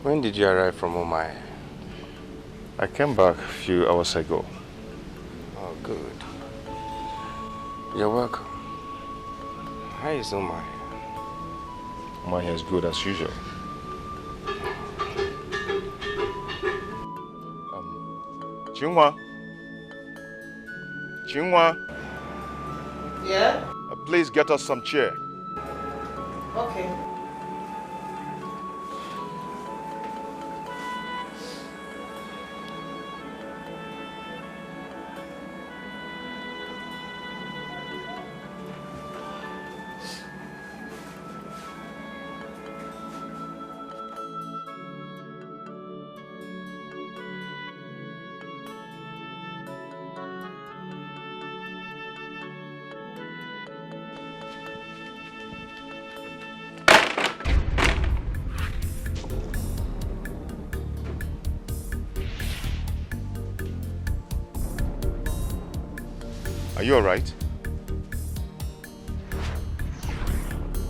When did you arrive from Omai? I came back a few hours ago. Oh, good. You're welcome. How is Omai? Omai is good as usual. Chinwa? Chinwa? Yeah? Please get us some chair. Okay. Are you alright?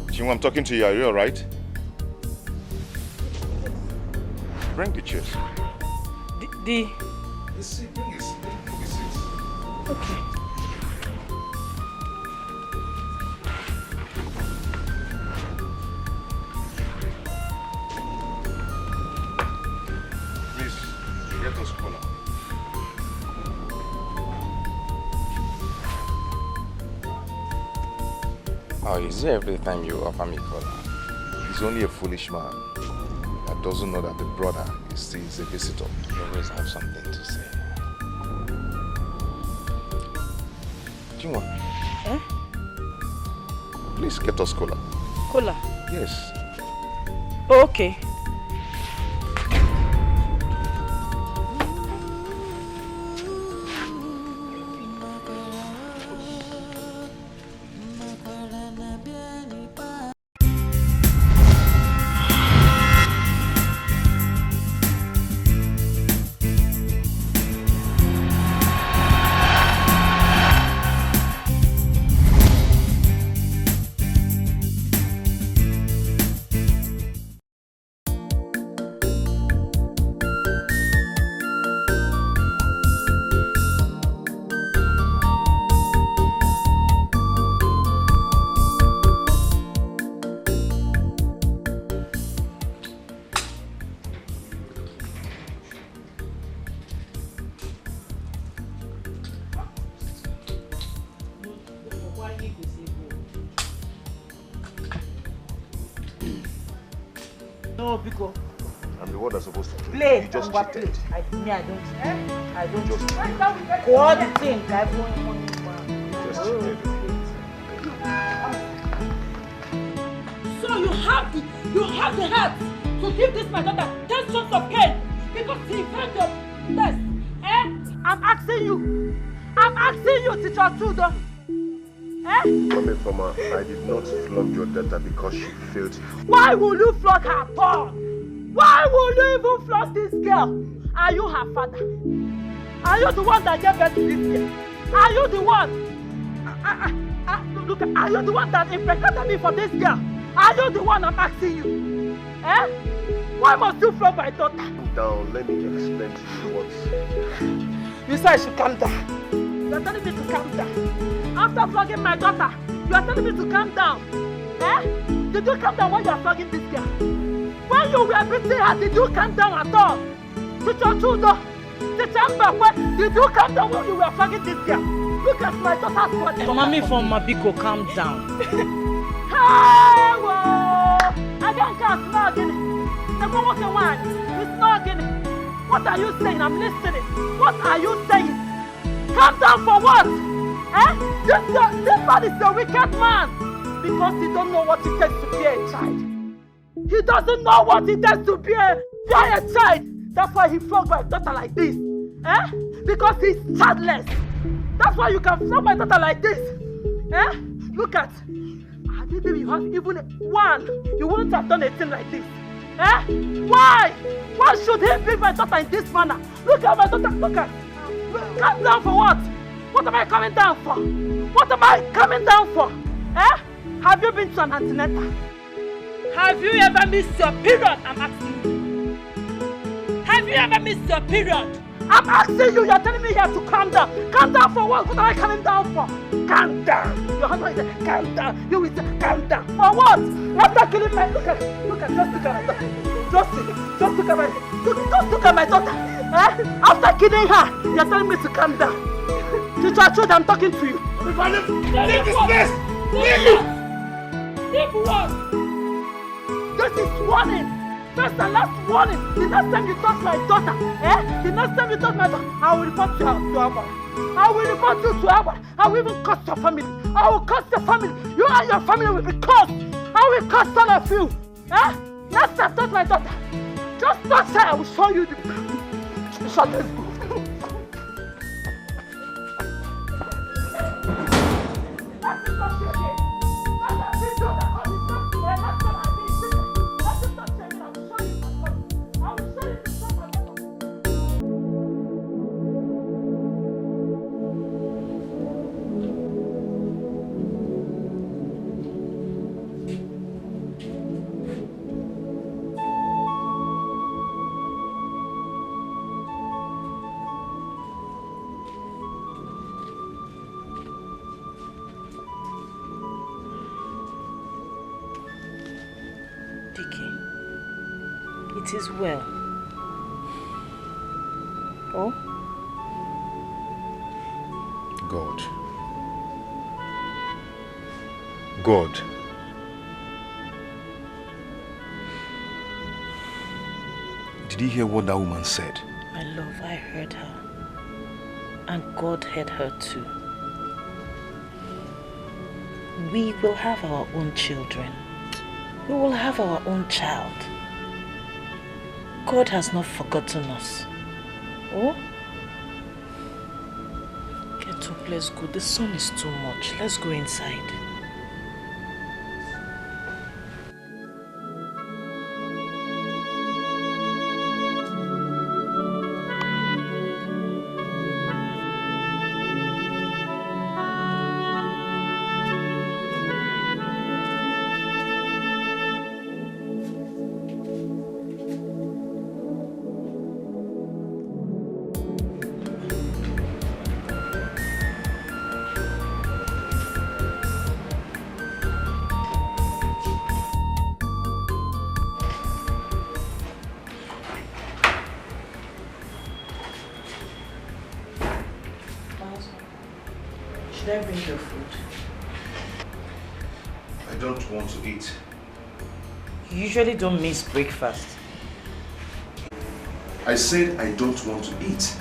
Chinwa, I'm talking to you. Are you alright? Bring the chairs. The seat. Okay. Please, get us cola. Oh, is it every time you offer me cola? He's only a foolish man that doesn't know that the brother is a visitor. You always have something to say. Chinwa, Eh? please get us cola. Cola. Yes. Okay. No, because I'm the one that's supposed to play. You just Play. cheated. I don't. I don't. Just Go on the thing. I won't. Just cheated. So you have the heart to give this my daughter 10 shots of cane because he found your test. Eh? I'm asking you, teacher Tudo. Eh? Coming from her, I did not flog your daughter because she failed. Why will you flog her born? Why will you even flog this girl? Are you her father? Are you the one that gave birth to this girl? Are you the one? Look, are you the one that impregnated me for this girl? Are you the one I'm asking you? Eh? Why must you flog my daughter? Calm down, let me explain to you what. You said I should calm down. You are telling me to calm down. After flogging my daughter, you are telling me to calm down. Eh? Did you calm down when you are flogging this girl? When you were beating her, did you calm down at all? Teacher Tudo, Teacher Mbakwe, did you calm down when you were flogging this girl? Look at my daughter's body. Mommy from Mabiko, calm down. Hey, whoa! I can't not getting it. Never walking one. It's not getting it. What are you saying? I'm listening. What are you saying? Calm down for what? Eh? This man is a wicked man because he don't know what it takes to be a child. He doesn't know what it takes to be a child. That's why he flogged my daughter like this. Eh? Because he's childless. That's why you can flog my daughter like this. Eh? Look at. I didn't you have even one. You wouldn't have done a thing like this. Eh? Why? Why should he beat my daughter in this manner? Look at my daughter. Look at. Calm down for what? What am I coming down for? What am I coming down for? Eh? Have you been to an antenatal? Have you ever missed your period? I'm asking you. you ever missed your period? I'm asking you, you're telling me you have to calm down. Calm down for what? What am I calming down for? Calm down. Your husband is saying, calm down. You will say, calm down. For what? After killing my, look at, just look at my daughter. Just look at my daughter. Eh? After killing her, you're telling me to calm down. Teacher, I'm talking to you. Leave this place! Leave! Leave what? This is warning. First and last warning. The next time you touch my daughter, the next time you touch my daughter, I will report you to Abba. I will report you to Abba. I will even curse your family. I will curse the family. You and your family will be cursed. I will curse all of you. Next time touch my daughter. Just touch her. I will show you the... Shut this book. It is well. Oh? God. Did you hear what that woman said? My love, I heard her. And God heard her too. We will have our own children. We will have our own child. God has not forgotten us. Oh? Get up, let's go. The sun is too much. Let's go inside. Should I bring your food? I don't want to eat. You usually don't miss breakfast. I said I don't want to eat.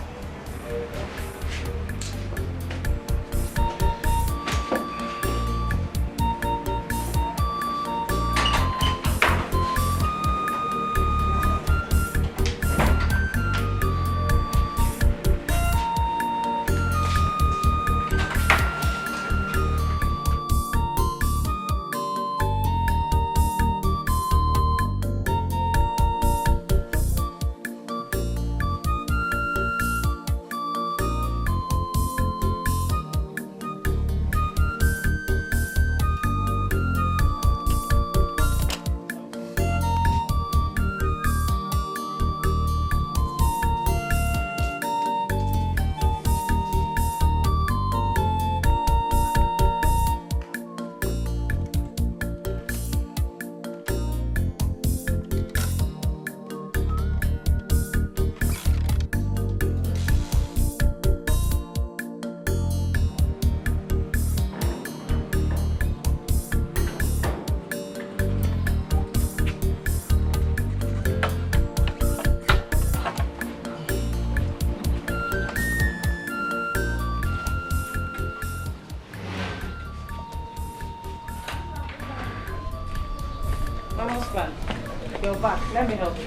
You're back. Let me help you.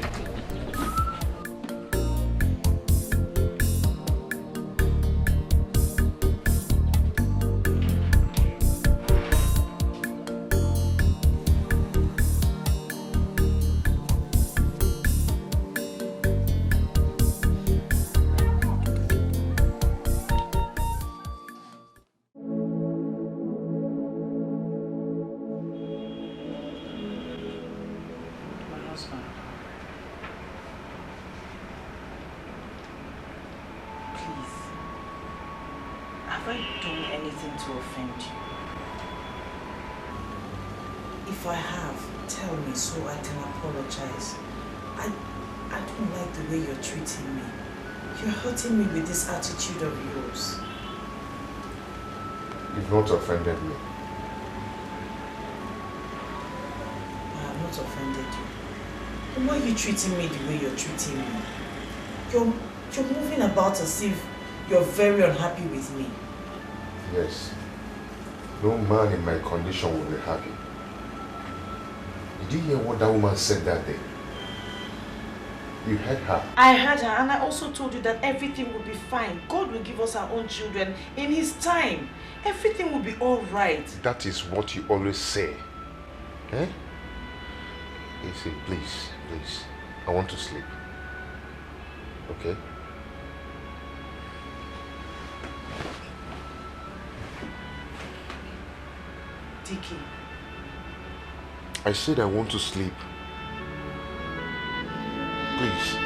please. Have I done anything to offend you? If I have, tell me so I can apologize. I don't like the way you're treating me. You're hurting me with this attitude of yours. You've not offended me. I have not offended you. Then why are you treating me the way you're treating me? You're moving about as if you're very unhappy with me. Yes. No man in my condition will be happy. Did you hear what that woman said that day? You heard her. I heard her, and I also told you that everything will be fine. God will give us our own children in His time. Everything will be all right. That is what you always say. Eh? You say, please, please, I want to sleep. Okay? Dikeh. I said I want to sleep. Please.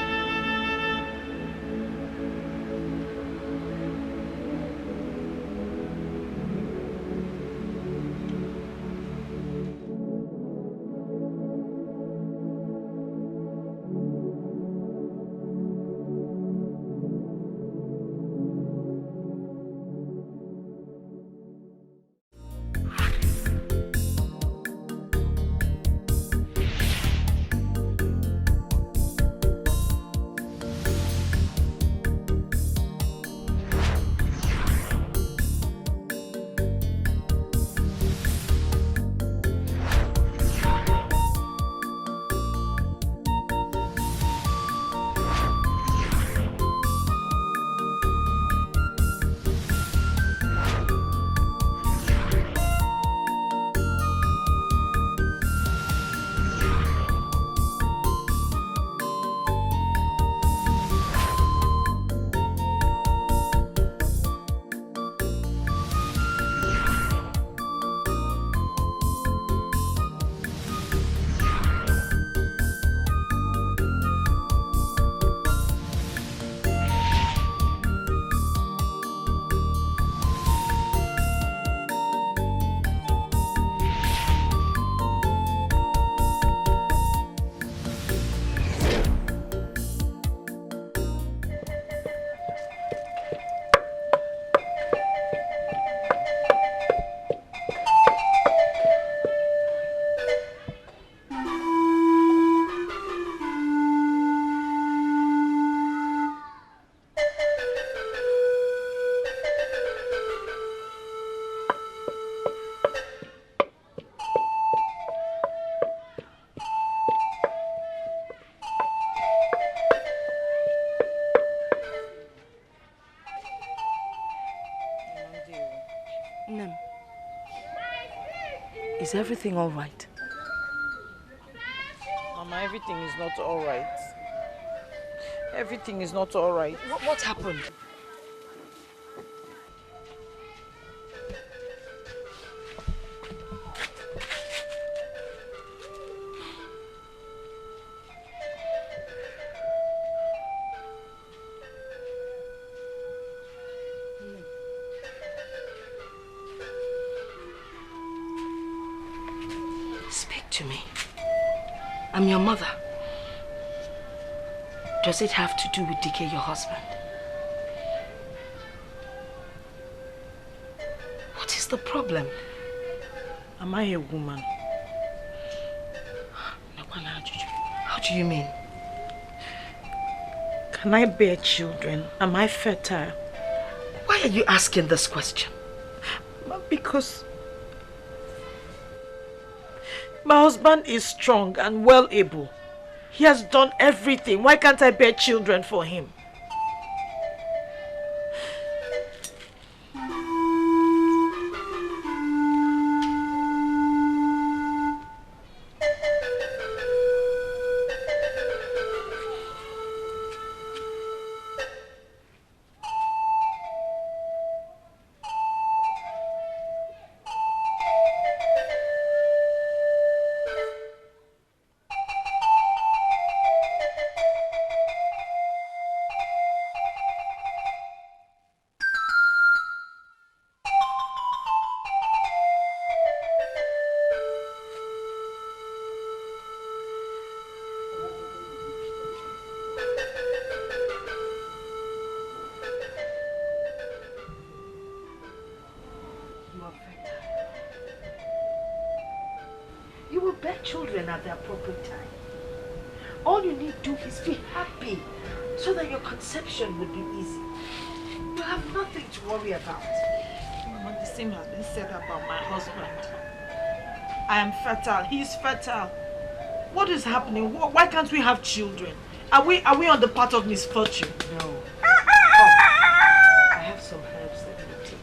Is everything all right? Mama, everything is not all right. Everything is not all right. What happened? Speak to me. I'm your mother. Does it have to do with Dikeh, your husband? What is the problem? Am I a woman? How do you mean? Can I bear children? Am I fertile? Why are you asking this question? Because my husband is strong and well able. He has done everything. Why can't I bear children for him? children at the appropriate time. All you need to do is be happy so that your conception would be easy. You have nothing to worry about. Mama, the same has been said about my husband. I am fertile. He is fertile. What is happening? Why can't we have children? Are we on the path of misfortune? No. Come. I have some herbs that you take.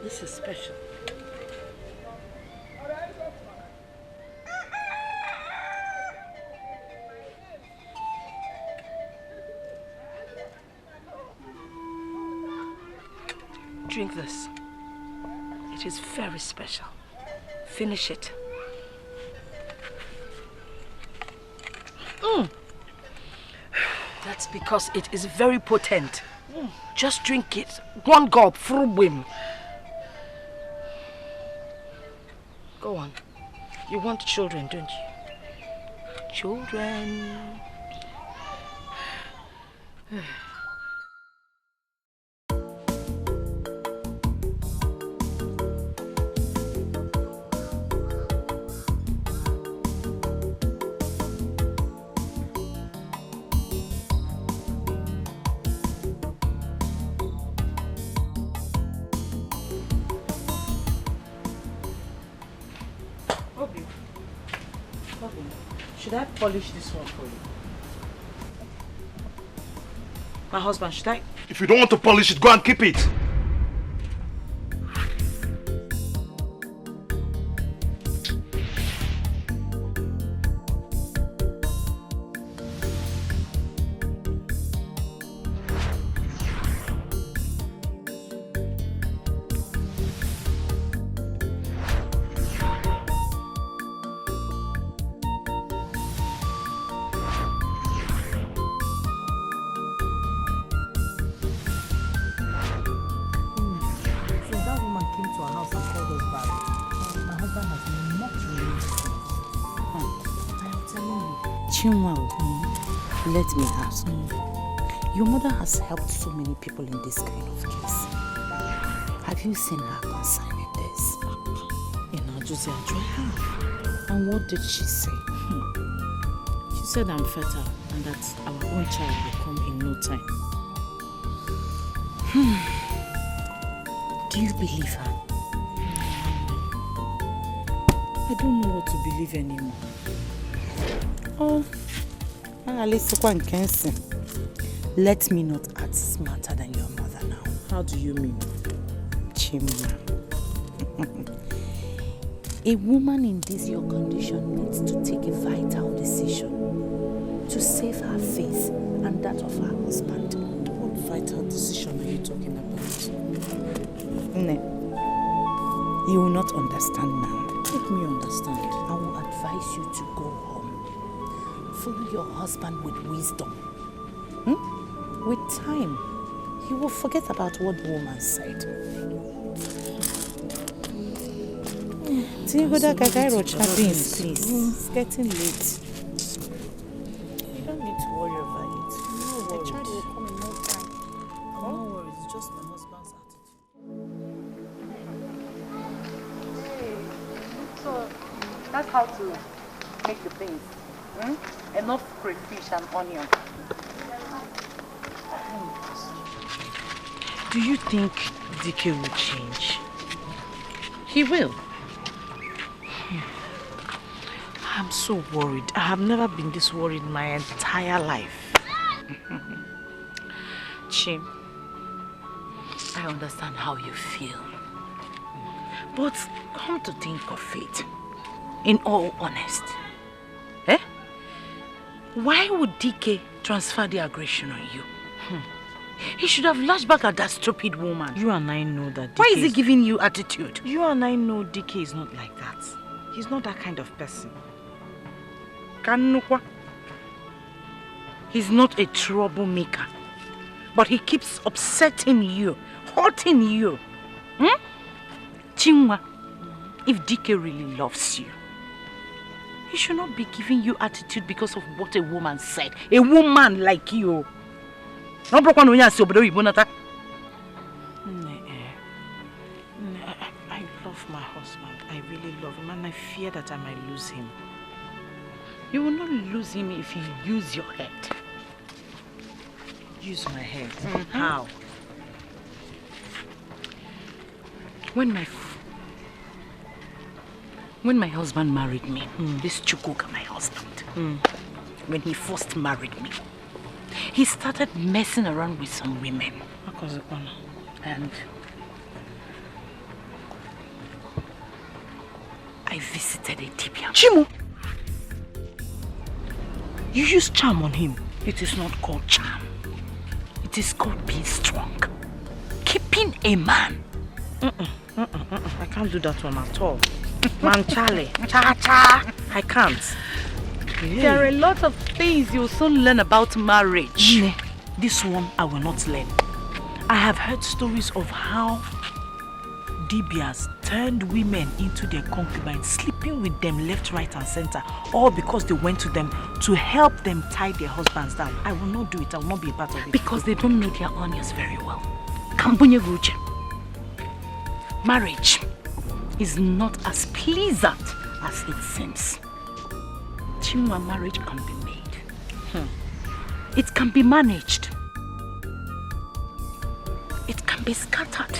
This is special. Drink this. It is very special. Finish it. That's because it is very potent. Just drink it. One gulp, full whim. Go on. You want children, don't you? Children. Should I polish this one for you? My husband, should I? If you don't want to polish it, go and keep it. Let me ask. Your mother has helped so many people in this kind of case. Have you seen her concerning this? And what did she say? She said I'm fertile and that our own child will come in no time. Do you believe her? I don't know what to believe anymore. Oh, let me not act smarter than your mother now. How do you mean? Chimma. A woman in this your condition needs to take a vital decision to save her faith and that of her husband. What vital decision are you talking about? You will not understand now. Make me understand. I will advise you to go home. Follow your husband with wisdom. With time, he will forget about what the woman said. Please. It's getting late. You don't need to worry about it. The child will come in no time. No worries, it's just my husband's attitude. So, that's how to make the things. Enough crayfish and onion. Do you think Dikeh will change? He will. I'm so worried. I have never been this worried my entire life. Chim, I understand how you feel. But come to think of it, in all honesty, why would Dikeh transfer the aggression on you? He should have lashed back at that stupid woman. You and I know that Dikeh Why is he giving you attitude? You and I know Dikeh is not like that. He's not that kind of person. He's not a troublemaker. But he keeps upsetting you, hurting you. Chinwa, if Dikeh really loves you, He should not be giving you attitude because of what a woman said. A woman like you. I love my husband. I really love him and I fear that I might lose him. You will not lose him if you use your head. Use my head? How? When my husband married me, this Chukwuka, my husband, when he first married me, he started messing around with some women. And I visited a tibia. Chimu! You use charm on him. It is not called charm. It is called being strong. Keeping a man. I can't do that one at all. Man, Charlie. Cha-cha. I can't. There are a lot of things you'll soon learn about marriage. This one I will not learn. I have heard stories of how Dibias turned women into their concubines, sleeping with them left, right and center, all because they went to them to help them tie their husbands down. I will not do it. I will not be a part of it. Because they don't know their onions very well. Kambunye Guja. Marriage is not as pleasant as it seems. Chimwa, marriage can be made. It can be managed. It can be scattered.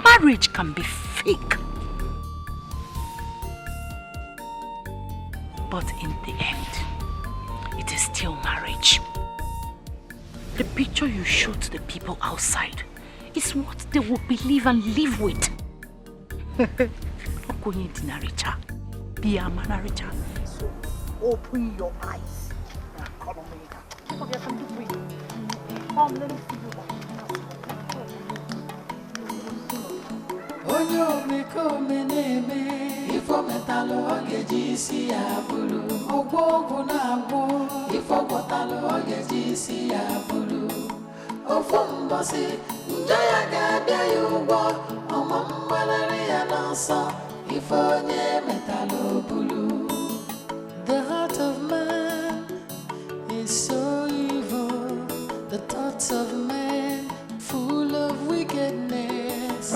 Marriage can be fake. But in the end, it is still marriage. The picture you show to the people outside is what they will believe and live with. So open your eyes. Come on, come, let me see you. Onyo mekome neme ifo metalo ogeji si abulu ogbogu na agbo ifo botalo ogeji si abulu ofo mbosi njaya ga-abịa ya ụgwọ ọmọ mgbalari ya n'ọsọ ifo onye metalo bulu. The heart of man is so evil, the thoughts of man full of wickedness.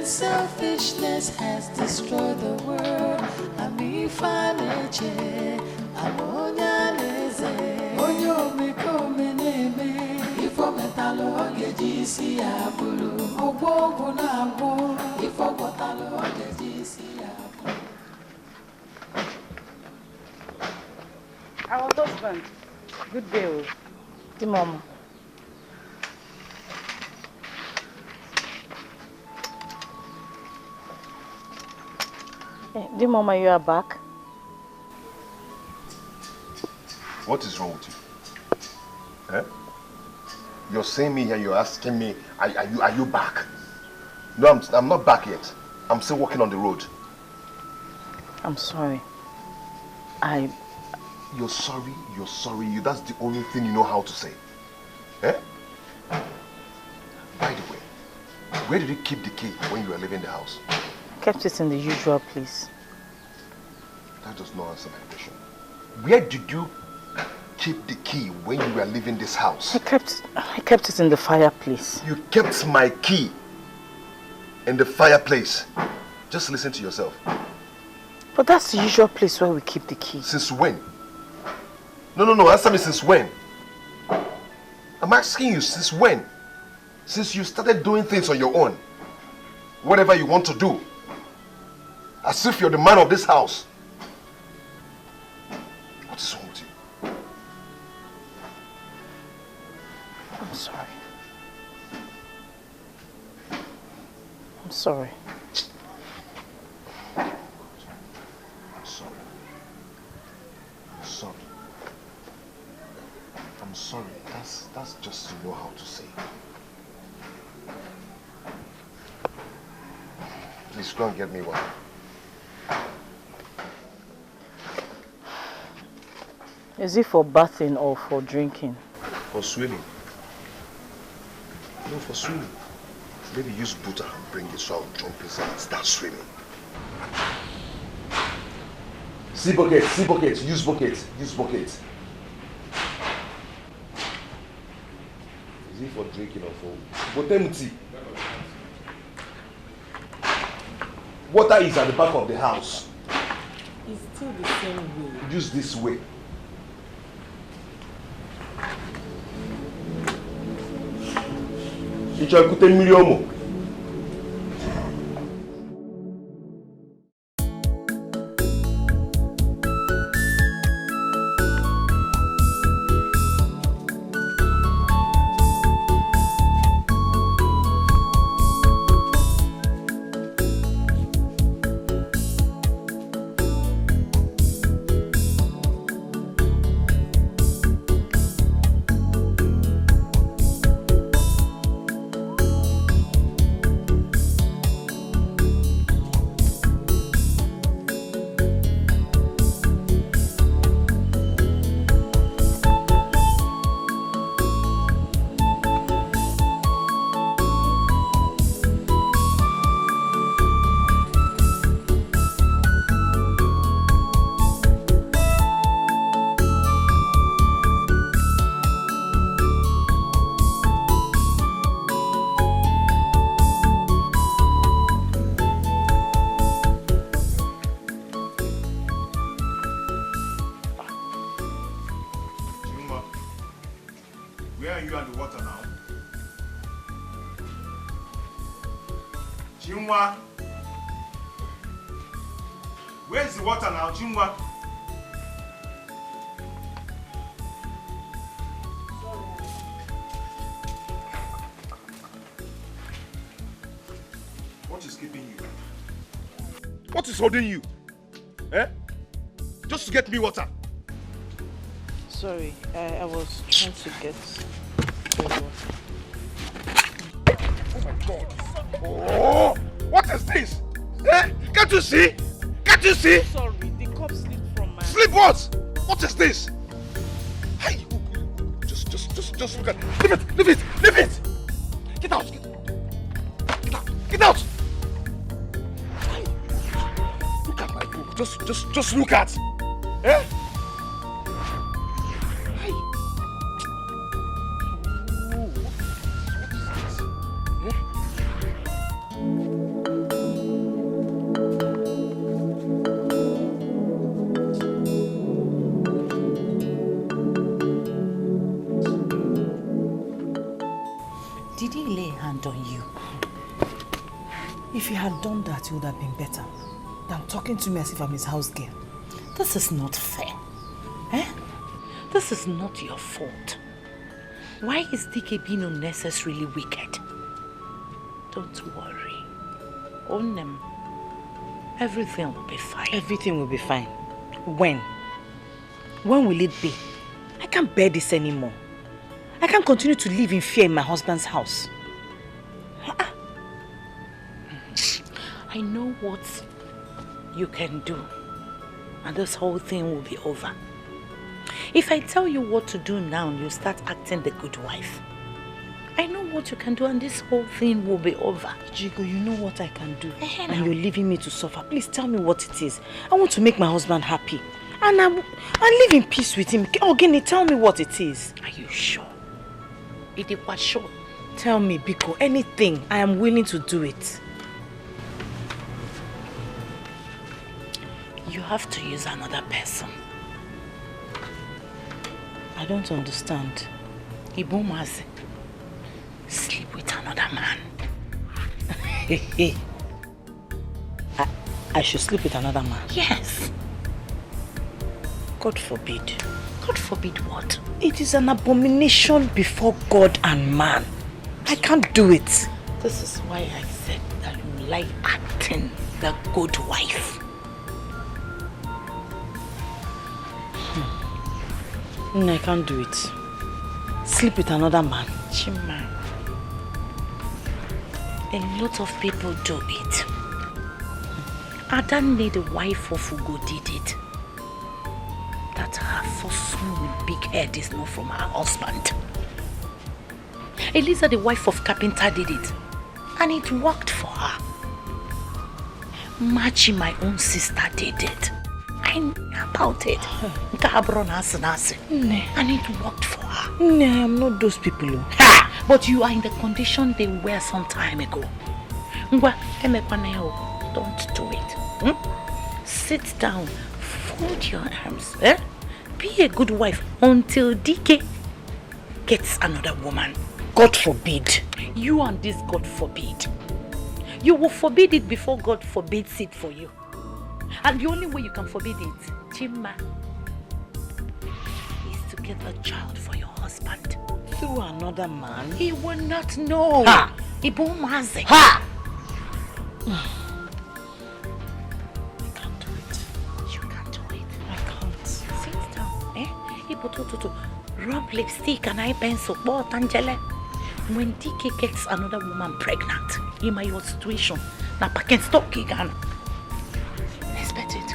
Selfishness has destroyed the world. Amifaneche, amonyaneze. Onyo mekome neme. Ifo metalo ogeji si abulu. Ogbogu na agbo. Ifo botalo ogeji si abulu. Our husband. Good day. The mama. Dear Mama, you are back. What is wrong with you? Eh? You're saying me here, you're asking me, are you back? No, I'm not back yet. I'm still walking on the road. I'm sorry. You're sorry, that's the only thing you know how to say. Eh? By the way, where did you keep the key when you were leaving the house? Kept it in the usual place. That does not answer my question. Where did you keep the key when you were leaving this house? I kept it in the fireplace. You kept my key in the fireplace. Just listen to yourself. But that's the usual place where we keep the key. Since when? No, answer me, since when? I'm asking you, since when? Since you started doing things on your own. Whatever you want to do. As if you're the man of this house. What is wrong with you? I'm sorry. I'm sorry. I'm sorry. I'm sorry. I'm sorry. That's just to know how to say. Please go and get me one. Is it for bathing or for drinking? For swimming. No, for swimming. Maybe use butter and bring it so I'll jump inside and start swimming. See bucket, use bucket. Is it for drinking or for? But empty. Water is at the back of the house. It's still the same way. Use this way. Where are you and the water now? Chinwa! Where is the water now, Chinwa? What is keeping you? What is holding you? Eh? Just to get me water. Sorry, I was trying to get water. Oh my God! Oh! What is this? Eh? Can't you see? Can't you see? Sorry, the cup slipped from my... Sleep what? What is this? Hey! Just look at it. Leave it! Get out! Get out! Hey. Look at my book. Just look at. Eh? Hey! Ooh, what is this? Eh? Did he lay a hand on you? If he had done that, it would have been better than talking to me as if I'm his house girl. This is not fair. Eh? This is not your fault. Why is Dikeh being unnecessarily wicked? Don't worry. Own them. Everything will be fine. Everything will be fine. When? When will it be? I can't bear this anymore. I can't continue to live in fear in my husband's house. I know what you can do, and this whole thing will be over. If I tell you what to do now, you'll start acting the good wife. I know what you can do, and this whole thing will be over. Jigo, you know what I can do, and you're leaving me to suffer. Please tell me what it is. I want to make my husband happy, and I'll live in peace with him. Ogini, tell me what it is. Are you sure? It was sure. Tell me, Biko, anything. I am willing to do it. You have to use another person. I don't understand. Ibumazi, sleep with another man. I should sleep with another man? Yes. God forbid. God forbid what? It is an abomination before God and man. I can't do it. This is why I said that you like acting the good wife. No, I can't do it. Sleep with another man. Chima, a lot of people do it. Adan made a wife of Ugo did it. That her first son with big head is not from her husband. Eliza, the wife of Carpenter, did it. And it worked for her. Machi, my own sister, did it. lying about it. And it worked for her. No, I'm not those people. Ha! But you are in the condition they were some time ago. Don't do it. Sit down, fold your arms. Be a good wife until Dikeh gets another woman. God forbid. You and this God forbid. You will forbid it before God forbids it for you. And the only way you can forbid it, Chima, is to get a child for your husband. Through another man? He will not know. Ha! Ibumaze. Ha! I can't do it. You can't do it. I can't. Sit down. Rub lipstick and eye pencil. When Dikeh gets another woman pregnant, in my own situation, now I can stop again. Expect it.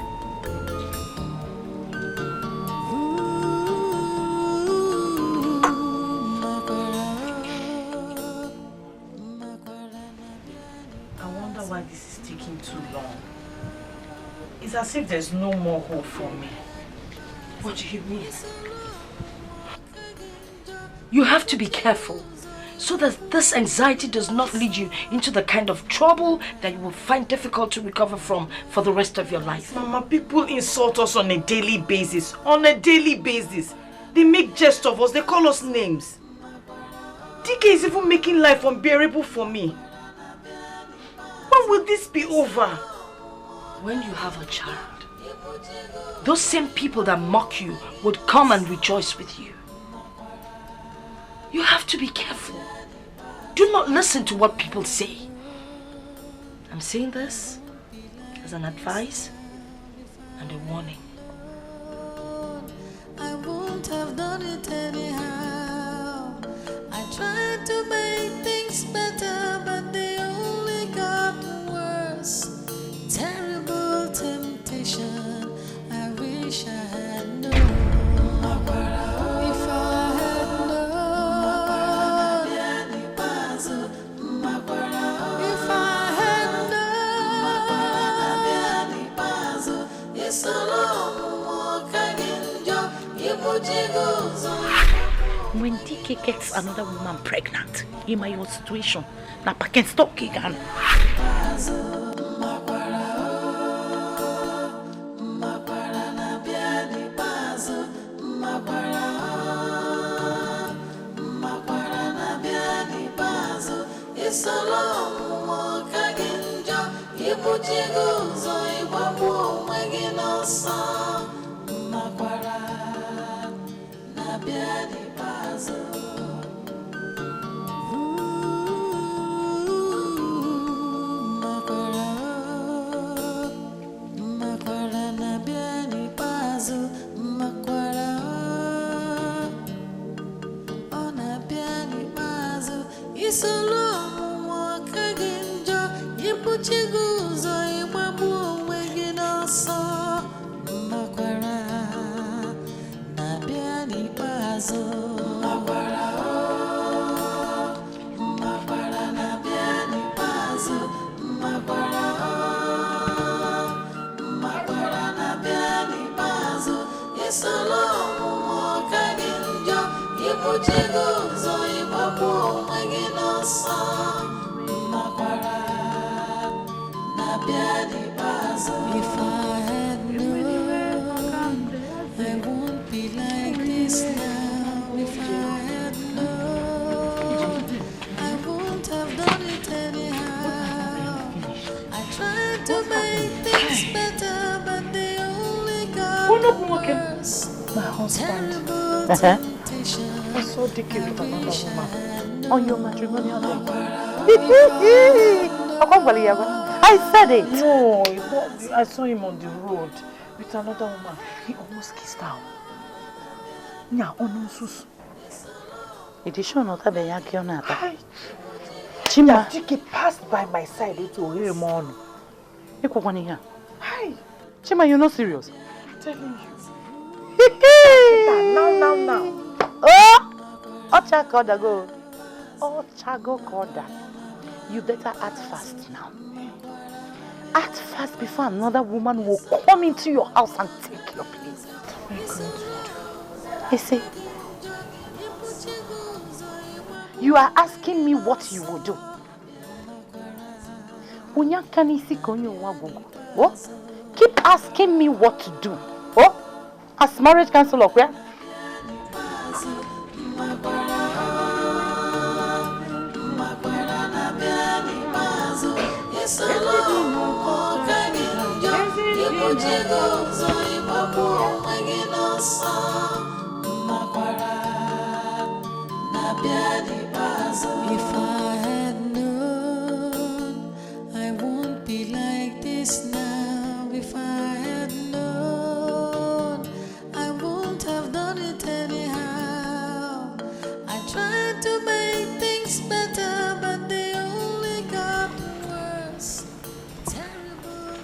I wonder why this is taking too long. It's as if there's no more hope for me. What do you mean? You have to be careful so that this anxiety does not lead you into the kind of trouble that you will find difficult to recover from for the rest of your life. Mama, people insult us on a daily basis. On a daily basis. They make jest of us. They call us names. Dikeh is even making life unbearable for me. When will this be over? When you have a child, those same people that mock you would come and rejoice with you. You have to be careful. Do not listen to what people say. I'm saying this as an advice and a warning. I won't have done it anyhow. I tried to make things better, but they only got worse. Terrible temptation. I wish I had known. If I had known. If I had known. When Dikeh gets another woman pregnant, in my own situation, now I can stop again. If I had known, I won't be like this now. If I had known, I won't have done it anyhow. I tried to make things better, but they only got worse. My husband. Terrible temptation. I saw Dikeh with another woman on your matrimonial day. I said it. No, I saw him on the road with another woman. He almost kissed her. Nya onu sus. Edition of the Yakiona. Chima. Dikeh passed by my side to him on. Hi. Chima, you're not serious. I'm telling you. Now. Oh! Ochakoda go. Ochago koda. You better act fast now. act fast before another woman will come into your house and take your place. What am I going to do? I say, you are asking me what you will do. What? Keep asking me what to do. Oh, as marriage counselor, where? If I had known, I won't be like this now. If I had known, I won't have done it anyhow. I tried to make things better, but they only got worse. Terrible.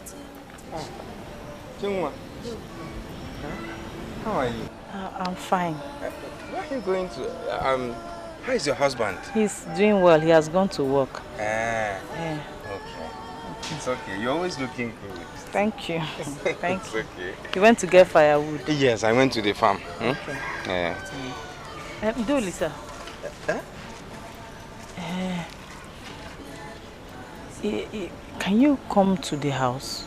Jungwa, how are you? I'm fine. Where are you going to? How is your husband? He's doing well. He has gone to work. Yeah. Okay. It's okay. You're always looking good. Thank you. Thank It's you. okay. You went to get firewood? Yes, I went to the farm. Okay. Yeah. Do Lisa. Can you come to the house?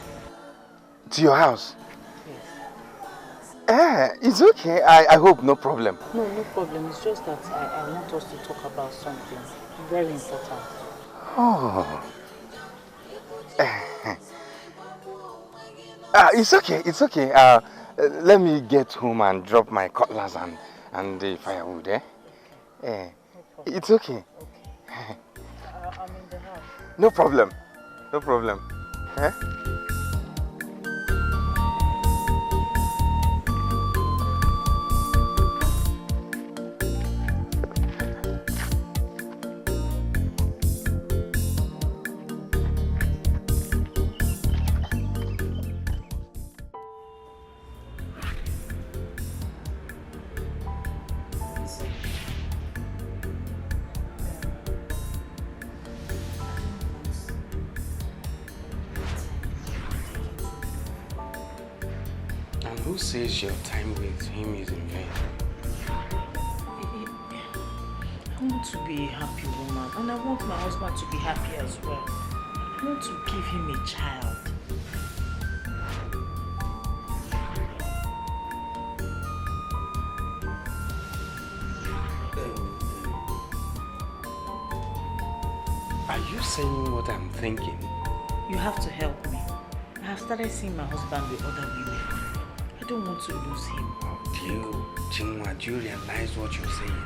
To your house? It's okay. I hope no problem. No problem. It's just that I want us to talk about something very important. Oh. It's okay. It's okay. Let me get home and drop my cutlass and the firewood. It's okay. I'm in the house. No problem. No problem. Who says your time with him is in vain? I want to be a happy woman, and I want my husband to be happy as well. I want to give him a child. Are you saying what I'm thinking? You have to help me. I have started seeing my husband with other women. I don't want to lose him. Chinua, do you realize what you're saying?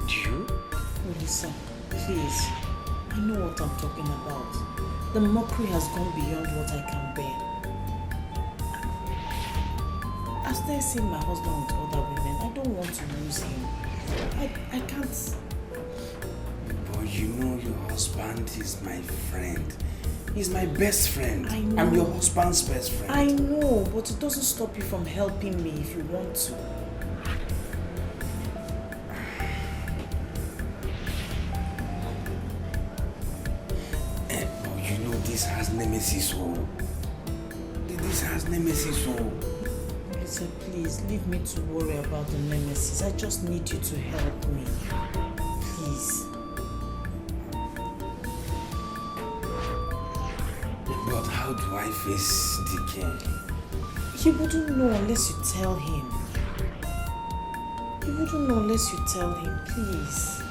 Do you? Oh, listen, please. I know what I'm talking about. The mockery has gone beyond what I can bear. I started seeing my husband with other women. I don't want to lose him. I can't. But you know your husband is my friend. He's my best friend. I know. I'm your husband's best friend. I know, but it doesn't stop you from helping me if you want to. But you know this has nemesis, This has nemesis, Listen, please, leave me to worry about the nemesis. I just need you to help me. Please. But how do I face Dikeh? He wouldn't know unless you tell him. He wouldn't know unless you tell him, please.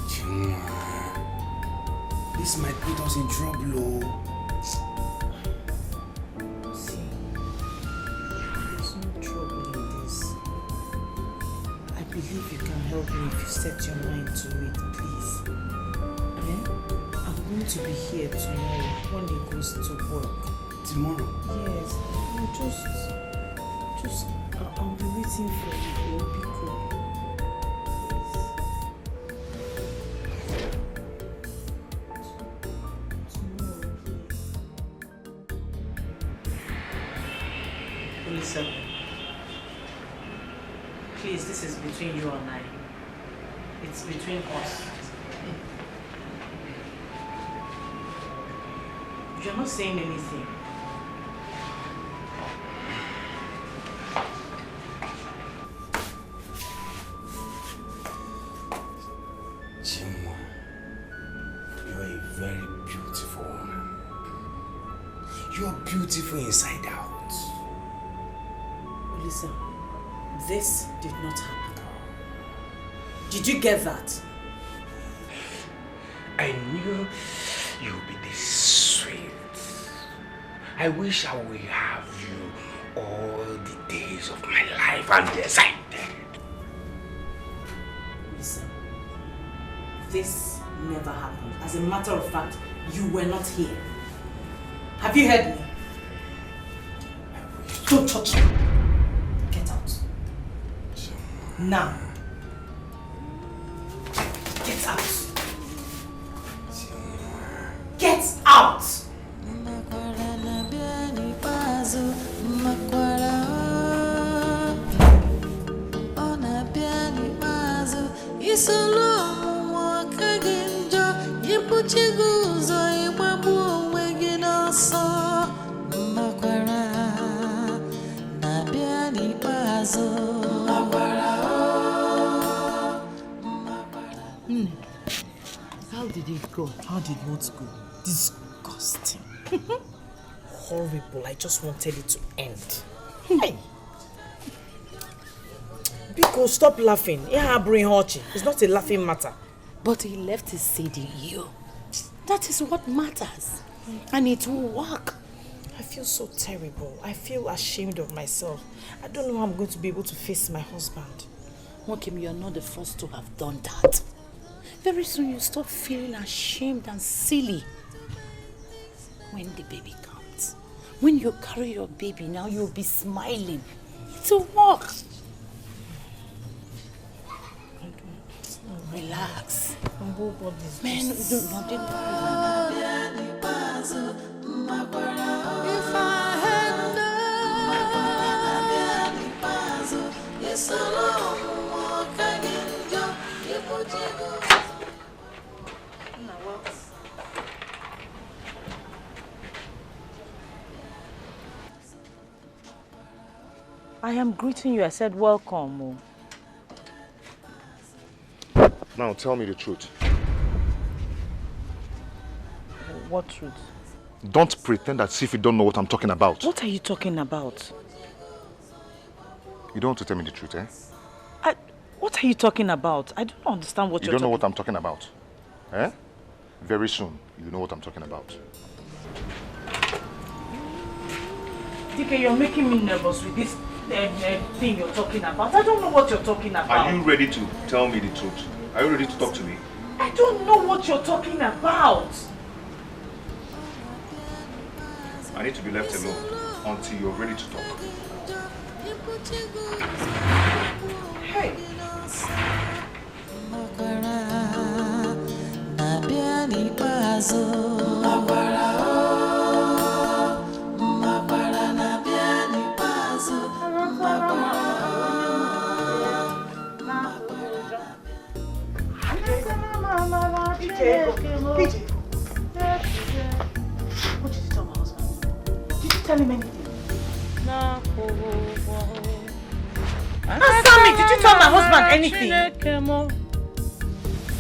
Chinua, this might put us in trouble, See, there's no trouble in this. I believe you can help me if you set your mind to it, please. I'm going to be here tomorrow when he goes to work. Tomorrow? Yes, I'll be waiting for you. It'll be cool. Listen, please, this is between you and I. It's between us. You're not saying anything. Chimwa, you're a very beautiful woman. You're beautiful inside out. Listen, this did not happen. Did you get that? I knew you'd be this sweet. I wish I would have you all the days of my life, and yes, I did. Listen, this never happened. As a matter of fact, you were not here. Have you heard me? Don't touch me. Get out. Now. Get out. Get out! How did it go? How did what go? Disgusting. Horrible. I just wanted it to end. Hey. Biko, stop laughing. It's not a laughing matter. But he left his seed in you. That is what matters. And it will work. I feel so terrible. I feel ashamed of myself. I don't know how I'm going to be able to face my husband. Mokim, you're not the first to have done that. Very soon you stop feeling ashamed and silly. When the baby comes, when you carry your baby, now you'll be smiling. It's a walk. Relax. Man, don't If I had known, yes, I am greeting you. I said welcome. Now tell me the truth. What truth? Don't pretend as if you don't know what I'm talking about. What are you talking about? You don't want to tell me the truth, eh? What are you talking about? I don't understand what you don't know what I'm talking about. Eh? Very soon, you know what I'm talking about. Dikeh, you're making me nervous with this thing you're talking about. I don't know what you're talking about. Are you ready to tell me the truth? Are you ready to talk to me? I don't know what you're talking about. I need to be left alone until you're ready to talk. Hey. What did you tell my husband? Did you tell him anything? Answer me! Did you tell my husband anything?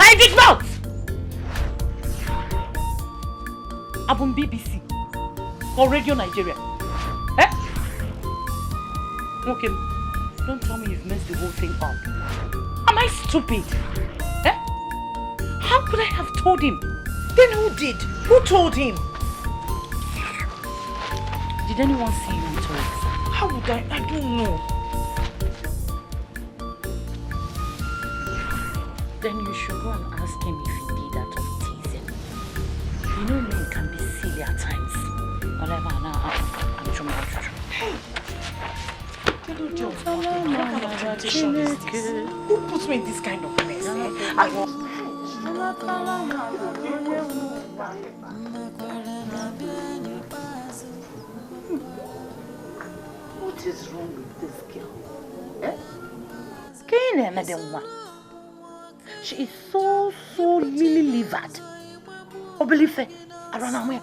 I did not! I'm on BBC or Radio Nigeria. Eh? Okay, don't tell me you've messed the whole thing up. Am I stupid? Eh? How could I have told him? Then who did? Who told him? Did anyone see you with her? How would I? I don't know. Then you should go and ask him if he did that of teasing. You know men can be silly at times. Whatever, now I'm trying to. Hey! What kind of temptation is this? Who puts me in this kind of mess? What is wrong with this girl? Eh? She is so lily-livered. Obelife. Aranamwe.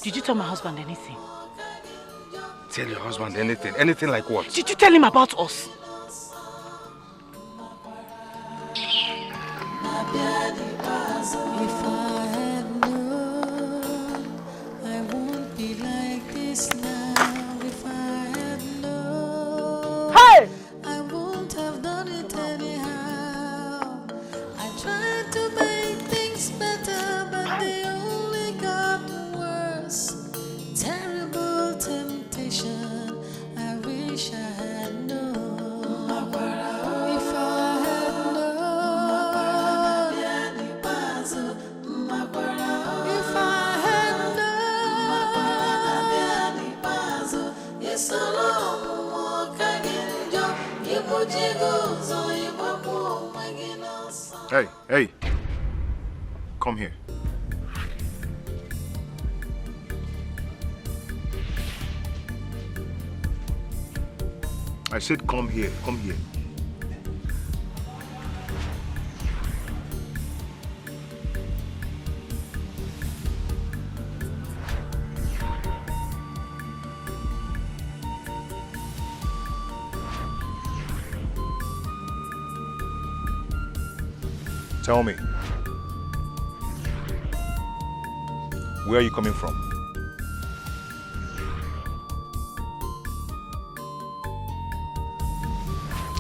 Did you tell my husband anything? Tell your husband anything? Anything like what? Did you tell him about us? If I had known, I won't be like this now. If I had known, Hey! I won't have done it anyhow. I tried to make things better, but they only got worse. Terrible temptation, I wish I had known. If I had known, if I had known, yes, Hey, hey. Come here. I said come here, come here. Tell me, where are you coming from?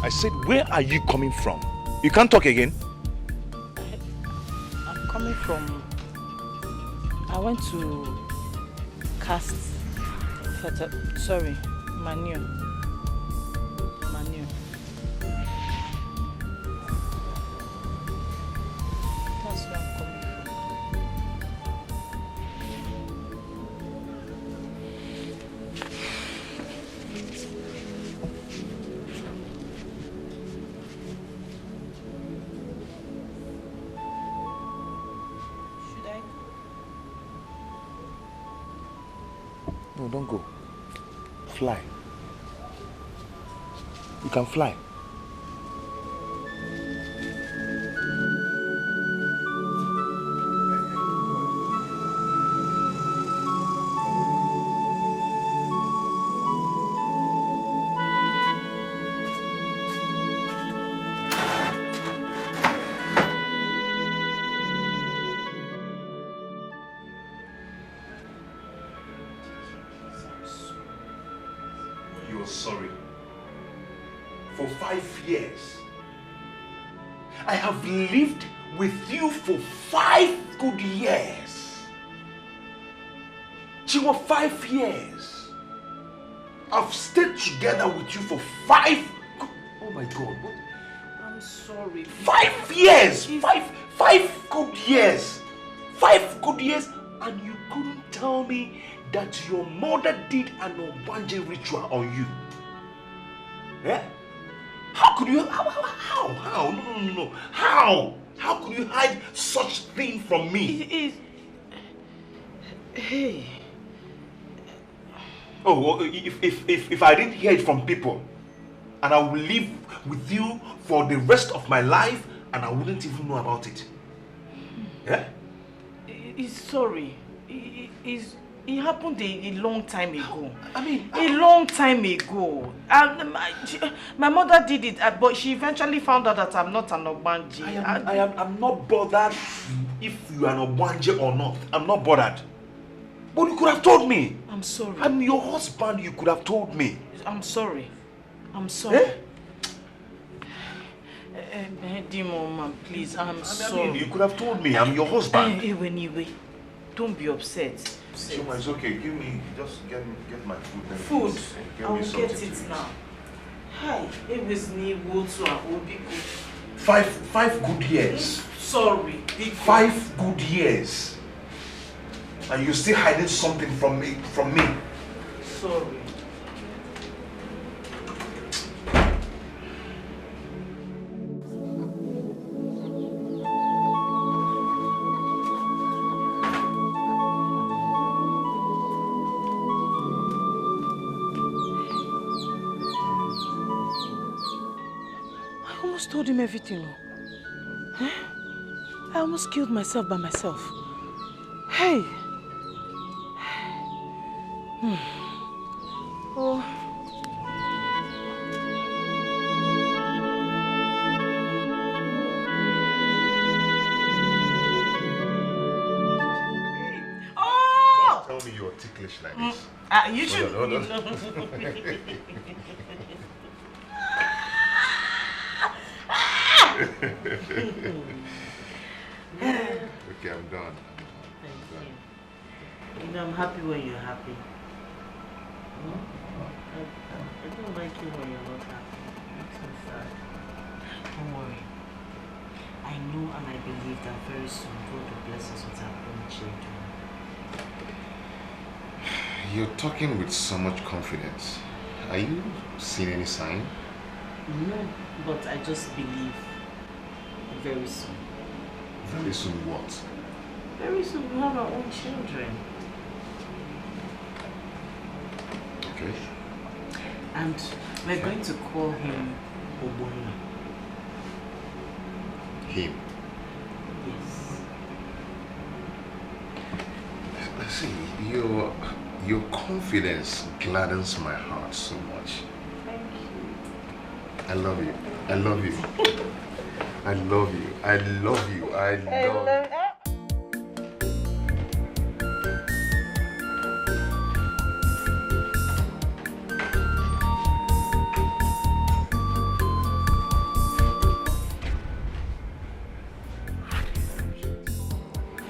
I said, where are you coming from? You can't talk again. I'm coming from... I went to cast... Sorry, manure. That's where I'm coming from. Should I? No, don't go. Fly. You can fly. You're sorry. For 5 years. I have lived with you for 5 good years. Chiwa, 5 years. I've stayed together with you for 5 good... Oh my God, what? I'm sorry. 5 years! Five good years! 5 good years, and you couldn't tell me that your mother did an Obanje ritual on you. Yeah? How could you... How? No. How could you hide such thing from me? Hey. Oh, well, if I didn't hear it from people, and I will live with you for the rest of my life, and I wouldn't even know about it. Yeah? He's sorry. It happened a long time ago. I mean... A long time ago. And my mother did it, but she eventually found out that I'm not an Obanje. I'm not bothered if you are an Obanje or not. I'm not bothered. But you could have told me. I'm sorry. I'm your husband. You could have told me. I'm sorry. I'm sorry. Mom, please, I'm sorry. I mean, you could have told me. I'm your husband. Anyway, don't be upset. Shoma, it's okay. Just get my food. Then Food? Get I me will something get it to now. Hi, it was me, Wotu, and Obiko. 5 good years. Sorry. 5 good years. And you're still hiding something from me. Sorry. just told him everything. Huh? I almost killed myself by myself. Hey! Oh. Don't tell me you're ticklish like this. You should. Hold on. Okay, I'm done. You know, I'm happy when you're happy. I don't like you when you're not happy. It makes me sad. Don't worry. I know and I believe that very soon God will bless us with our own children. You're talking with so much confidence. Are you seeing any sign? No, but I just believe very soon. Very soon what? Very soon we'll have our own children. Okay. And we're going to call him Obona. Him? Yes. See, your confidence gladdens my heart so much. Thank you. I love you. I love you. I love you. I love you. I love you.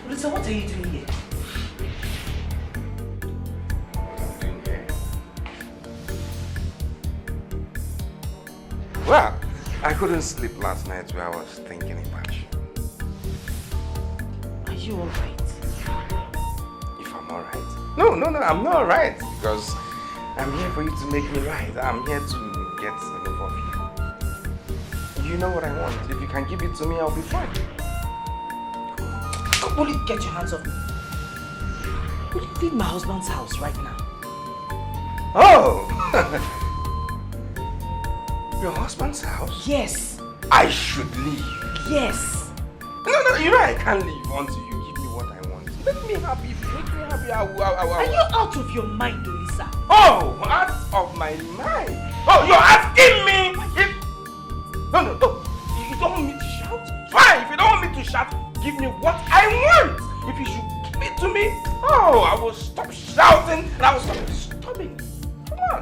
Lisa, what are you doing here? Well, I couldn't sleep last night where I was thinking about you. Are you alright? If I'm alright? No, I'm not alright because I'm here for you to make me right. I'm here to get enough of you. You know what I want. If you can give it to me, I'll be fine. Will you get your hands off me? Will you leave my husband's house right now? Oh! Your husband's house? Yes. I should leave. Yes. No, you know I can't leave until you give me what I want. Make me happy. If you make me happy, Are you out of your mind, Lisa? Oh, out of my mind. Oh, you're asking me if... No. You don't want me to shout? Fine, if you don't want me to shout, give me what I want. If you should give it to me, I will stop shouting and I will stop disturbing. Come on.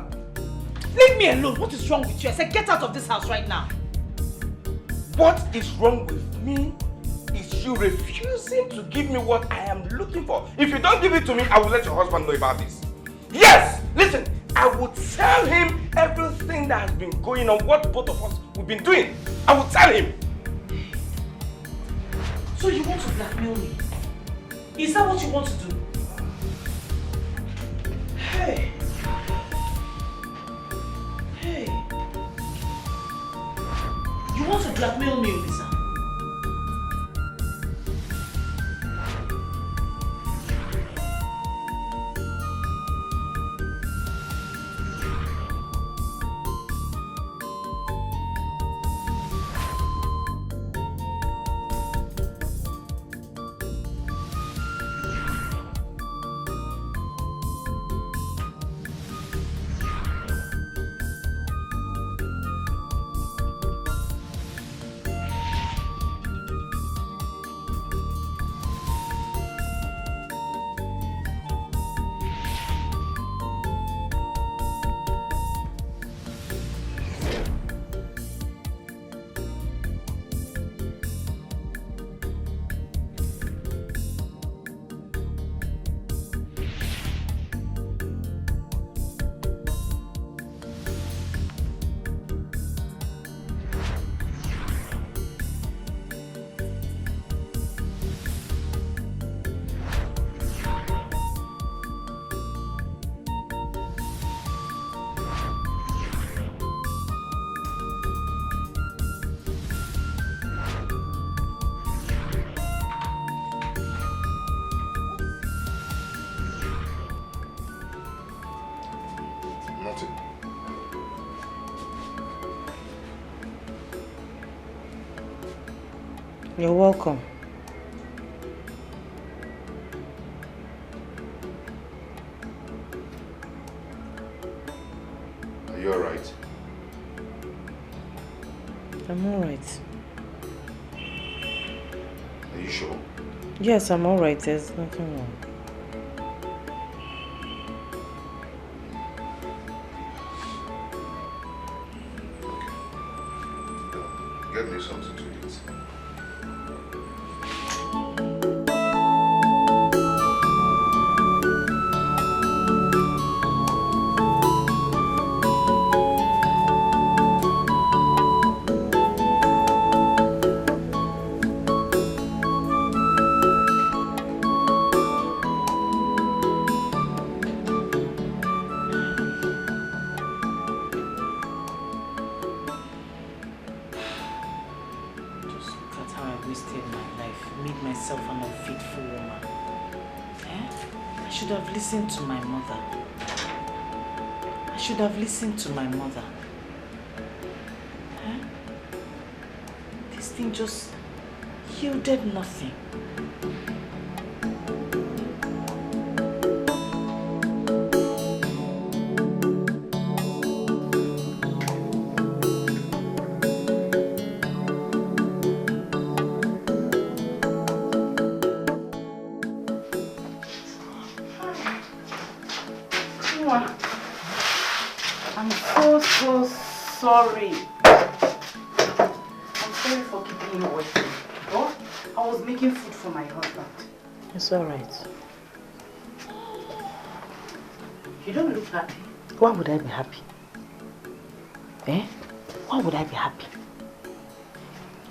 Leave me alone. What is wrong with you? I said get out of this house right now. What is wrong with me is you refusing to give me what I am looking for. If you don't give it to me, I will let your husband know about this. Yes! Listen, I will tell him everything that has been going on, what both of us we've been doing. I will tell him. So you want to blackmail me? Is that what you want to do? Hey. You want to blackmail me, Lisa? You're welcome. Are you alright? I'm alright. Are you sure? Yes, I'm alright. There's nothing wrong. Get me something to eat. Listened to my mother. I should have listened to my mother. Huh? This thing just yielded nothing. Sorry. I'm sorry for keeping you waiting. But I was making food for my husband. It's alright. You don't look happy. Why would I be happy? Eh? Why would I be happy?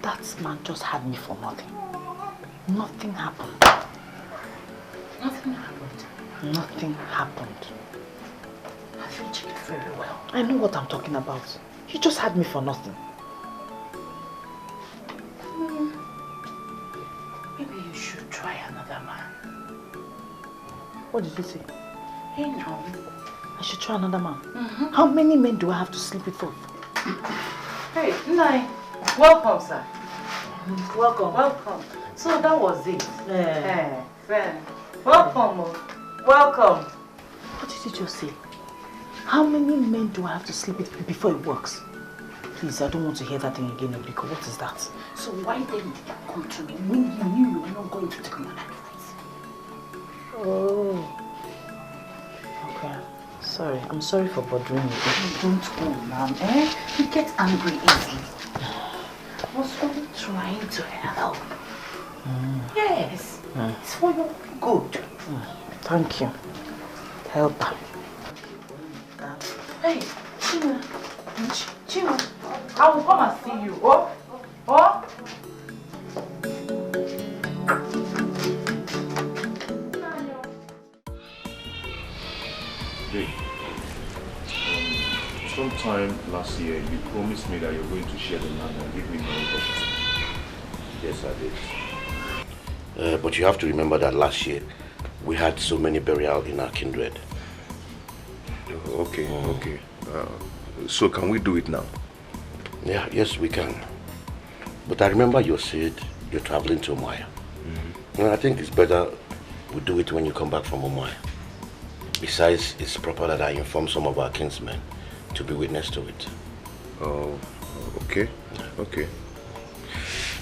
That man just had me for nothing. Nothing happened. Nothing happened. Nothing happened. Have you checked very well? I know what I'm talking about. He just had me for nothing. Maybe you should try another man. What did you say? Hey now. I should try another man? How many men do I have to sleep with for? Hey, Nai. Welcome, sir. Welcome. Welcome. So that was it. Welcome. Welcome. What did you just say? How many men do I have to sleep with before it works? Please, I don't want to hear that thing again, Obiko. What is that? So why then did you come to me when you knew you were not going to take my advice? Oh. Okay. Sorry. I'm sorry for bothering you. Don't go, ma'am. You get angry easily. I was only trying to help. Yes. It's for your good. Thank you. Help. Hey, Chima. Chima, I will come and see you. Oh? Hey, sometime last year, you promised me that you're going to share the land and give me my portion. Yes, I did. But you have to remember that last year, we had so many burials in our kindred. Okay. So can we do it now? Yeah, yes, we can. But I remember you said you're traveling to Umuahia. And I think it's better we do it when you come back from Umuahia. Besides, it's proper that I inform some of our kinsmen to be witness to it. Oh, okay.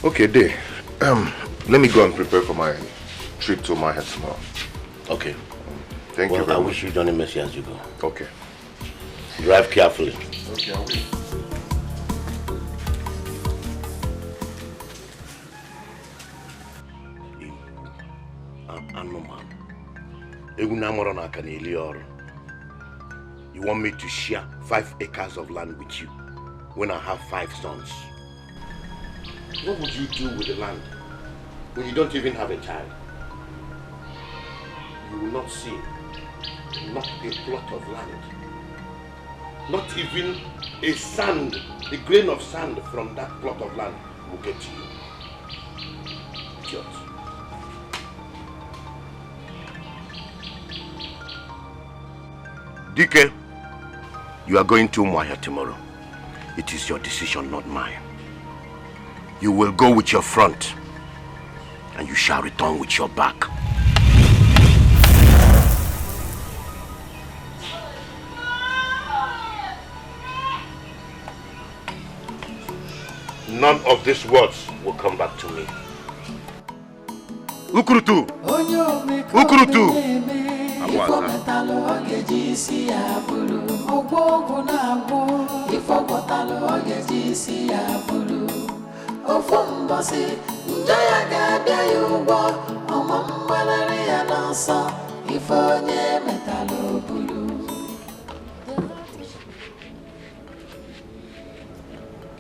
Okay, Day. Let me go and prepare for my trip to Umuahia tomorrow. Okay. Thank you very much. I wish you Johnny mercy as you go. Okay. Drive carefully. Okay, I will. You want me to share 5 acres of land with you when I have 5 sons? What would you do with the land when you don't even have a child? You will not see not a plot of land, not even a sand, a grain of sand from that plot of land will get to you. Idiot. Dikeh, you are going to Umuahia tomorrow. It is your decision, not mine. You will go with your front and you shall return with your back. None of these words will come back to me. Ukurutu! Ukurutu!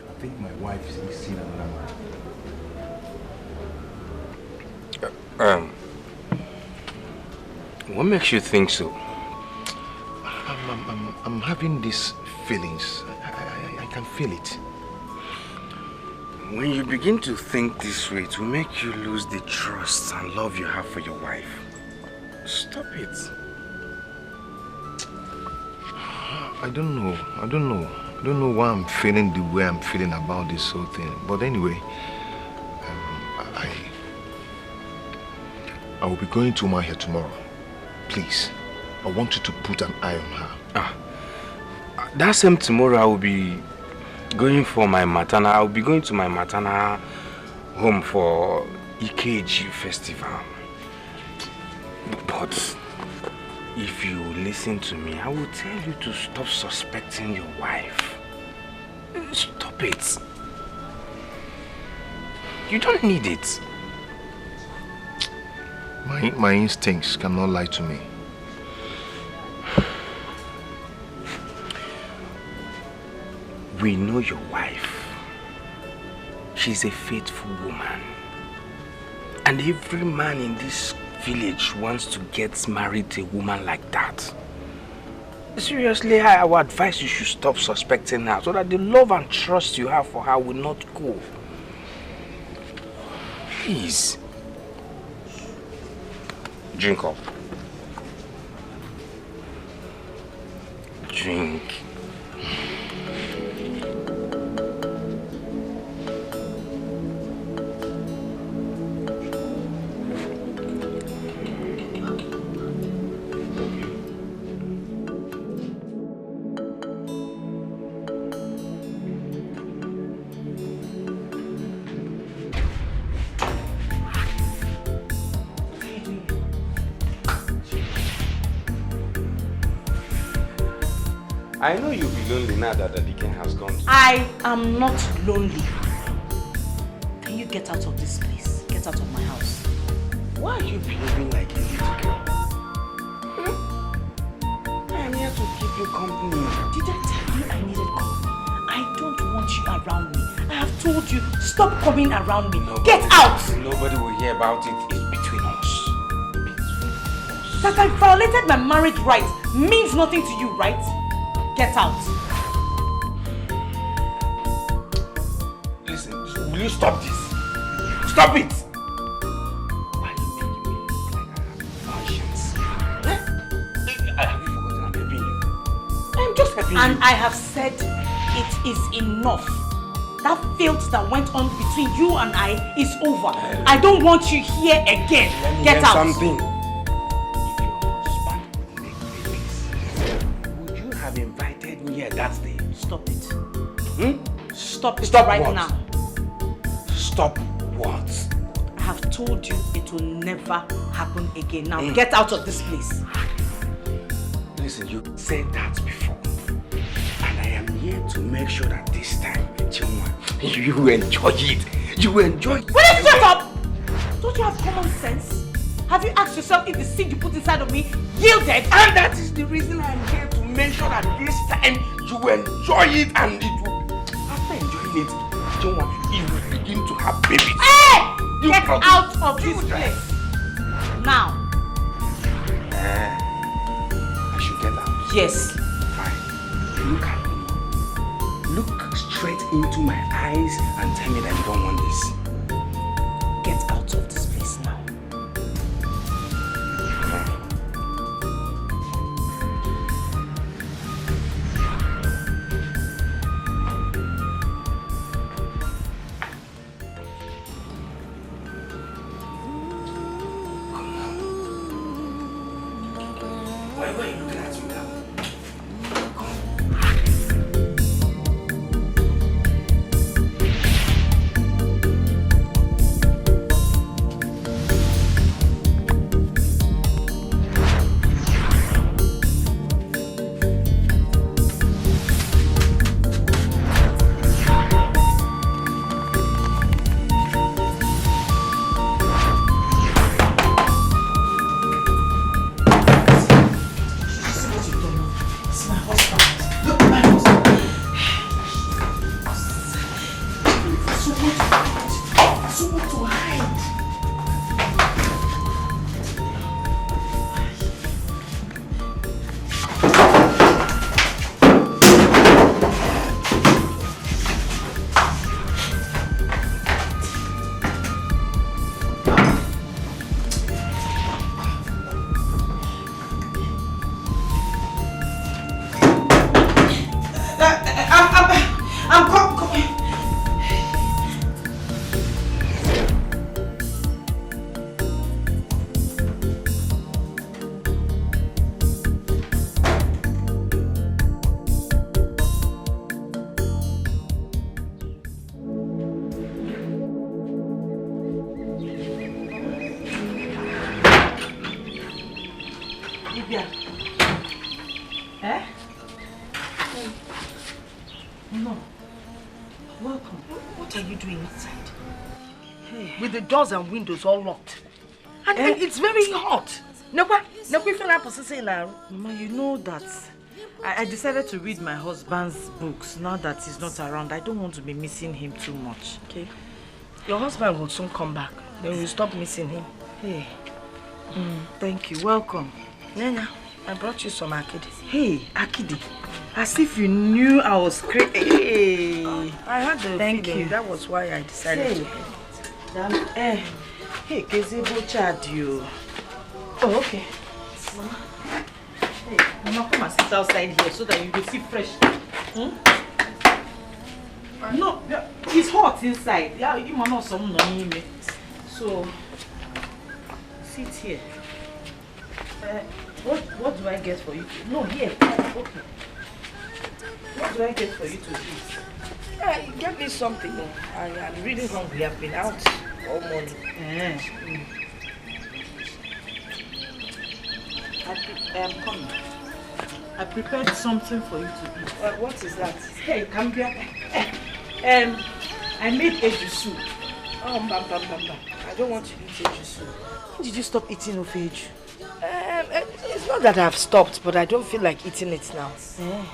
I think my wife is seeing another man. What makes you think so? I'm having these feelings. I can feel it. When you begin to think this way, it will make you lose the trust and love you have for your wife. Stop it. I don't know why I'm feeling the way I'm feeling about this whole thing. But anyway, I will be going to my hair tomorrow. Please, I want you to put an eye on her. That same tomorrow I will be going for my maternal. I will be going to my maternal home for Ikeji festival. But if you listen to me, I will tell you to stop suspecting your wife. Stop it. You don't need it. My instincts cannot lie to me. We know your wife. She's a faithful woman. And every man in this village wants to get married to a woman like that. Seriously, I would advise you should stop suspecting her so that the love and trust you have for her will not go. Please. Drink up. Drink. I know you'll be lonely now that the Dikeh has gone. I am not lonely. Can you get out of this place? Get out of my house. Why are you behaving like a little girl? I am here to keep you company. Did I tell you I needed company? I don't want you around me. I have told you, stop coming around me. Get out! Nobody will hear about it. It's between us. That I violated my marriage rights means nothing to you, right? Get out. Listen, will you stop this? Stop it! Why are you making me look like I have conscience? Have you forgotten I'm helping you? I'm just helping you. And I have said it is enough. That filth that went on between you and I is over. I don't want you here again. Get out. Something. If your husband would make babies, would you have invited me here that day? Stop it. Stop it Stop right what? now. Stop what? I have told you it will never happen again. Now get out of this place. Listen, you said that before. And I am here to make sure that this time, you enjoy it. You enjoy it. Will you shut up? Don't you have common sense? Have you asked yourself if the seed you put inside of me yielded? And that is the reason I am here to make sure that this time you enjoy it, and it will. After enjoying it, you will begin to have babies. Hey! Get out of this place. Now. I should get out. Yes. Fine. Look at me. Look straight into my eyes and tell me that you don't want this. Get out of this place now. No. Welcome. What are you doing inside? Hey. With the doors and windows all locked. And it's very hot. Mama, you know that I decided to read my husband's books now that he's not around. I don't want to be missing him too much. Okay. Your husband will soon come back. Then we'll stop missing him. Hey. Thank you. Welcome. Nenya, I brought you some akidi. Hey, akidi. As if you knew I was crazy. Hey. I had the Thank feeling. you. That was why I decided to bring it. Hey, Kezebo Chad, you. Oh, okay. Mama. Hey, Mama, come and sit outside here so that you will see fresh. No, it's hot inside. Yeah, you must not some me. So, sit here. What do I get for you? No, here. Okay. What do I get for you to eat? Get me something. I'm really hungry. I've been out all morning. I'm coming. I prepared something for you to eat. What is that? Hey, come here. I made eju soup. Oh, I don't want to eat eju soup. When did you stop eating of eju? It's not that I've stopped, but I don't feel like eating it now.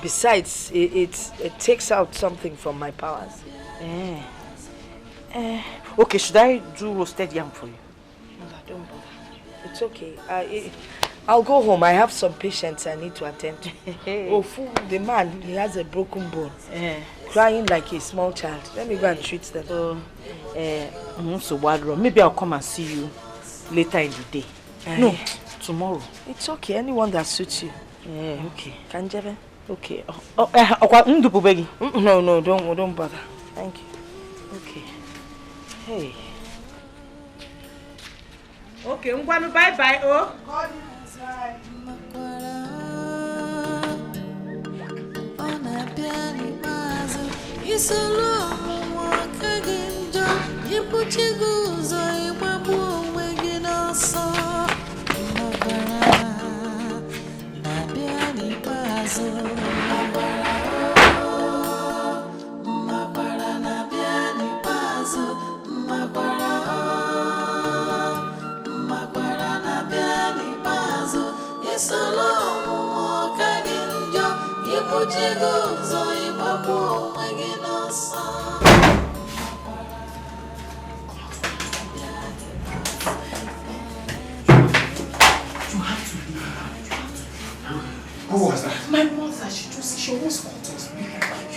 Besides, it takes out something from my powers. Okay, should I do roasted yam for you? No, don't bother. It's okay. I'll go home. I have some patients I need to attend to. Oh, fool, the man, he has a broken bone. Crying like a small child. Let me go and treat them. So maybe I'll come and see you later in the day. No, tomorrow. It's okay. Anyone that suits you. Okay. Kanjebe? Okay. No, don't bother. Thank you. Okay. Hey. Okay, bye-bye, oh. Who was that? My mother, she always called us. You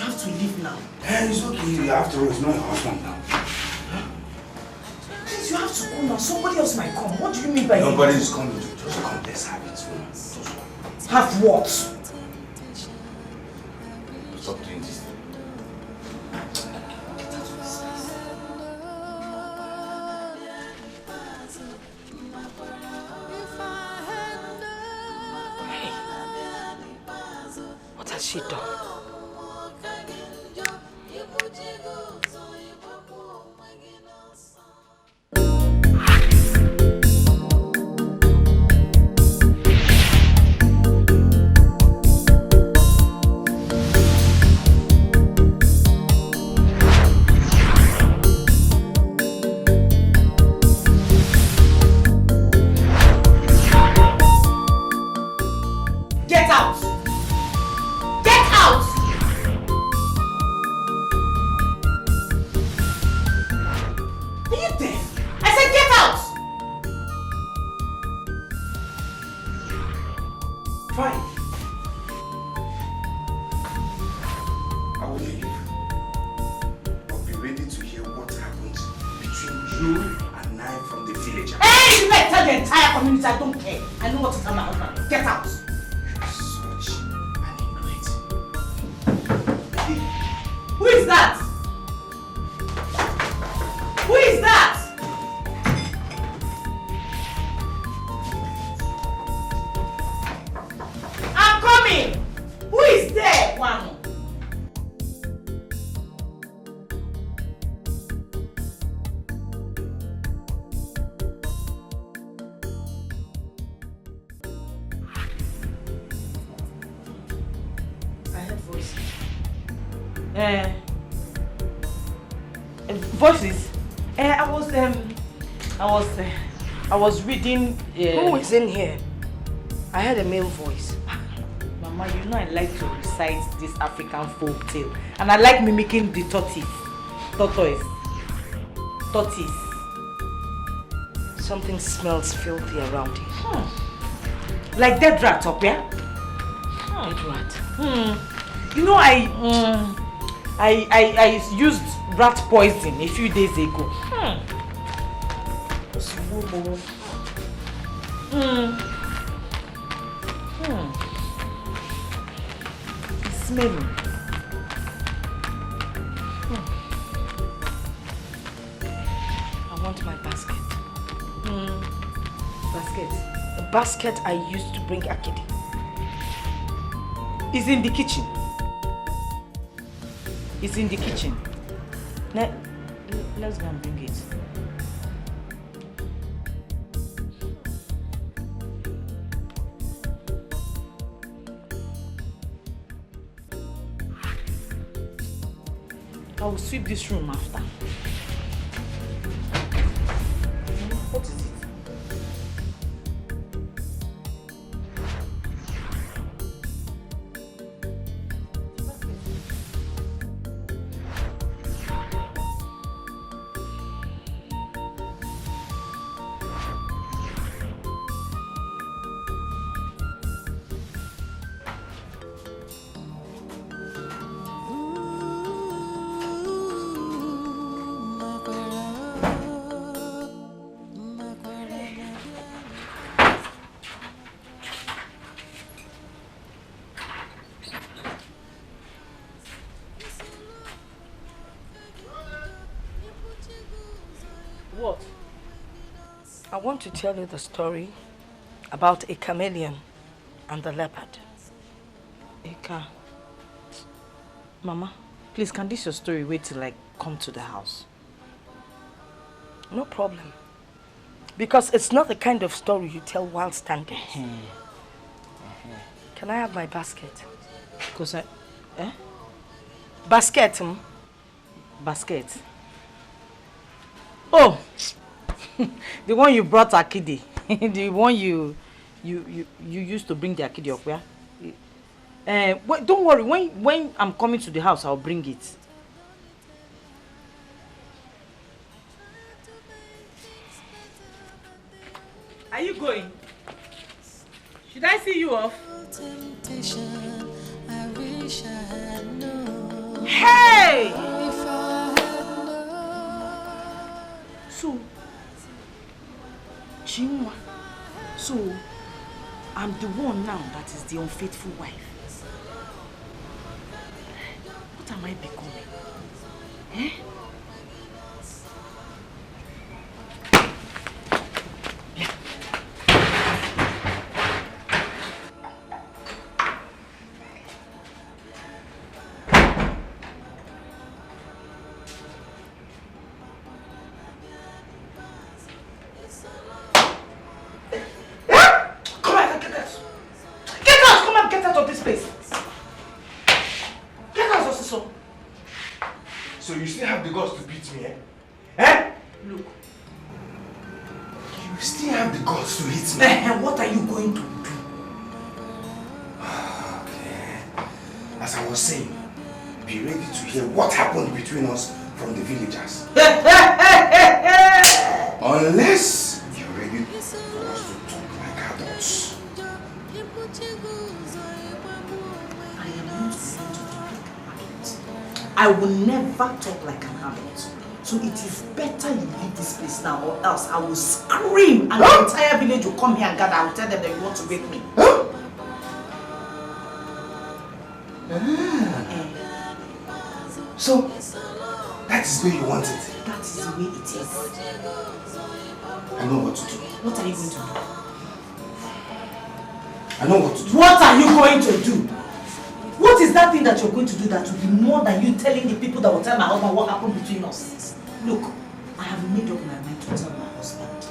have to leave now. It's okay. After all, it's not your husband now. Please, you have to go now. Somebody else might come. What do you mean by that? Nobody is coming. Just come. Let's have it. Have what? Stop doing this. What has she done? I don't care. I know what to tell my husband. Get out. Such an ingrate. Who is that? Who is that? I'm coming. Who is there? One. Voices. I was reading. Who is in here? I heard a male voice. Mama, you know I like to recite this African folk tale, and I like mimicking the tortoise. Something smells filthy around here. Like dead rat up here. Dead rat. You know I used rat poison a few days ago. It's smelling. I want my basket. Basket. The basket I used to bring Akidi. It's in the kitchen. It's in the kitchen. Let's go and bring it. I will sweep this room after. What is it? What? I want to tell you the story about a chameleon and the leopard. Eka. Mama, please, can this your story wait till I come to the house? No problem. Because it's not the kind of story you tell while standing. Can I have my basket? Because Basket? Basket? Oh! The one you brought Akidi. The one you used to bring the Akidi up, yeah? Don't worry, when I'm coming to the house, I'll bring it. Are you going? Should I see you off? Hey! So, Chinwa, so I'm the one now that is the unfaithful wife. What am I becoming? Eh? So you still have the guts to beat me, eh? Eh? Look. You still have the guts to hit me? What are you going to do? Okay. As I was saying, be ready to hear what happened between us from the villagers. Unless you're ready for us to talk like adults. I will never talk like an adult. So it is better you leave this place now, or else I will scream and the entire village will come here and gather. I will tell them that you want to rape me. So, that is where you want it? That is the way it is. I know what to do. What are you going to do? I know what to do. What are you going to do? What is that thing that you're going to do that will be more than you telling the people that will tell my husband what happened between us? Look, I have made up my mind to tell my husband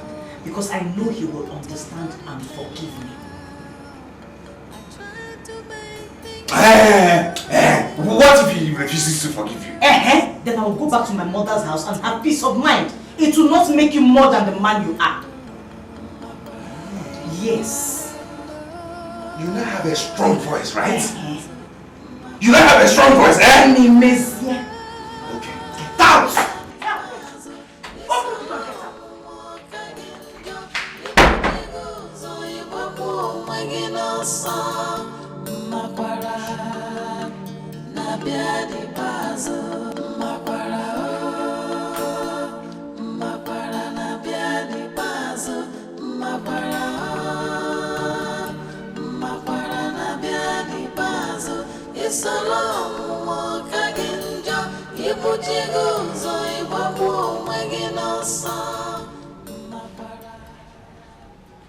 because I know he will understand and forgive me. What if he refuses to forgive you? Then I will go back to my mother's house and have peace of mind. It will not make you more than the man you are. Yes. You now have a strong voice, right? You now have a strong voice, eh? Okay. Get out!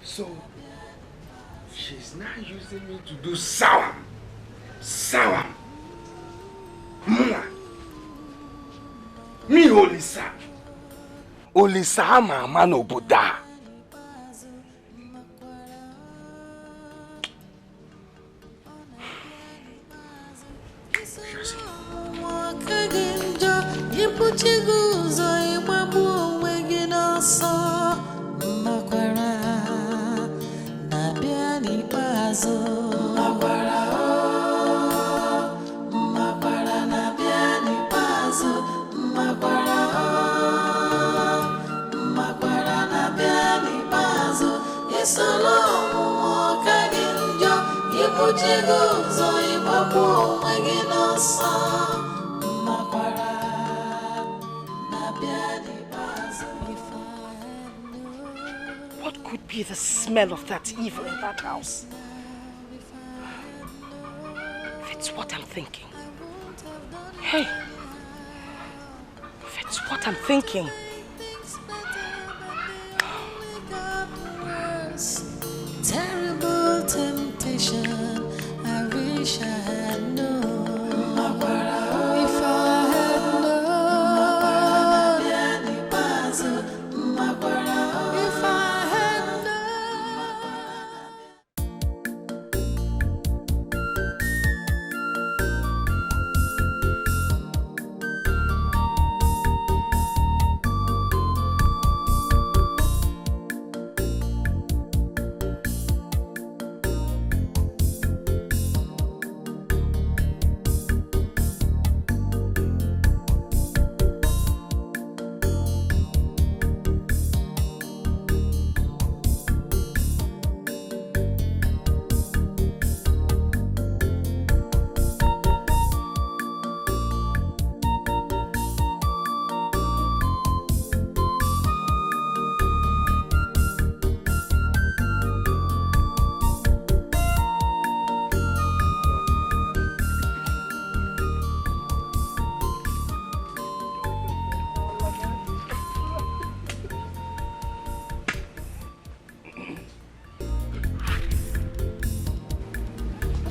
So, she's now using me to do sawam. Sawam. Mua. Me Olisa. Olisa mama no Buddha. What could be the smell of that evil in that house? If it's what I'm thinking. Hey! If it's what I'm thinking. Terrible temptation, I wish I had known. If I had known, if I had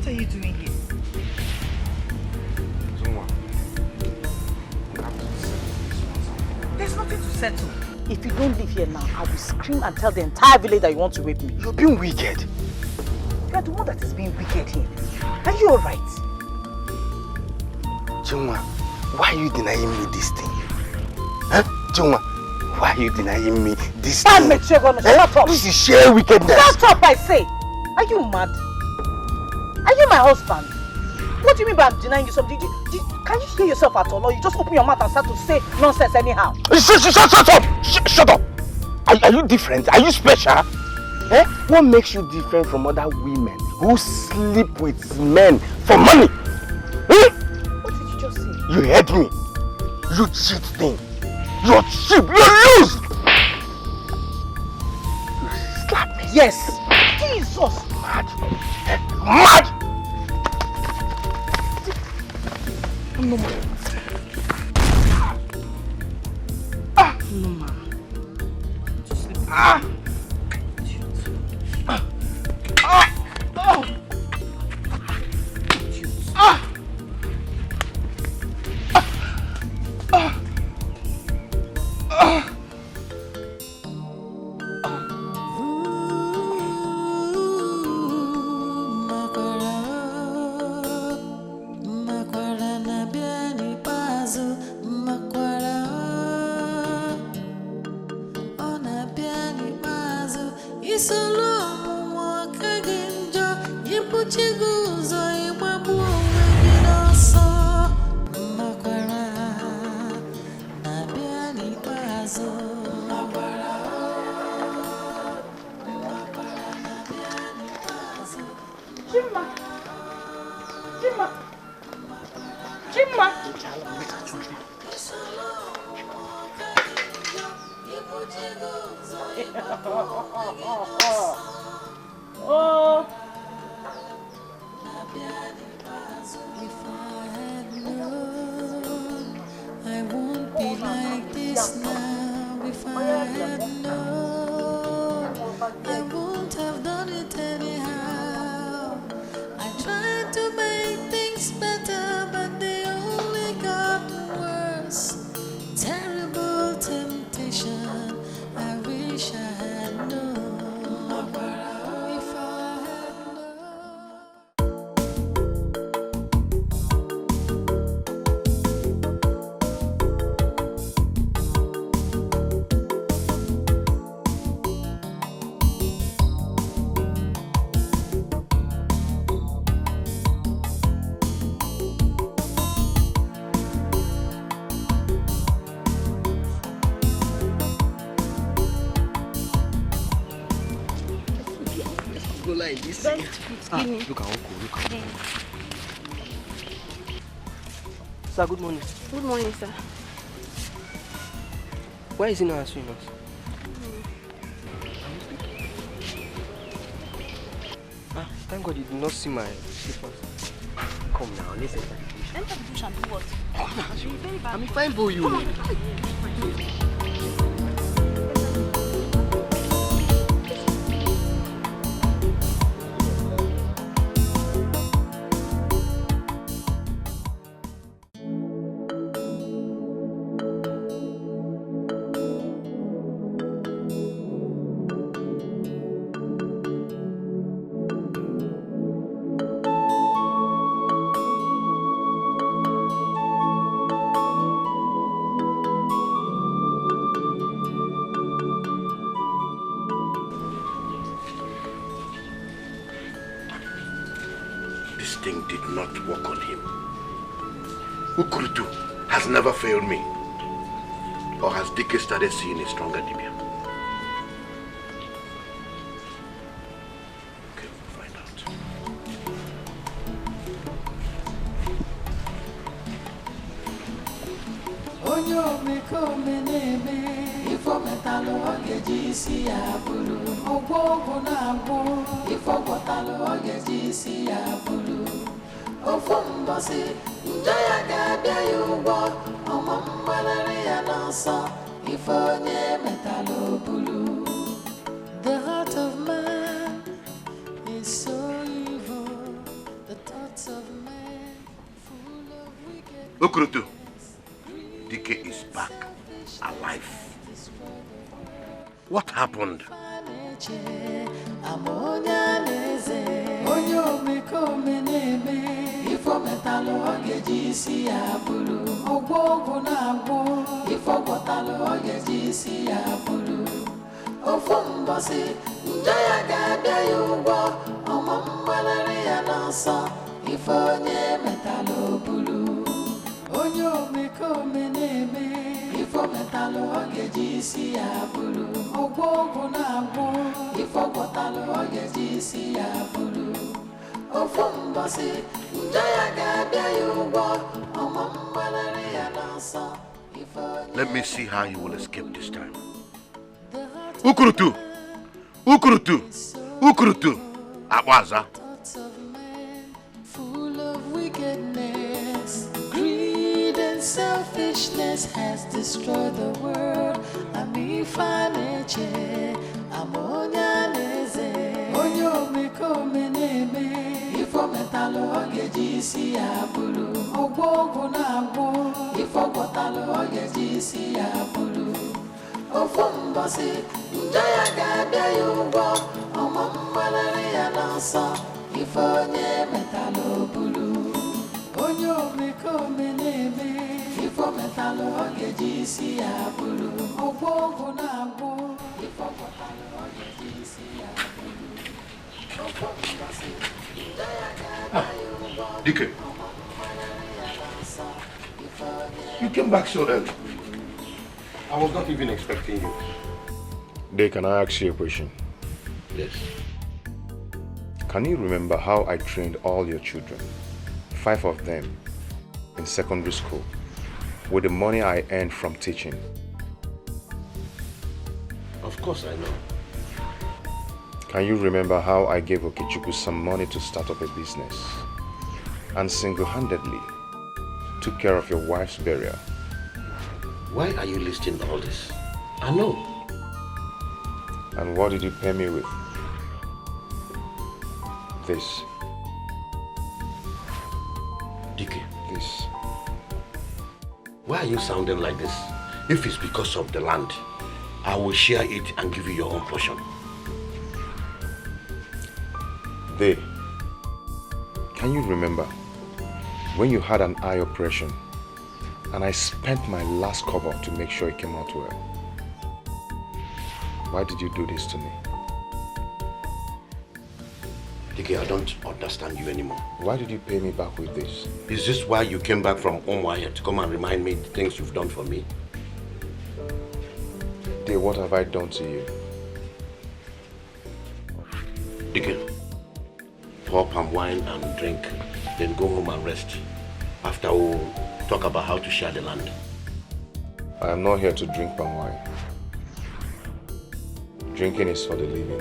What are you doing here? There's nothing to settle. If you don't leave here now, I will scream and tell the entire village that you want to rape me. You're being wicked. You are the one that is being wicked here. Are you alright? Chungwa, why are you denying me this thing? Huh? Chungwa, why are you denying me this thing? Shut up! This is sheer wickedness. Shut up, I say! Are you mad? Are you my husband? What do you mean by I'm denying you something? Can you hear yourself at all? Or you just open your mouth and start to say nonsense anyhow? Shut up! Shut up! Are you different? Are you special? Eh? What makes you different from other women who sleep with men for money? Eh? What did you just say? You heard me. You cheat thing. You're cheap. You're loose. You slap me. Yes. Jesus. Mad. Mad. No man. No man. Makwara na bia Look at Uncle, look at Uncle. Sir, good morning. Good morning, sir. Why is he not answering us? Thank God you did not see my slippers. Come now, listen. Enter the bush and do what? I'm fine for you. Come on. Has never failed me. Or has Dikeh started seeing a stronger Dibia? Okay, we'll find out. Onyo meko meneme ifo metalo ogejisi ya bulu ogwo na agwo ifo botalo ogejisi ya bulu ofumbosi njaya gabia yugo omambalare ya nansa ifonye metalo bulu. The heart of man is so evil, the thoughts of man full of wickedness. Okurutu, Dikeh is back alive. What happened? Ifo metalo ogejisi ya bulu ogwo na agwo ifo botalo ogejisi ya bulu ofumbosi njaya gabia yugo omambalare ya nansa ifonye metalo bulu onyo meko meneme ifo metalo ogejisi ya bulu ogwo na agwo ifo botalo ogejisi ya bulu ofumbosi njaya gabia yugo omambalare ya nansa. Let me see how you will escape this time. Ukurutu! Ukurutu! Ukurutu! Awaza! Full of wickedness, greed and selfishness has destroyed the world. Amifaneche, amonyaneze, onyo meko meneme. Ifo metalo ogejisi ya bulu ogwo na agwo ifo botalo ogejisi ya bulu ofumbosi njaya gabia yugo omambalare ya nansa ifonye metalo bulu onyo meko meneme ifo metalo ogejisi ya bulu ogwo na agwo Dikeh, you came back so early. I was not even expecting you. Dave, can I ask you a question? Yes. Can you remember how I trained all your children, 5 of them, in secondary school, with the money I earned from teaching? Of course I know. Can you remember how I gave Okechukwu some money to start up a business and single-handedly took care of your wife's burial? Why are you listing all this? I know. And what did you pay me with? This. Dikeh. This. Why are you sounding like this? If it's because of the land, I will share it and give you your own portion. They. Can you remember when you had an eye operation and I spent my last cover to make sure it came out well? Why did you do this to me? Dikeh, I don't understand you anymore. Why did you pay me back with this? Is this why you came back from Onmovies to come and remind me the things you've done for me? Dear, what have I done to you? Dikeh, pour palm wine and drink, then go home and rest. After we'll talk about how to share the land. I am not here to drink palm wine. Drinking is for the living.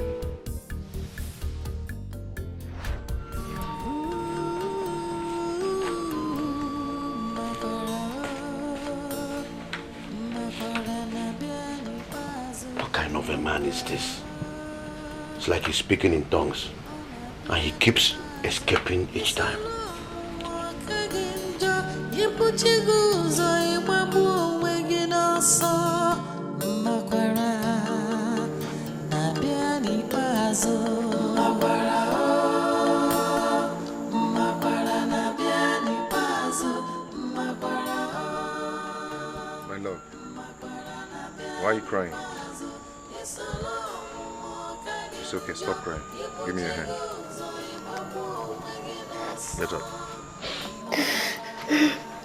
What kind of a man is this? It's like he's speaking in tongues and he keeps escaping each time. My love, why are you crying? It's okay, stop crying. Give me your hand. Get up.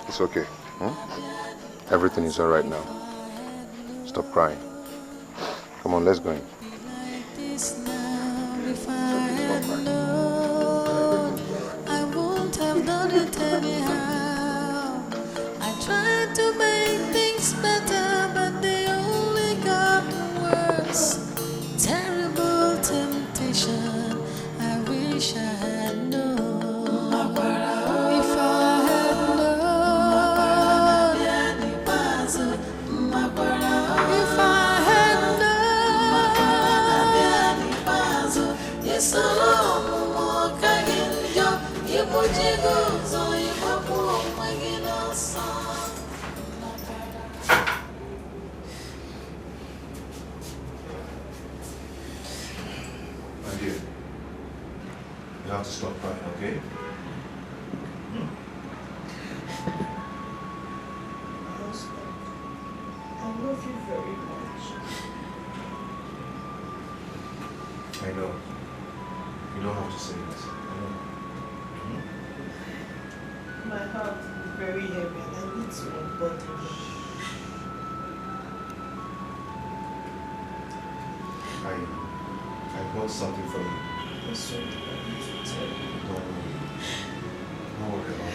It's okay. Everything is alright now. Stop crying. Come on, let's go in. I won't have done it anyhow. I tried to make things better, but they only got worse. Terrible temptation, I wish I had known. If I had known, if I had known, yes, My dear, you have to stop crying, okay? I love you very much. I know. You don't have to say this. I know. My heart is very heavy and I need to unburden it. I bought something for you. That's what I need to tell you. Don't worry about it.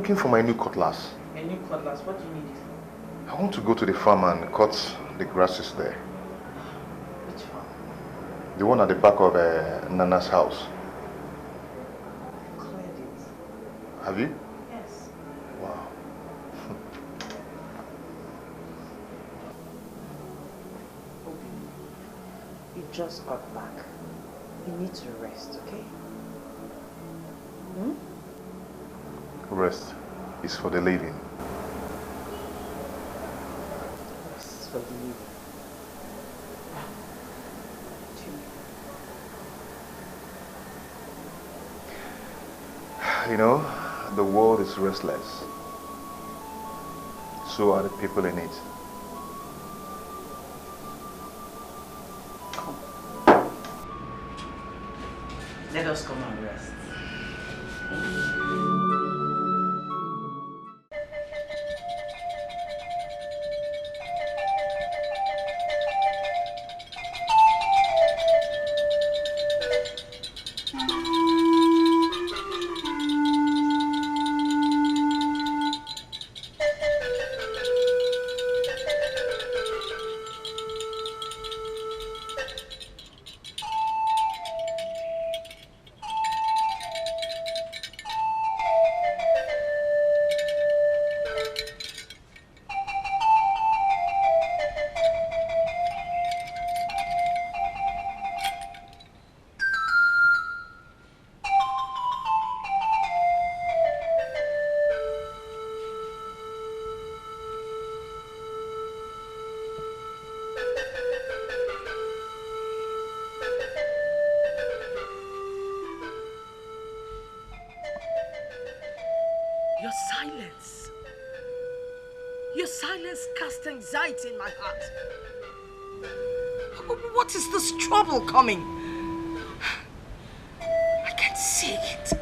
looking for my new cutlass. A new cutlass? What do you need it for? I want to go to the farm and cut the grasses there. Which farm? The one at the back of Nana's house. You cleared it. Have you? Yes. Wow. You just got back. You need to rest, okay? Hmm? Rest is for the living. Rest is for the living. You know, the world is restless. So are the people in it. Come. Let us come and rest. Your silence cast anxiety in my heart. What is this trouble coming? I can't see it.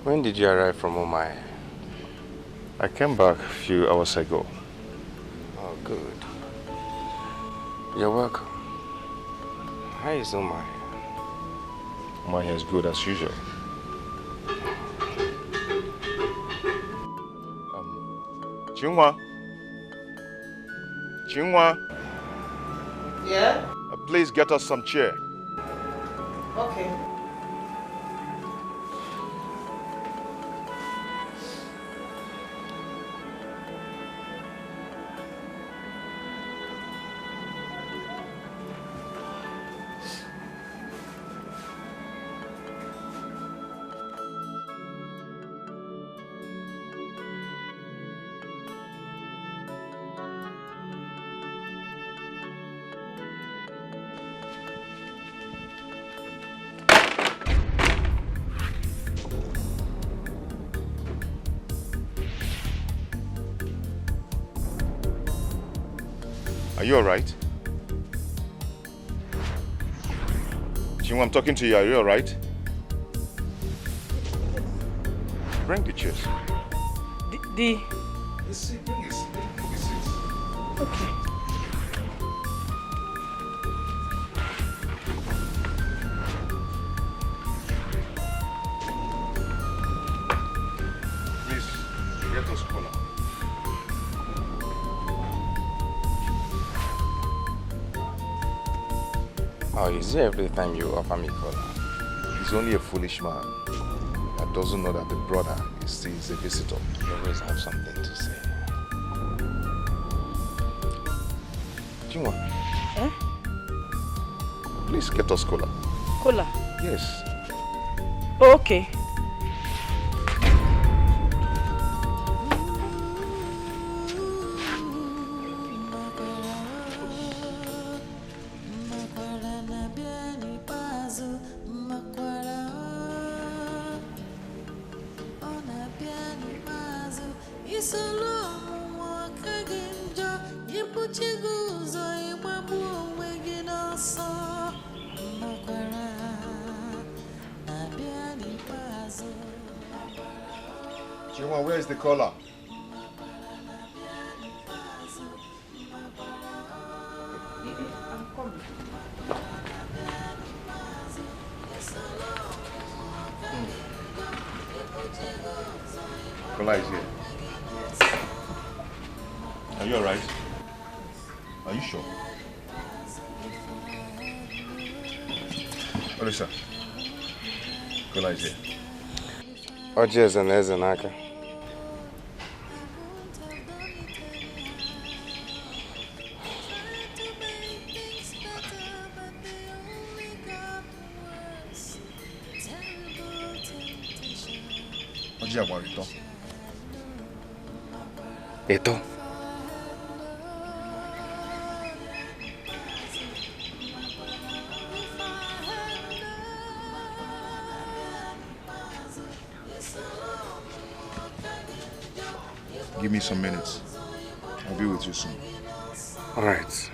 When did you arrive from Omai? I came back a few hours ago. Oh, good. You're welcome. How is Omai? Omai is good as usual. Chinwa? Chinwa? Yeah? Please get us some chair. Okay. Are you alright? Chinwe, I'm talking to you. Are you alright? Bring the chairs. The seat, bring the seat. Okay. Please, get us cola. Oh, is it every time you offer me cola? He's only a foolish man that doesn't know that the brother is a visitor. You always have something to say. Chinwe. Eh? Please get us cola. Cola? Yes. Oh, okay. Chinwe, where is the cola? Cola is here. Are you alright? Are you sure? Olisa, cola is here. Ojes and Ezenaka. Edo. Give me some minutes. I'll be with you soon. All right.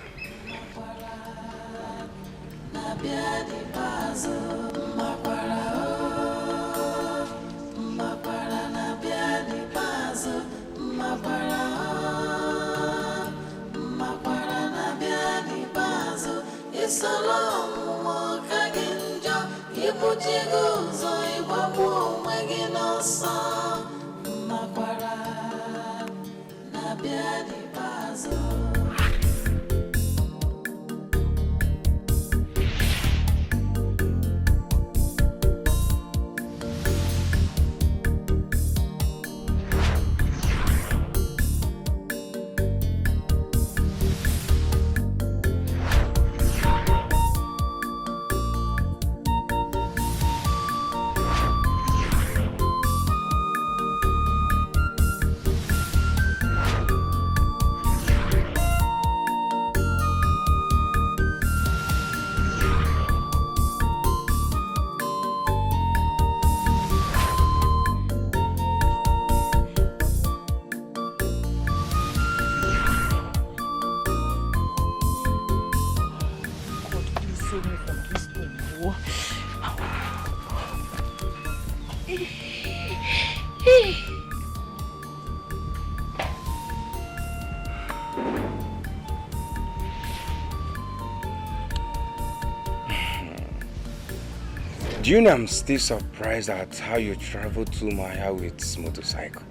Do you know I'm still surprised at how you traveled to Maya with motorcycle?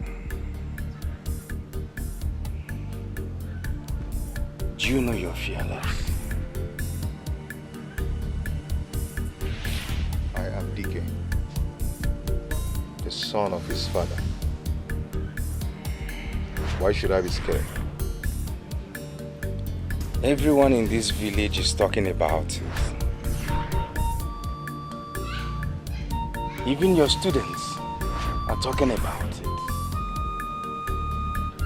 Do you know you're fearless? I am Dikeh, the son of his father. Why should I be scared? Everyone in this village is talking about it. Even your students are talking about it.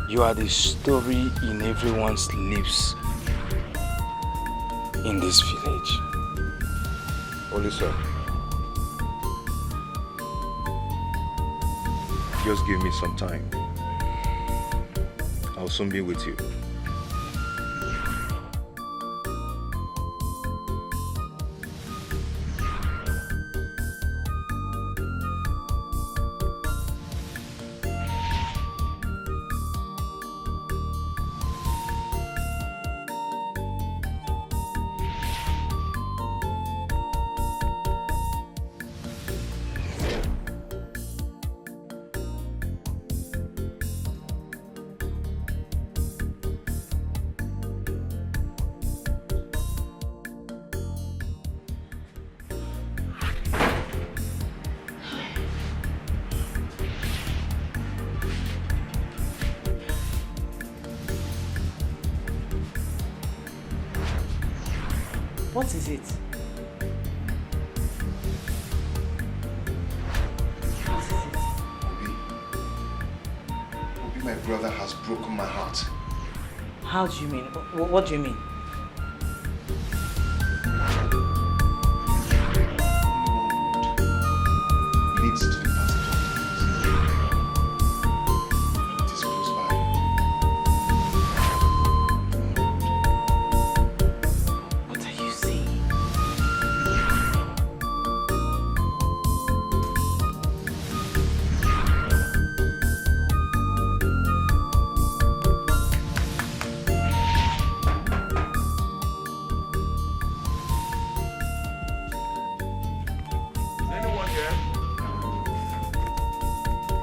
You are the story in everyone's lips in this village. Olisa, just give me some time. I'll soon be with you. What is it? Obi, my brother has broken my heart. How do you mean? What do you mean? Leads to the passage of it is close by. What are you saying?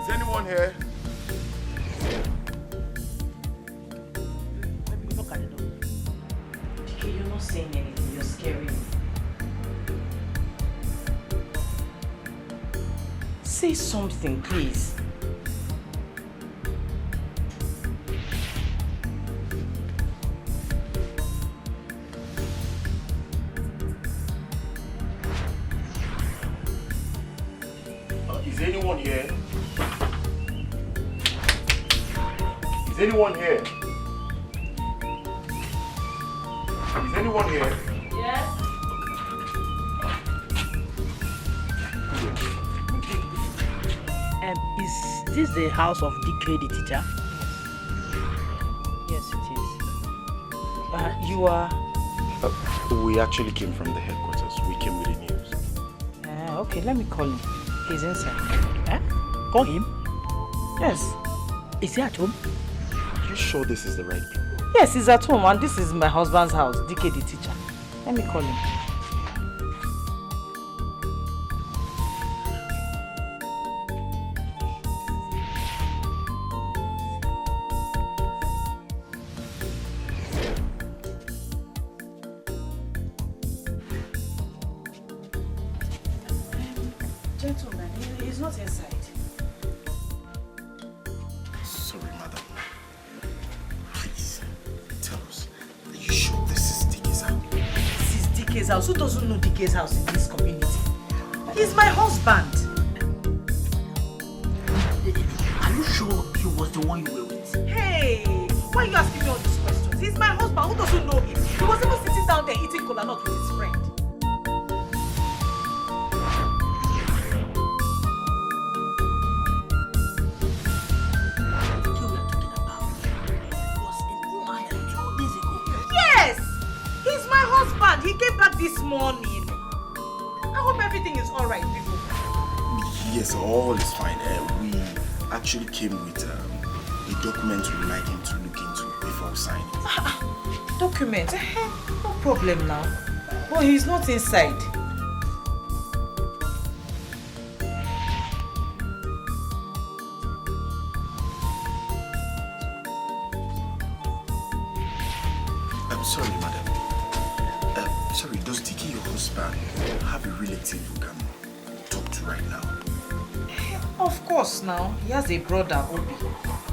Is anyone here? Let me look at the door. Dikeh, you're not saying anything. You're scaring me. Say something, please. Is anyone here? Is anyone here? Is anyone here? Yes? Is this the house of Dikeh, the teacher? Yes, it is. You are... We actually came from the headquarters. We came with the news. Okay, let me call him. He's inside. Call him. Yes. Is he at home? Are you sure this is the right place? Yes, he's at home, and this is my husband's house, Dikeh, the teacher. Let me call him. Gentleman, he's not inside. Sorry, madam. Please, tell us. Are you sure this is Dikeh's house? This is Dikeh's house. Who doesn't know Dikeh's house in this community? He's my husband. Are you sure he was the one you were with? Hey, why are you asking me all these questions? He's my husband. Who doesn't know him? He was even sitting down there eating cola nut with his friend. Yes! He's my husband. He came back this morning. I hope everything is alright, people. Yes, all is fine. We actually came with a document we'd like him to look into before signing. Document? No problem now. But he's not inside. I'm sorry, madam. Sorry, does Dikeh, your husband, have a relative who can talk to right now? Of course now. He has a brother, Obi.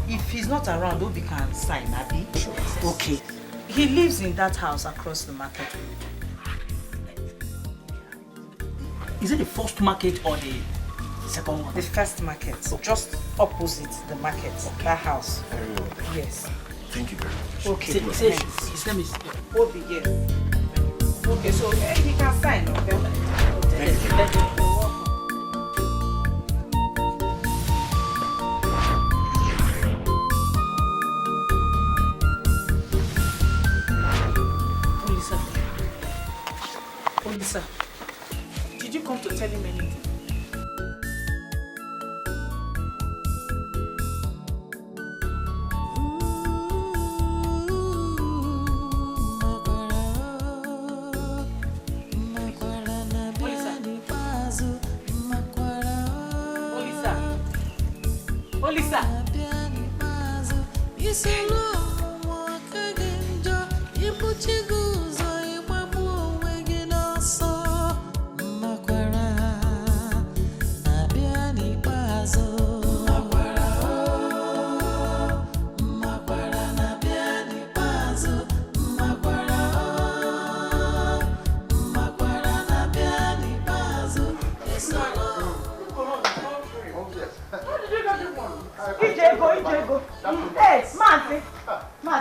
If he's not around, Obi can sign, Abi. Sure. Okay. He lives in that house across the market. Is it the first market or the second one? The first market. Just opposite the market. That house. Very well. Yes. Thank you very much. Okay. His name is... Obi, yes. Okay, so he can sign, okay? Thank you. Olisa, did you come to tell him anything? Olisa.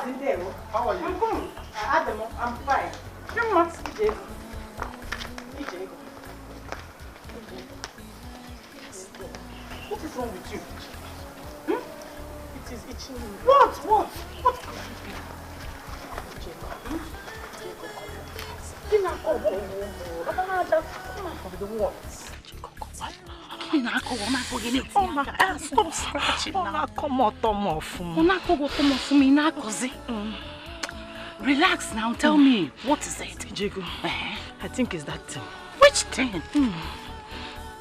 Martin there. How are you? I'm good. I'm fine. You must be there. What is wrong with you? It is itching me. What? What? Stop scratching now. Relax now, tell me, what is it? Jego, I think it's that thing. Which thing?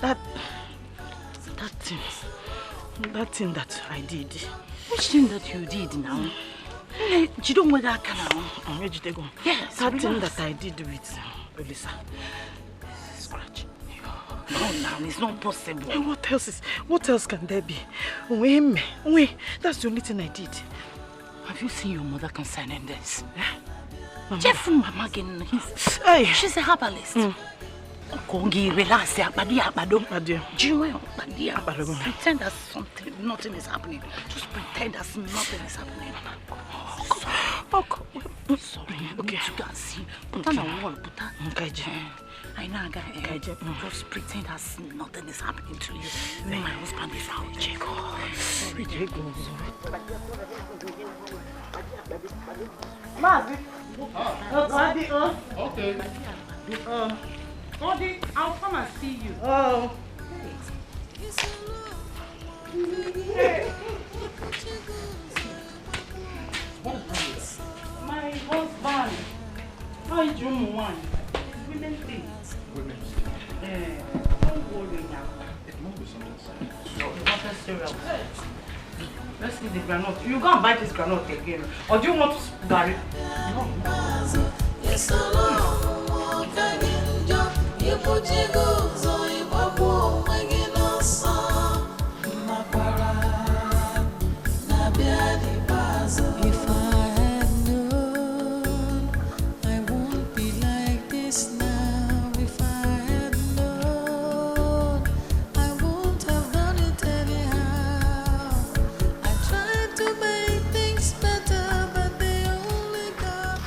That thing that I did. Which thing that you did now? You don't wear that now. Yes, that thing that I did with Elisa. Scratch. No, now it's not possible. What else can there be? Wait, that's the only thing I did. Have you seen your mother concerning this? Jeff, Mama again, she's a herbalist. Kongi relax, pretend that nothing is happening. Just pretend that nothing is happening. Sorry, okay. You can see. Put on a wall, put on. I know, just pretend that nothing is happening to you. When my husband is out, Okay. Audie, I'll come and see you. Oh. Hey. My husband. How is your one? Women things. Don't worry now. It must be something serious. No, it's nothing serious. Let's see the granite. You go and buy this granite again. Or do you want to Gary? No. If I had known, I won't be like this now. If I had known, I won't have done it anyhow. I tried to make things better, but they only got.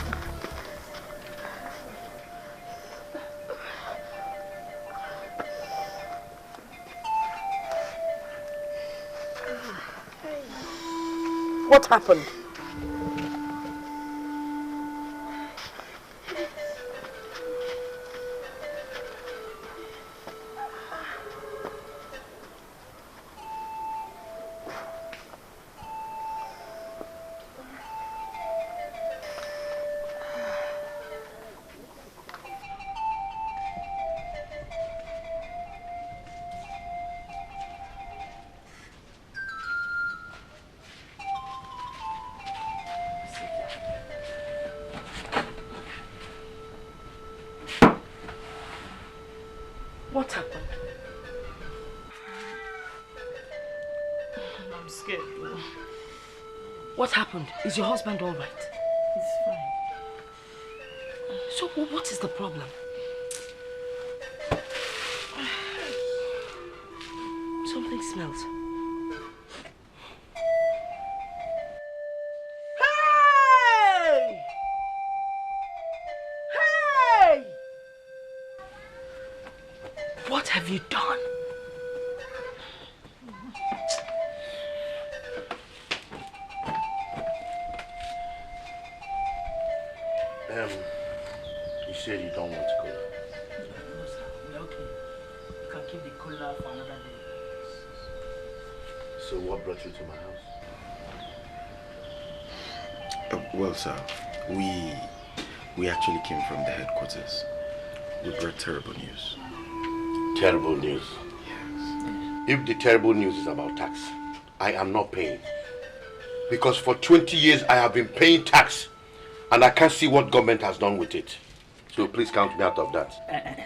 What happened? What happened? I'm scared. What happened? Is your husband all right? He's fine. So what is the problem? Something smells. Hey! Hey! What have you done? You said you don't want cola. No, sir. We're okay. You can keep the cola for another day. So what brought you to my house? Well, sir, we actually came from the headquarters. We brought terrible news. Terrible news? Yes. If the terrible news is about tax, I am not paying. Because for 20 years I have been paying tax and I can't see what government has done with it. So please count me out of that.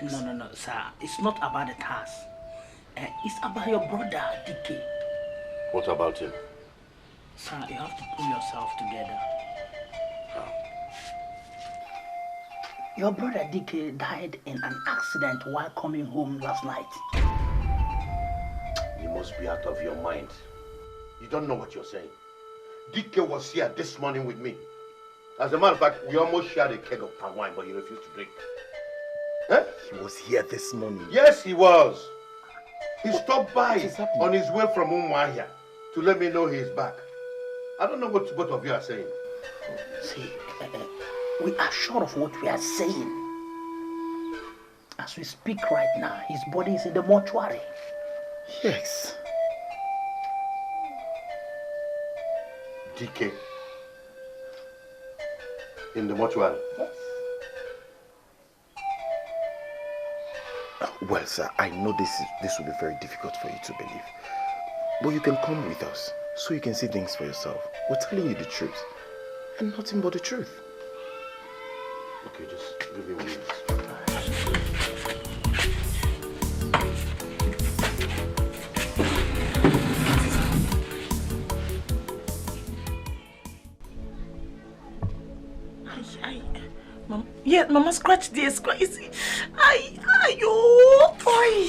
No, sir. It's not about the task. It's about your brother, Dikeh. What about him? Sir, you have to pull yourself together. How? Your brother Dikeh died in an accident while coming home last night. You must be out of your mind. You don't know what you're saying. Dikeh was here this morning with me. As a matter of fact, we almost shared a keg of palm wine, but he refused to drink. Eh? He was here this morning. Yes, he was. He stopped by on his way from Umuahia to let me know he's back. I don't know what both of you are saying. See, we are sure of what we are saying. As we speak right now, his body is in the mortuary. Yes. Dikeh. In the mortuary? Yes. Well, sir, I know this will be very difficult for you to believe. But you can come with us so you can see things for yourself. We're telling you the truth. And nothing but the truth. Okay, just give me 1 minute. Yeah, Mama, scratch this. Scratch. Ayo, boy.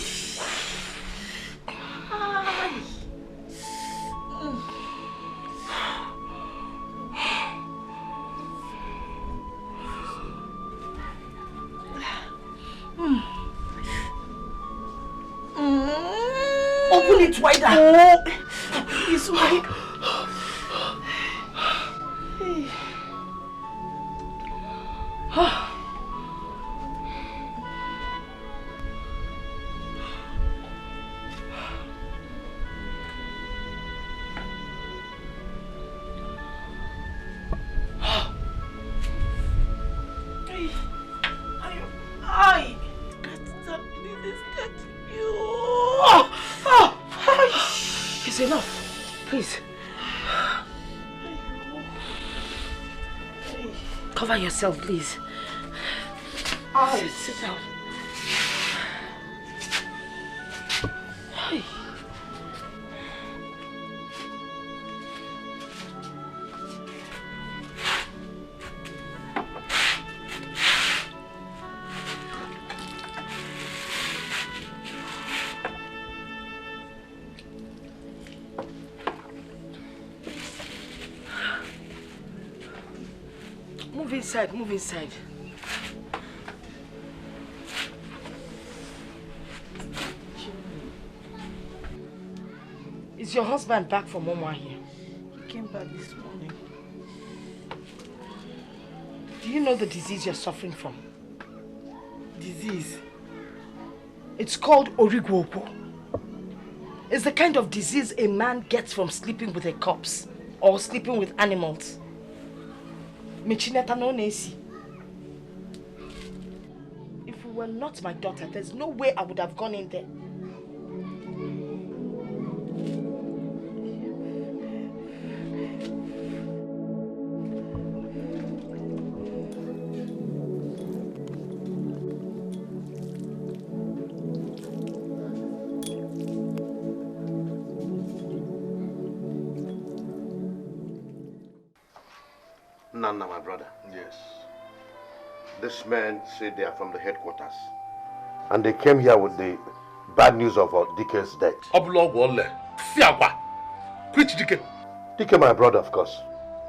Open it wider. Oh, it's wide. It's enough. Please. Cover yourself, please. Sit down. Move inside. Is your husband back from Umuahia? He came back this morning. Do you know the disease you're suffering from? Disease? It's called Origwopo. It's the kind of disease a man gets from sleeping with a corpse or sleeping with animals. If you were not my daughter, there's no way I would have gone in there. Nana, my brother. Yes. This man said they are from the headquarters. And they came here with the bad news of Dikeh's death. Which Dikeh? Dikeh, my brother, of course.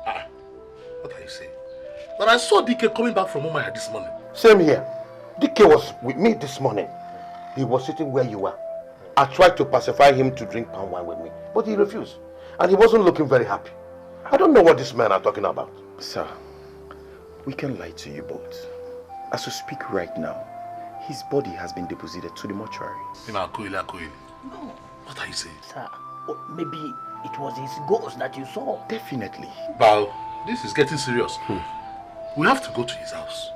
What are you saying? But I saw Dikeh coming back from Umuahia this morning. Same here. Dikeh was with me this morning. He was sitting where you were. I tried to pacify him to drink palm wine with me, but he refused. And he wasn't looking very happy. I don't know what this man are talking about. Sir, we can lie to you both. As we speak right now, his body has been deposited to the mortuary. No. What are you saying? Sir, maybe it was his ghost that you saw. Definitely. Bao, this is getting serious. We have to go to his house.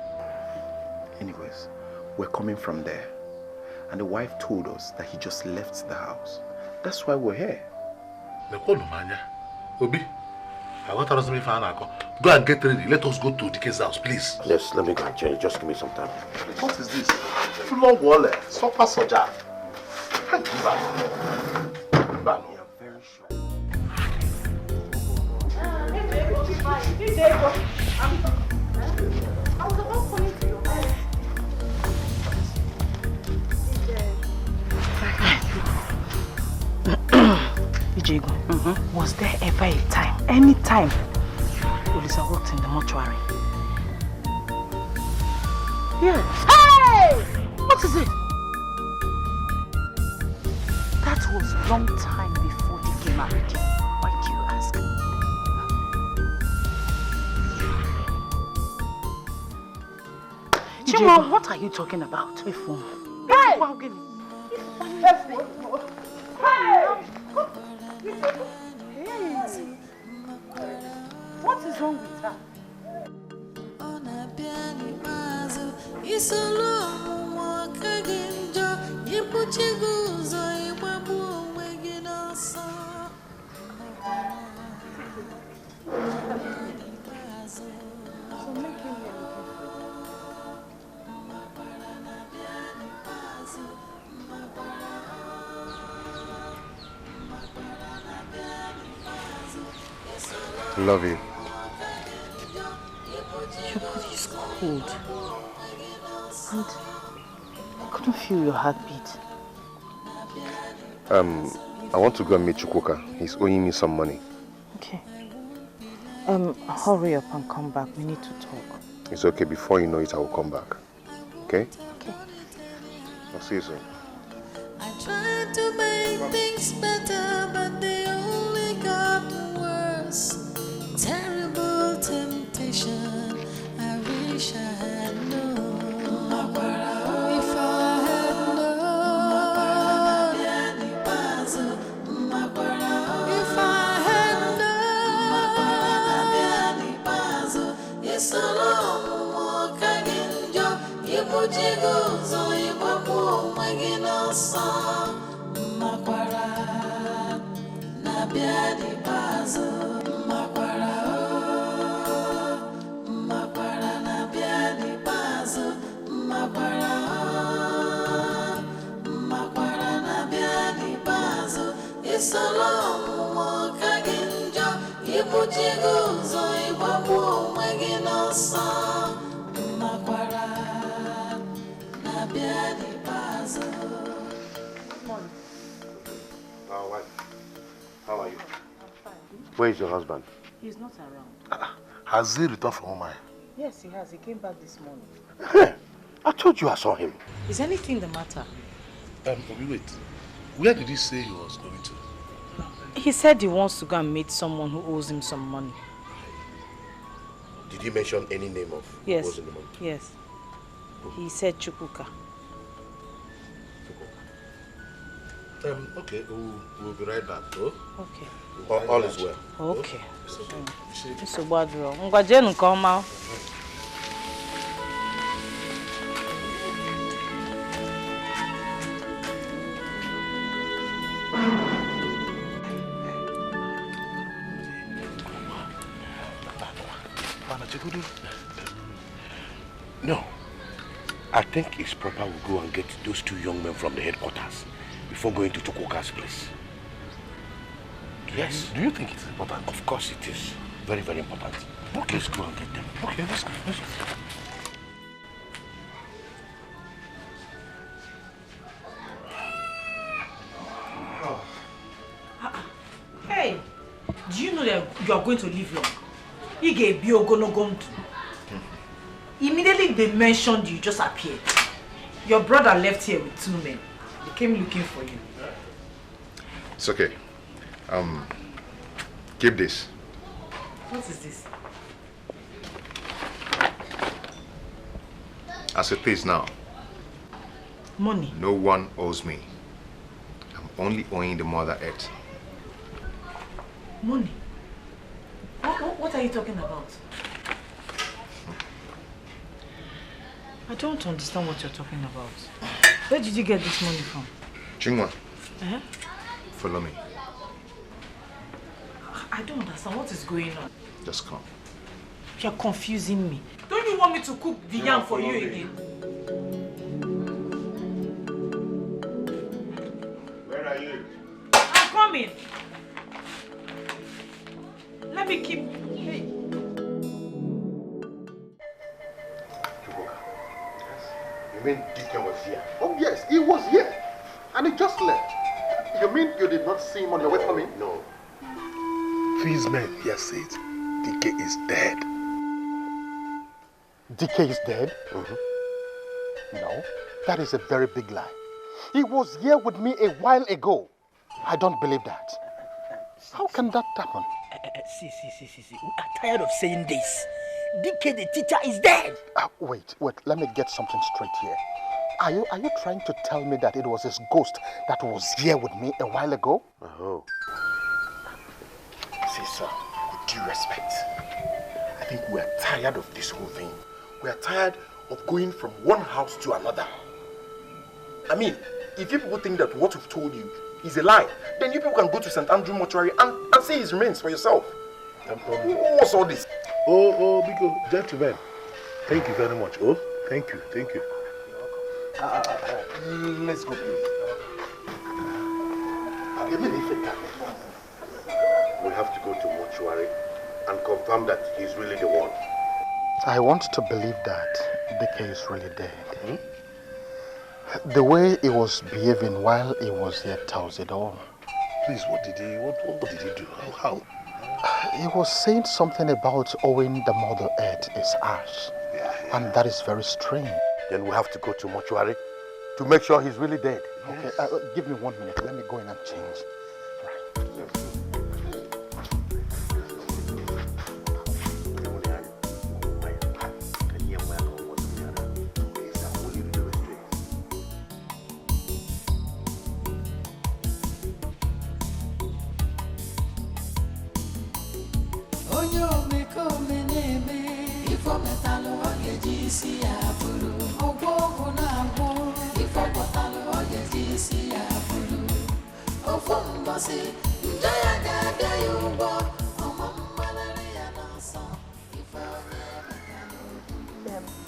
Anyways, we're coming from there. And the wife told us that he just left the house. That's why we're here. Obi, go and get ready. Let us go to Dikeh's house, please. Yes, let me go and change. Just give me some time. What is this? Philmond wallet. Sofa soja. Very sure. I was about coming to your house. Ijego, was there ever a time, any time, police I worked in the mortuary. Yes. Hey! What is it? That was a long time before Dikeh married you. Why do you ask? Chima, what are you talking about? Hey! What is wrong with her? Love you. Your body is cold. And I couldn't feel your heartbeat. I want to go and meet Chukwuka. He's owing me some money. Okay. Hurry up and come back. We need to talk. It's okay. Before you know it, I will come back. Okay? Okay. I'll see you soon. I tried to make things better, but they only got worse. Terrible temptation, I wish I had known. If I had known, if I had known, it's a long walk again, Joe. You put your goals on your bubble, making us Makwara, Nabiadi Bazo, Makwara, Makwara, Nabiadi Bazo, Makwara, Makwara, Nabiadi Bazo. It's a long walk again, Joe. You put your goals on your bubble, making us Makwara, Nabiadi Bazo. How are you? Where is your husband? He's not around. Has he returned from Omaya? Yes, he has. He came back this morning. I told you I saw him. Is anything the matter? Wait. Where did he say he was going to? He said he wants to go and meet someone who owes him some money. Did he mention any name of Yes. who owes him the money? Yes. He said Chukwuka. Okay, we'll be right back, though. Okay. All is well. Okay. So bad, Ngwajenu koma. No. I think it's proper we go and get those two young men from the headquarters before going to Chukwuka's place. Yes. Do you think it's important? Of course it is. Very, very important. Okay, let's go and get them. Okay, let's go. Hey, do you know that you are going to live long? Ige biogonogomdu. Immediately they mentioned you just appeared. Your brother left here with two men. They came looking for you. It's okay. Keep this. What is this? As it is now, Money. no one owes me. I'm only owing the Mother Earth. Money? What are you talking about? I don't understand what you're talking about. Where did you get this money from? Chingwa, Uh-huh. follow me. I don't understand what is going on. Just come. You're confusing me. Don't you want me to cook the yam for you again? Where are you? I'm coming. Let me keep... Hey. You mean Dikeh was here? Oh yes, he was here. And he just left. You mean you did not see him on your way coming? No. These men here said Dikeh is dead. Dikeh is dead? No, that is a very big lie. He was here with me a while ago. I don't believe that. How can that happen? See. We are tired of saying this. Dikeh the teacher is dead. Wait. Let me get something straight here. Are you trying to tell me that it was his ghost that was here with me a while ago? Oh. See, sir, with due respect, I think we are tired of this whole thing. We are tired of going from one house to another. I mean, if you people think that what we've told you is a lie, then you people can go to St. Andrew Mortuary and see his remains for yourself. What's all this? Oh, because gentlemen, thank you very much. Oh, thank you. Let's go, please. We have to go to mortuary and confirm that he's really the one. I want to believe that Dikeh is really dead. The way he was behaving while he was here tells it all. Please, what did he do? How? He was saying something about owing the Mother Earth his ash. And that is very strange. Then we have to go to mortuary to make sure he's really dead. Okay, give me 1 minute. Let me go in and change.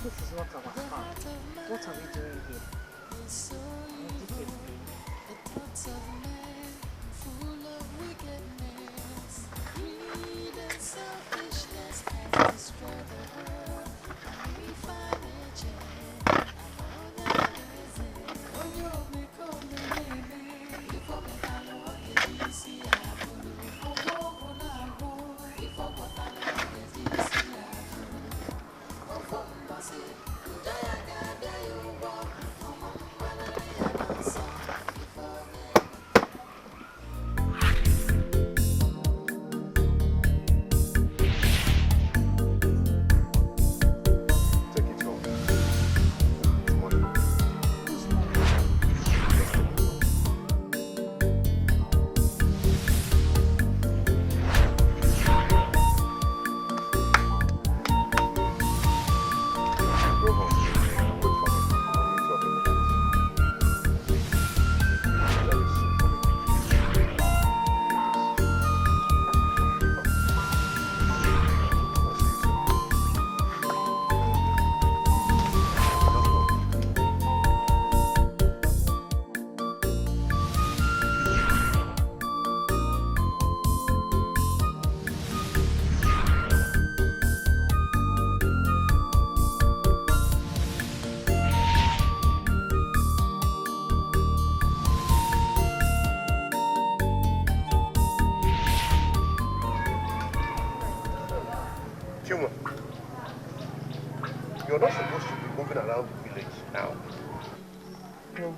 This is not our farm. What are we doing here? You're not supposed to be moving around the village now. No,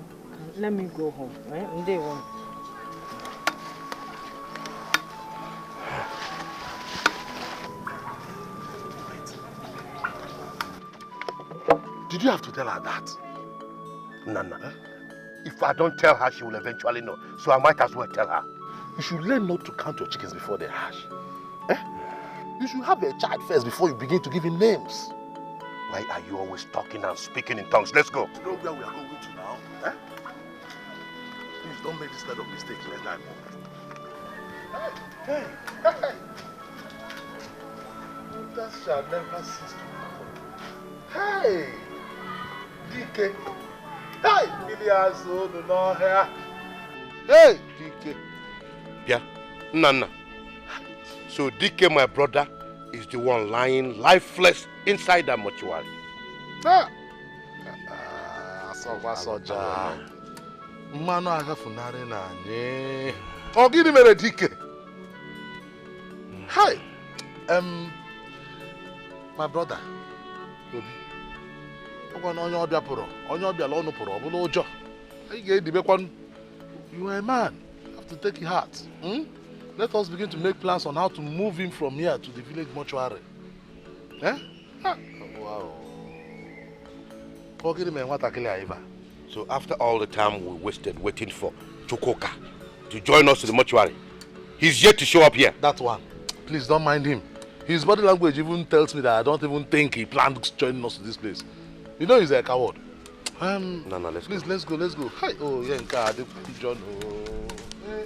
let me go home. Right? On day one. Did you have to tell her that? Nana, if I don't tell her, she will eventually know. So I might as well tell her. You should learn not to count your chickens before they hatch. You should have a child first before you begin to give him names. Why are you always talking and speaking in tongues? Let's go. You know where we are going to now? Please don't make this kind of mistake next time. Hey. That shall never cease to happen. Hey! Dikeh. Hey! Millions do not hear. Hey! Dikeh. Yeah, Nana. So Dikeh, my brother, is the one lying lifeless inside that mortuary. Soja. Mano agafunare na nye. Ogini mere Dikeh. Hey! My brother, Obi. You are a man. You have to take it hard. Let us begin to make plans on how to move him from here to the village mortuary. Eh? Wow. So after all the time we wasted waiting for Chukwuka to join us to the mortuary, he's yet to show up here. That one. Please don't mind him. His body language even tells me that I don't even think he planned joining us to this place. You know he's a coward. No, let's go. Let's go. Hi. Oh, yeah, John. Oh. Hey.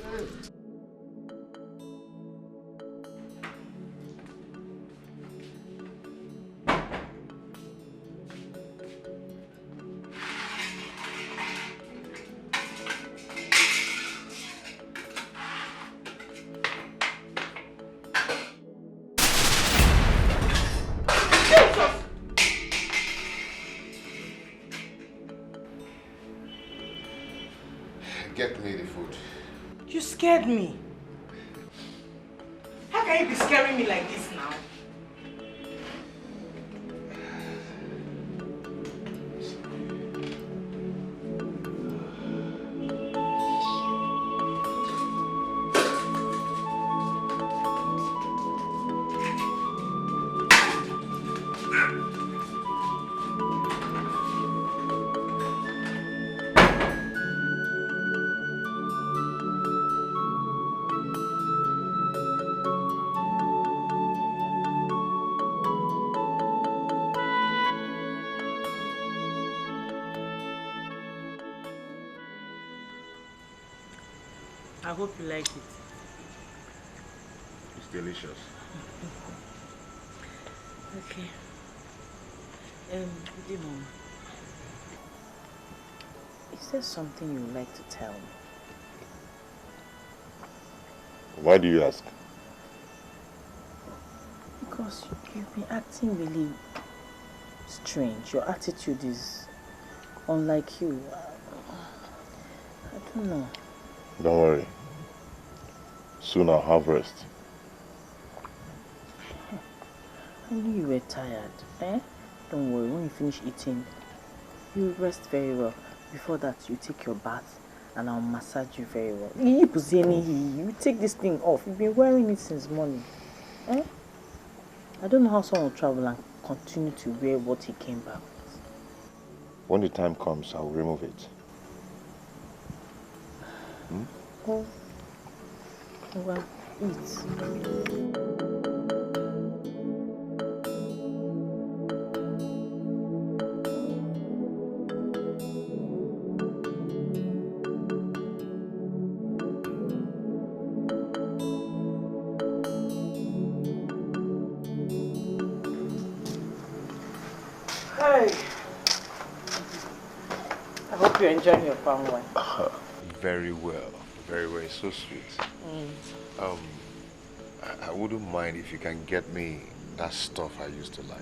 Get me the food. You scared me. How can you be scaring me like this now? I hope you like it. It's delicious. Okay. Good Mom. Is there something you would like to tell me? Why do you ask? Because you've been acting really strange. Your attitude is unlike you. I don't know. Don't worry. Soon I'll have rest. I knew you were tired. Don't worry, when you finish eating, you rest very well. Before that, you take your bath and I'll massage you very well. You take this thing off. You've been wearing it since morning. I don't know how someone will travel and continue to wear what he came back with. When the time comes, I'll remove it. Well, eat. Hey! I hope you're enjoying your palm wine. Very well. Very, very, so sweet. I wouldn't mind if you can get me that stuff I used to like.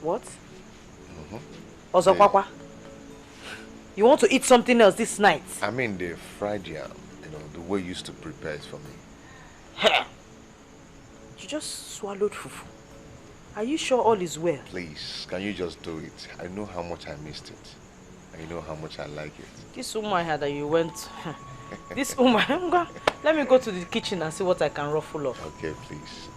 What? Ozokwakwa? You want to eat something else this night? I mean the fried yam, the way you used to prepare it for me. Hey! You just swallowed fufu. Are you sure all is well? Please, can you just do it? I know how much I missed it. And you know how much I like it. This woman had that you went... This woman... Let me go to the kitchen and see what I can ruffle up. Okay, please,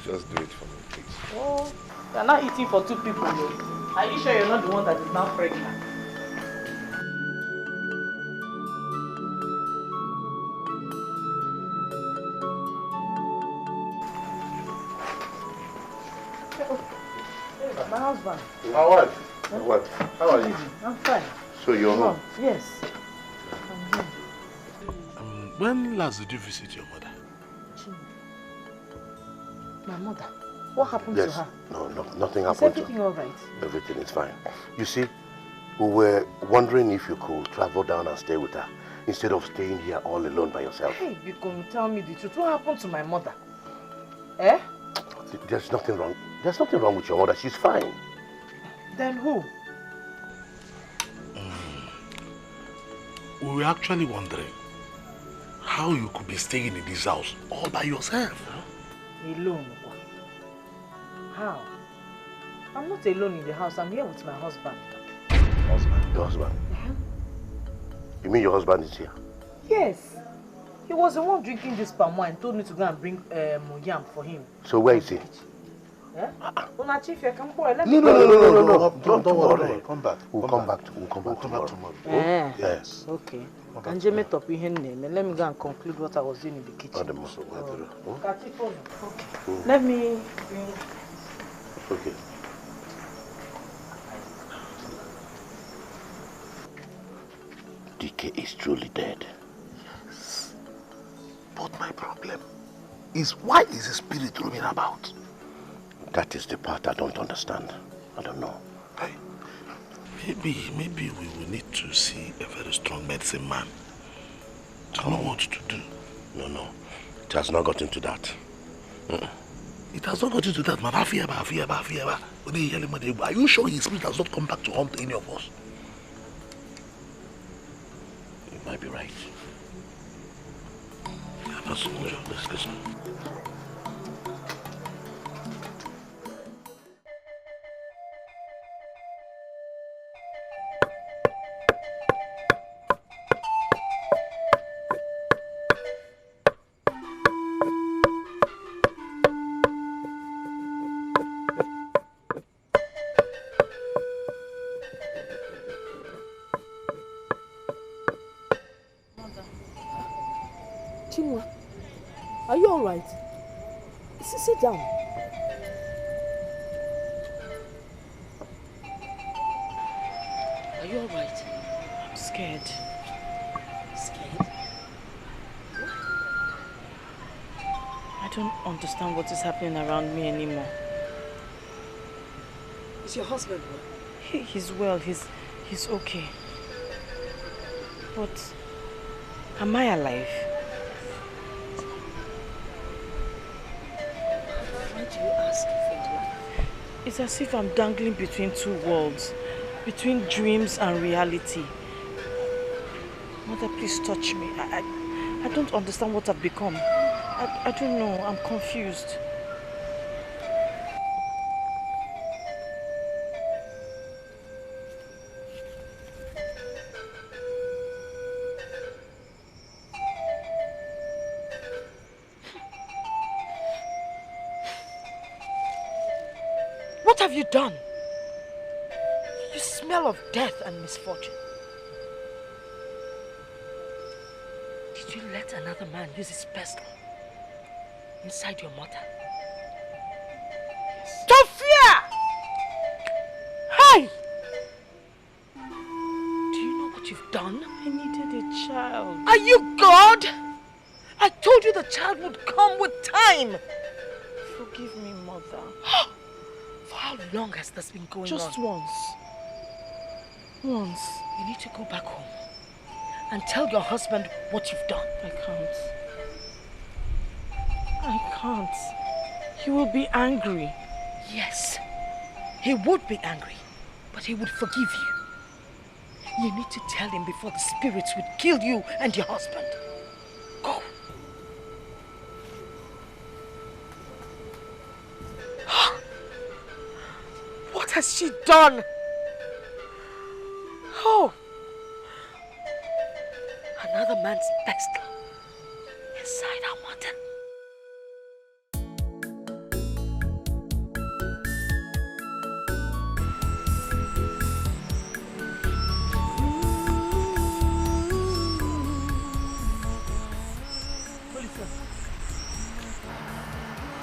just do it for me, please. Oh, you're not eating for 2 people, though. Are you sure you're not the one that is now pregnant? My husband. My wife. My wife. How are you? I'm fine. So you're home? Yes. I'm here. When last did you visit your mother? My mother? What happened to her? No, nothing happened. Is everything all right? Everything is fine. You see, we were wondering if you could travel down and stay with her instead of staying here all alone by yourself. Hey, you can tell me the truth. What happened to my mother? Eh? There's nothing wrong. There's nothing wrong with your mother. She's fine. Then who? We were actually wondering how you could be staying in this house all by yourself. Alone? How? I'm not alone in the house. I'm here with my husband. Husband? Your husband? You mean your husband is here? Yes. He was the one drinking this palm wine. Told me to go and bring yam for him. So where is he? Yeah? Una chief, you can boy. Let me No. Don't worry. Come back. We'll come back tomorrow. Yes. Okay. Can you make up your name and let me go and conclude what I was doing in the kitchen? Okay. Let me bring... Okay. Dikeh is truly dead. Yes. But my problem is, why is the spirit roaming about? That is the part I don't understand. I don't know. Hey, maybe we will need to see a very strong medicine man to know what to do. No. It has not got into that. It has not got into that, man. Are you sure his spirit has not come back to haunt any of us? You might be right. Yeah, that's so much. Let's listen. Are you alright? Sit down. Are you alright? I'm scared. Scared? I don't understand what is happening around me anymore. Is your husband well? He's well, he's okay. But am I alive? Why do you ask things like that? It's as if I'm dangling between two worlds, between dreams and reality. Mother, please touch me. I don't understand what I've become. I don't know. I'm confused. What have you done? You smell of death and misfortune. Did you let another man use his pistol inside your mother? Yes. Don't fear! Hey! Do you know what you've done? I needed a child. Are you God? I told you the child would come with time. Forgive me, Mother. For how long has this been going on? Just once. Once. You need to go back home and tell your husband what you've done. I can't. He will be angry. Yes, he would be angry, but he would forgive you. You need to tell him before the spirits would kill you and your husband. Go. What has she done? Oh! Another man's pistol inside our mother.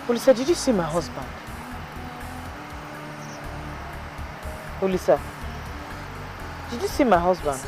Olisa, did you see my husband? Olisa, did you see my husband?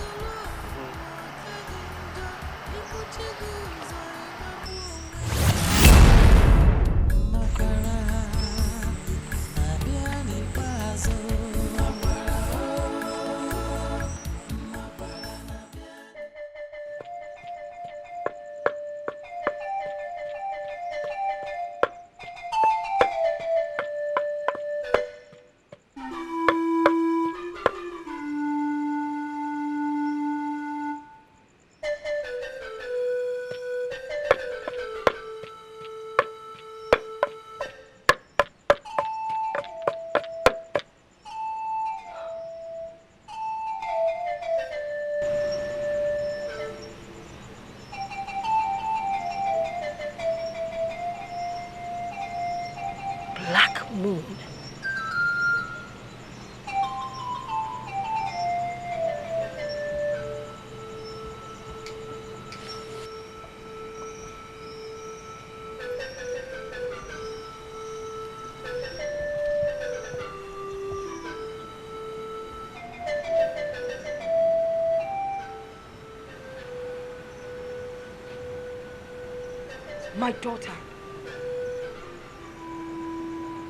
My daughter,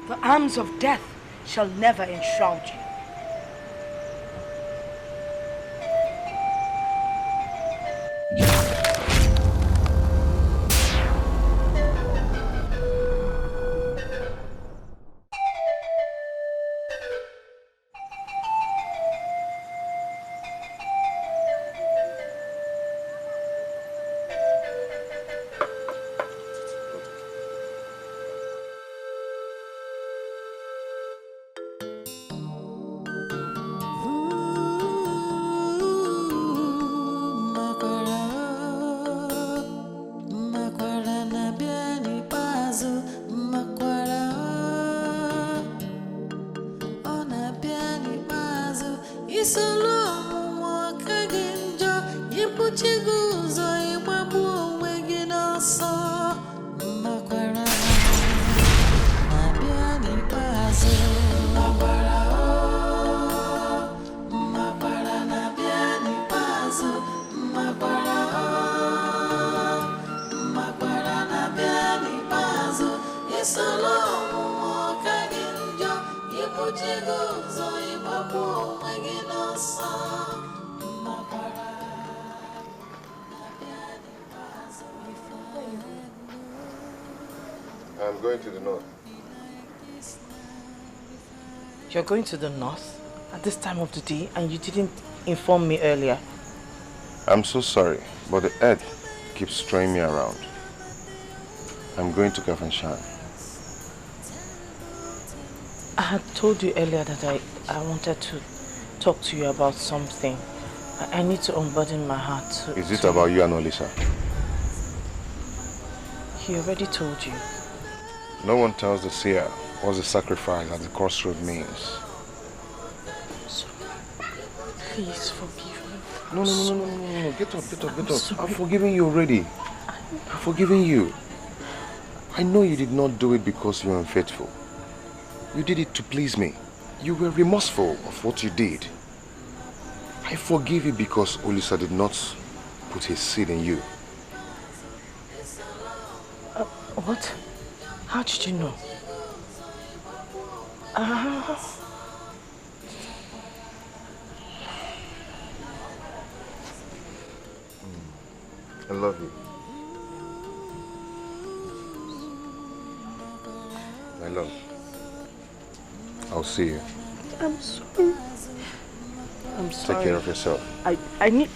the arms of death shall never enshroud you. I'm going to the north. You're going to the north at this time of the day and you didn't inform me earlier. I'm so sorry, but the earth keeps throwing me around. I'm going to Confronting. I had told you earlier that I wanted to talk to you about something. I need to unburden my heart. Is it about you and Olisa? He already told you. No one tells the seer what the sacrifice at the crossroad means. So, please forgive me. No. Get up. I've forgiven you already. I've forgiven you. I know you did not do it because you were unfaithful. You did it to please me. You were remorseful of what you did. I forgive you because Olisa did not put his seed in you. What? How did you know? I love you. My love. I'll see you. I'm sorry. I'm sorry. Take care of yourself. I need...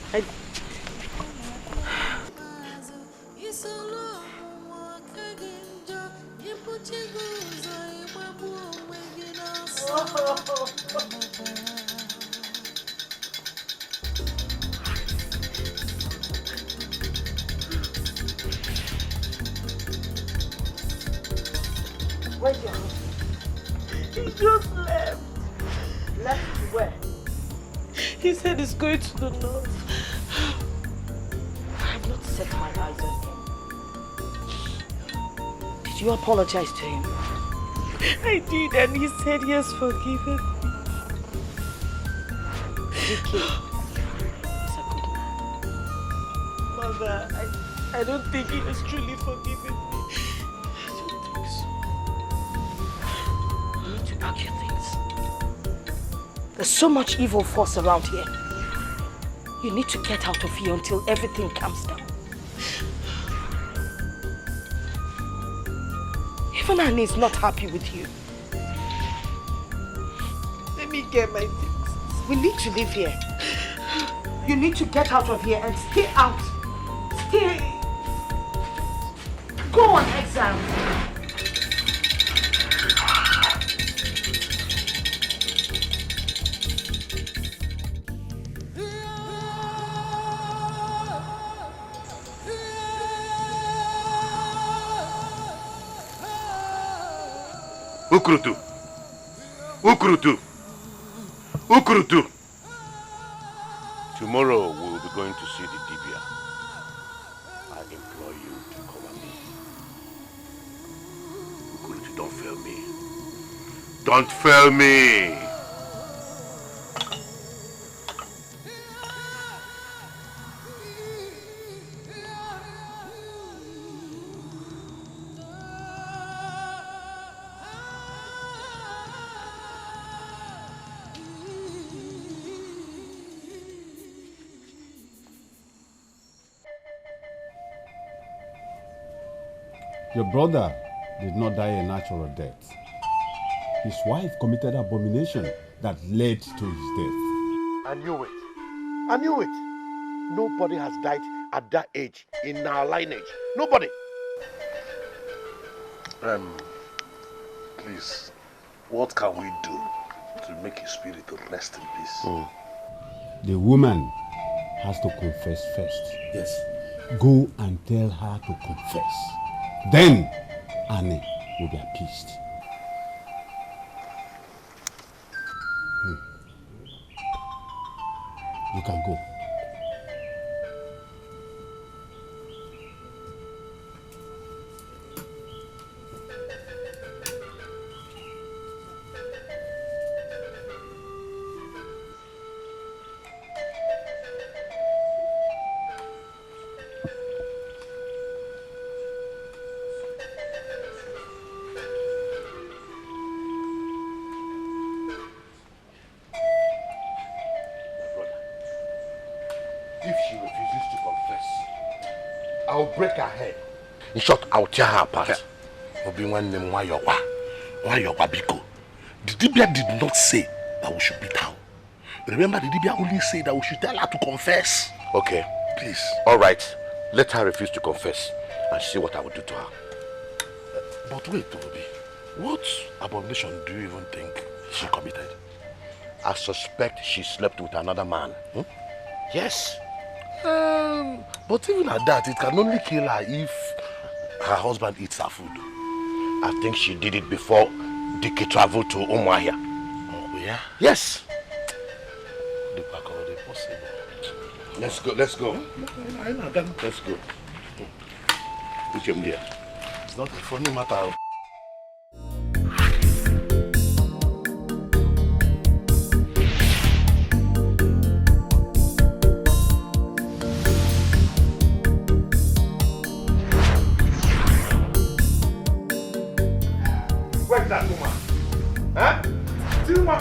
Where's your husband? He just left. Left where? He said he's going to the north. I have not set my eyes on him. Did you apologize to him? I did, and he said he has forgiven me. Dikeh is a good man. Mother, I don't think he has truly forgiven me. I don't think so. You need to pack your things. There's so much evil force around here. You need to get out of here until everything calms down. Even Annie is not happy with you. Let me get my things. We need to live here. You need to get out of here and stay out. Stay. Go on exile. Ukurutu! Tomorrow we will be going to see the Dibia. I implore you to cover me. Ukurutu, don't fail me. Don't fail me! Your brother did not die a natural death. His wife committed abomination that led to his death. I knew it. I knew it. Nobody has died at that age in our lineage. Nobody. Please, what can we do to make his spirit rest in peace? The woman has to confess first. Yes. Go and tell her to confess. Then Annie will be appeased. You can go. If she refuses to confess, I'll break her head. In short, I'll tear her apart. Obi-Wan name Wayowa Biko. The Dibia did not say that we should beat her. Remember, the Dibia only said that we should tell her to confess. Okay, please. All right, let her refuse to confess and see what I will do to her. But wait, Obi, what abomination do you even think she committed? I suspect she slept with another man. Yes. But even at that, it can only kill her if her husband eats her food. I think she did it before Dikeh traveled to Umuahia. Oh, yeah? Yes. Let's go. Let's go. Let's go. Put him there. It's not a funny matter. Where's that woman? Huh? Chinua!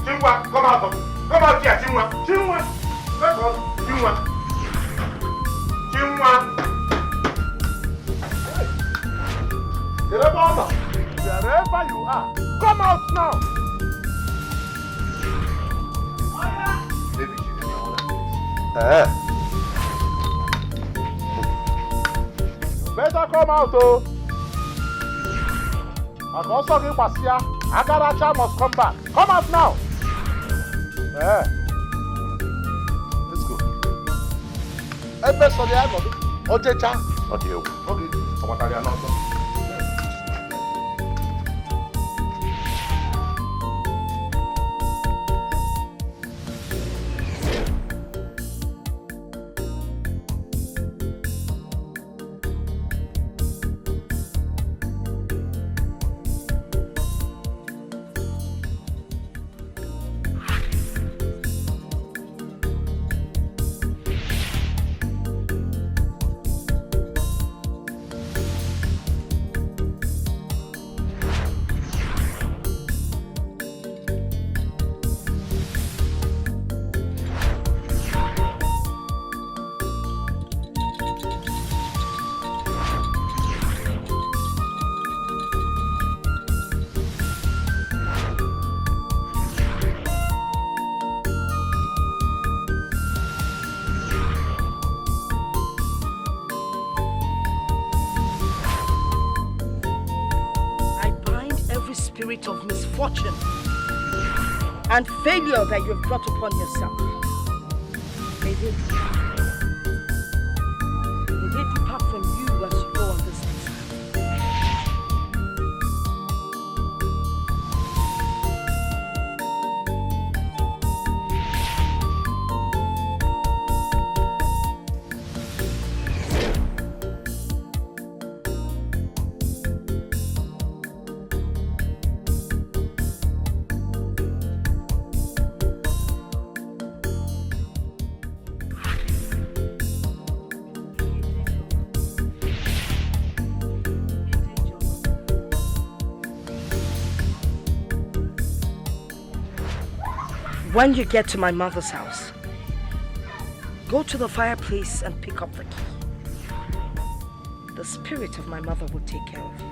Chinua, come out! Come out here, Chinua! Chinua! Let's go! Chinua! Chinua! Wherever you are, come out now! Maybe she didn't know that. You better come out, oh! Agaracha must come back. Come out now. Let's go. Ojecha. Okay. Of misfortune and failure that you have brought upon yourself. May they depart from you as you go on this When you get to my mother's house, go to the fireplace and pick up the key. the spirit of my mother will take care of you.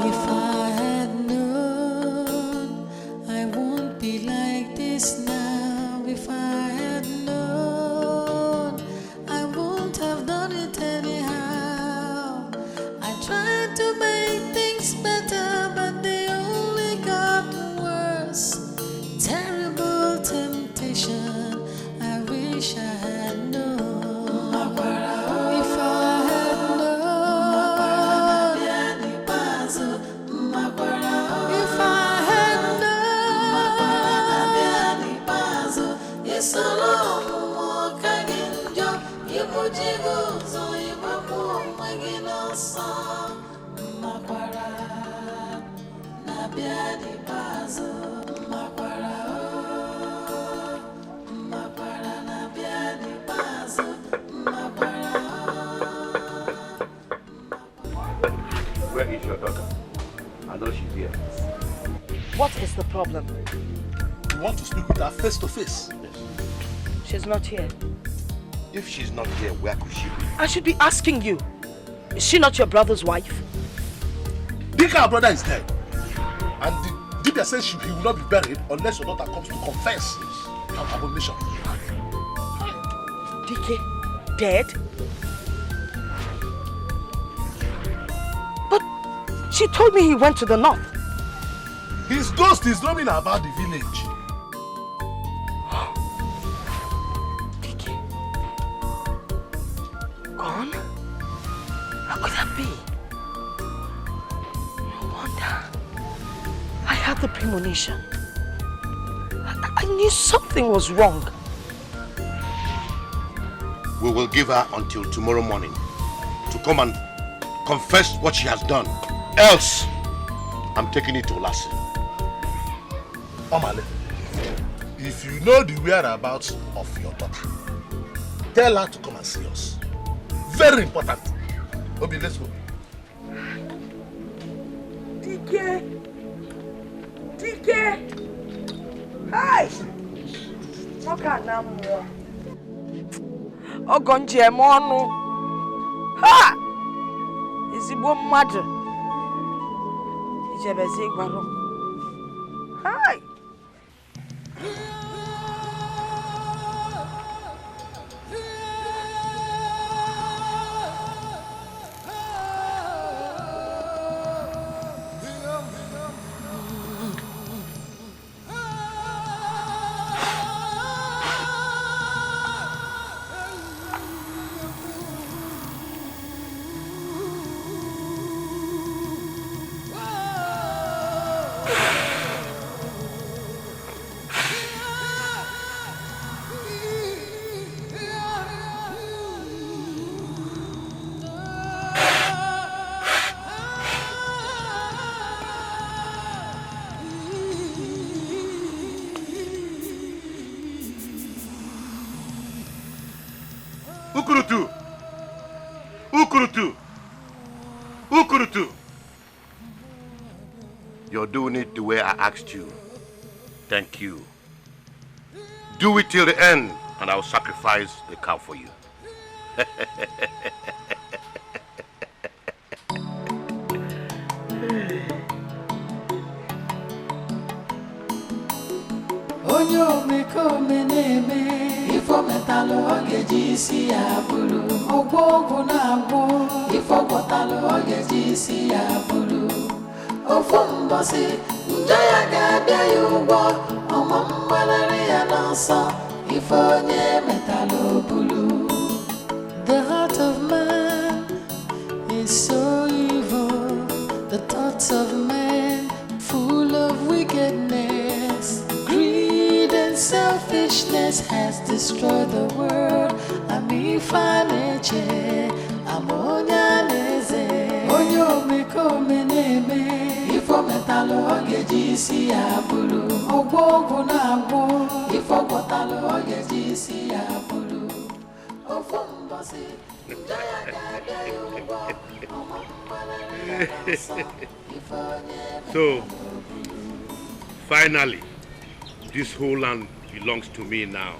If I had known, I won't be like this now. If I had known, I won't have done it anyhow. I tried to make things better, but they only got worse. Terrible temptation, I wish I had known. If I had known, if I had known, it's a long walk again. You put your goals on your back, again, Makwara, Nabiani Bazo, Makwara, Makwara, Nabiani Bazo, Makwara. Where is your daughter? I know she's here. What is the problem? You want to speak with her face to face? Yes. She's not here. If she's not here, where could she be? I should be asking you. Is she not your brother's wife? Dikeh, our brother, is dead. And Dikeh says he will not be buried unless your daughter comes to confess her abomination. Dikeh dead? But she told me he went to the north. His ghost is roaming about the village. Dikeh gone? How could that be? No wonder. I had the premonition. I knew something was wrong. We will give her until tomorrow morning to come and confess what she has done. Else, I'm taking it to Lassie. Omale, if you know the whereabouts of your daughter, tell her to come and see us. Very important. Obi, let's go. Dikeh! Dikeh! Hi! What na more? Ogonje monu. Ha! Ezigbo mmadụ. Ijebezi gwaro. Hi! Ukurutu! You're doing it the way I asked you. Thank you. Do it till the end, and I'll sacrifice a cow for you. Onyo me come neme, if ifo metalo ogeji si ya bulu ogbogu na agbo ifo botalo ogeji si ya bulu ofo mbosi njaya ga-abịa ya ụgwọ ọmọ mgbalari ya n'ọsọ ifo onye metalo bulu. The heart of man is so evil, the thoughts of man full of wickedness. Greed and selfishness has destroyed the world. Amifaneche, amonyaneze, onyo meko meneme. Ifo metalo ogeji si ya bulu, ogbogu na agbo. Ifo botalo ogeji si ya bulu, ofo mbosi. So, finally, this whole land belongs to me now.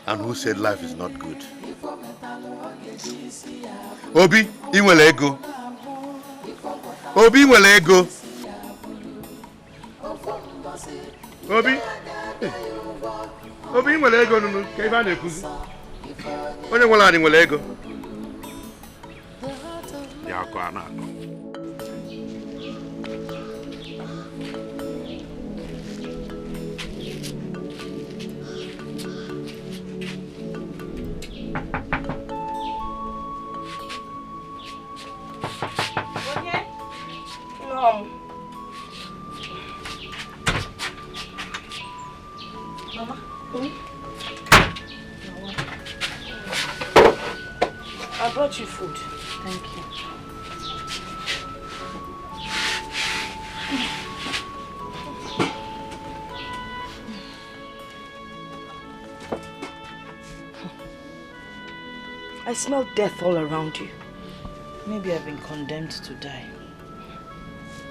And who said life is not good? Obi, inwele ego. Obi, inwele ego. Obi? Obi, inwele ego nunu, ka ife a na-ekuzi. Onye nwere anyị nwere ego. Ya akọ a na-akọ. Mama. I brought you food. Thank you. I smell death all around you. Maybe I've been condemned to die.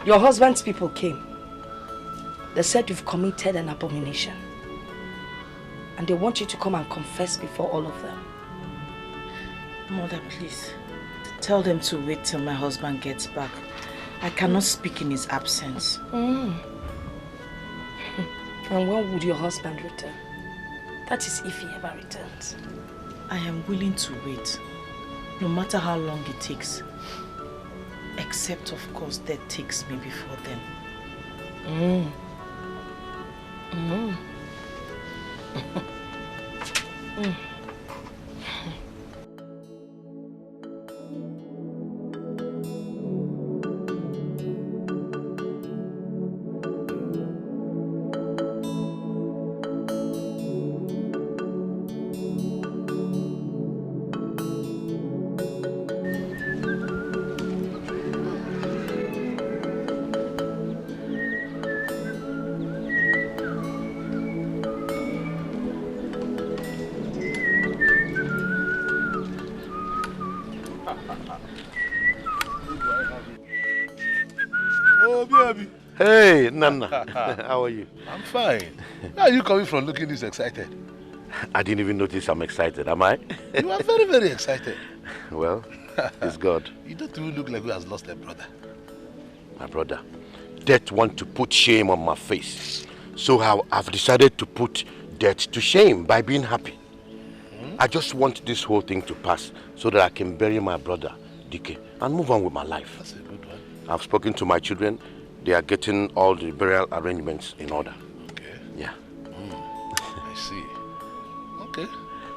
Your husband's people came. They said you've committed an abomination. And they want you to come and confess before all of them. Mother, please. Tell them to wait till my husband gets back. I cannot speak in his absence. And when would your husband return? That is if he ever returns. I am willing to wait, no matter how long it takes. Except, of course, death takes me before then. Hey, Nana. How are you? I'm fine. Where are you coming from looking this excited? I didn't even notice I'm excited, am I? You are very, very excited. Well, it's God. You don't even look like who has lost a brother. My brother, death wants to put shame on my face. So I've decided to put death to shame by being happy. I just want this whole thing to pass so that I can bury my brother, Dikeh, and move on with my life. That's a good one. I've spoken to my children. They are getting all the burial arrangements in order. Okay. Yeah. I see. Okay.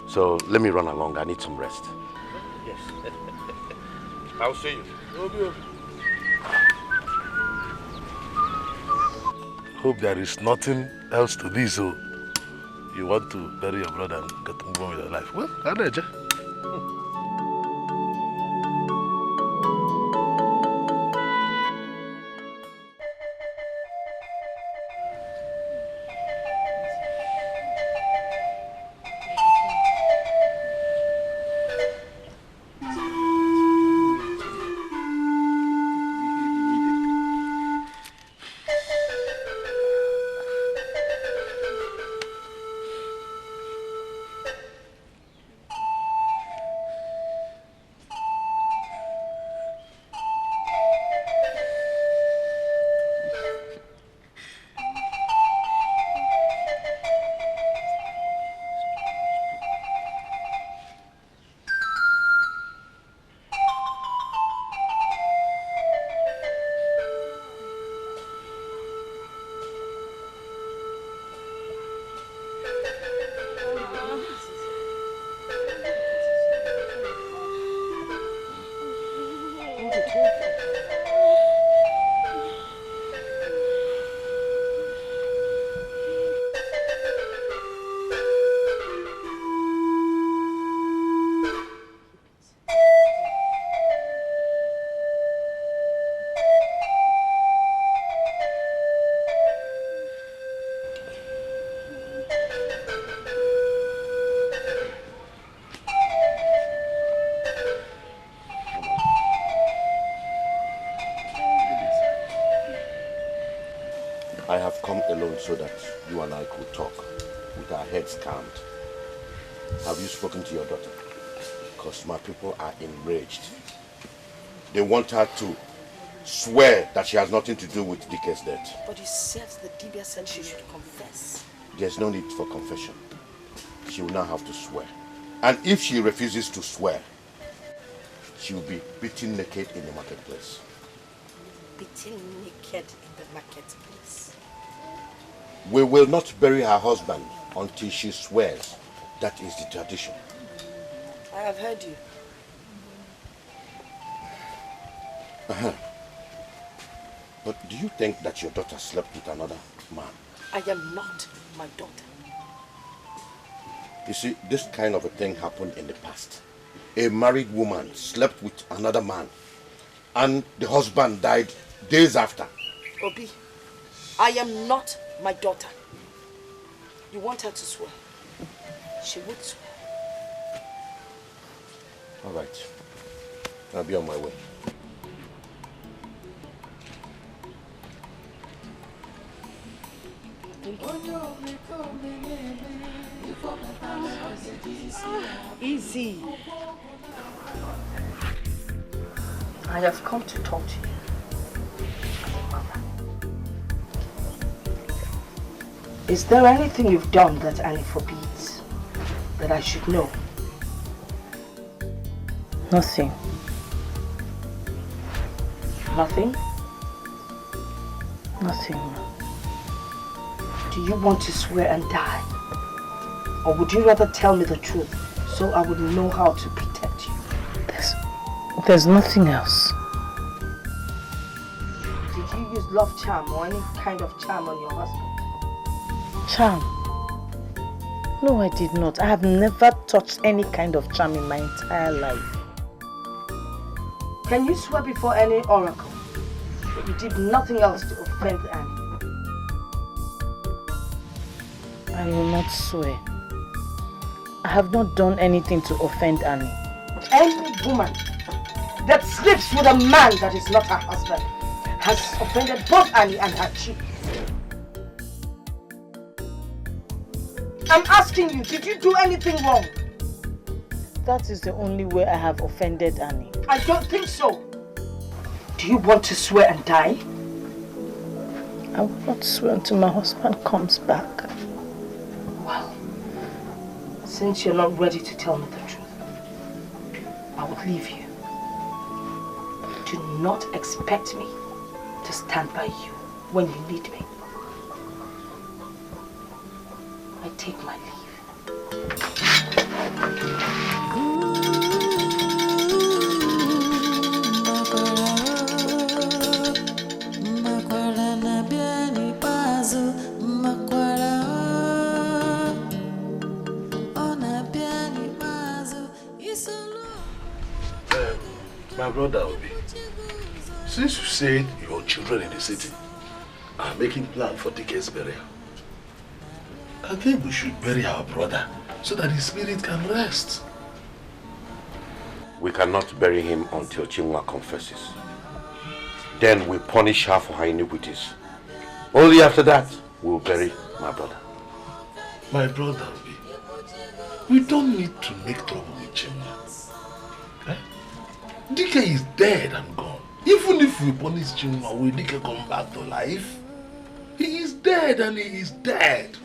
So let me run along. I need some rest. Yes. I'll see you. Hope there is nothing else to this. So you want to bury your brother and get to move on with your life. Well, I know, I have come alone so that you and I could talk with our heads calmed. Have you spoken to your daughter? Because my people are enraged. They want her to swear that she has nothing to do with Dikeh's death. But you said the Dibia said she should confess. There's no need for confession. She will now have to swear. And if she refuses to swear, she will be beaten naked in the marketplace. Beaten naked in the marketplace? We will not bury her husband until she swears. That is the tradition. I have heard you. But do you think that your daughter slept with another man? I am not my daughter. You see, this kind of a thing happened in the past. A married woman slept with another man and the husband died days after. Obi, I am not my daughter. You want her to swear? She would swear. All right. I'll be on my way. Easy. I have come to talk to you. Is there anything you've done that Annie forbids that I should know? Nothing. Nothing? Nothing. Do you want to swear and die? Or would you rather tell me the truth so I would know how to protect you? There's nothing else. Did you use love charm or any kind of charm on your husband? Charm? No, I did not. I have never touched any kind of charm in my entire life. Can you swear before any oracle that you did nothing else to offend Annie? I will not swear. I have not done anything to offend Annie. Any woman that sleeps with a man that is not her husband has offended both Annie and her chief. I'm asking you, did you do anything wrong? That is the only way I have offended Annie. I don't think so. Do you want to swear and die? I will not swear until my husband comes back. Well, since you're not ready to tell me the truth, I would leave you. Do not expect me to stand by you when you need me. I take my leave. My brother Obi, since you said your children in the city are making plans for Dikeh's burial, I think we should bury our brother so that his spirit can rest. We cannot bury him until Chinua confesses. Then we punish her for her iniquities. Only after that, we will bury my brother. My brother Obi, we don't need to make trouble with Chinua. Dikeh is dead and gone. Even if we punish Chinua, will Dikeh come back to life? He is dead and he is dead.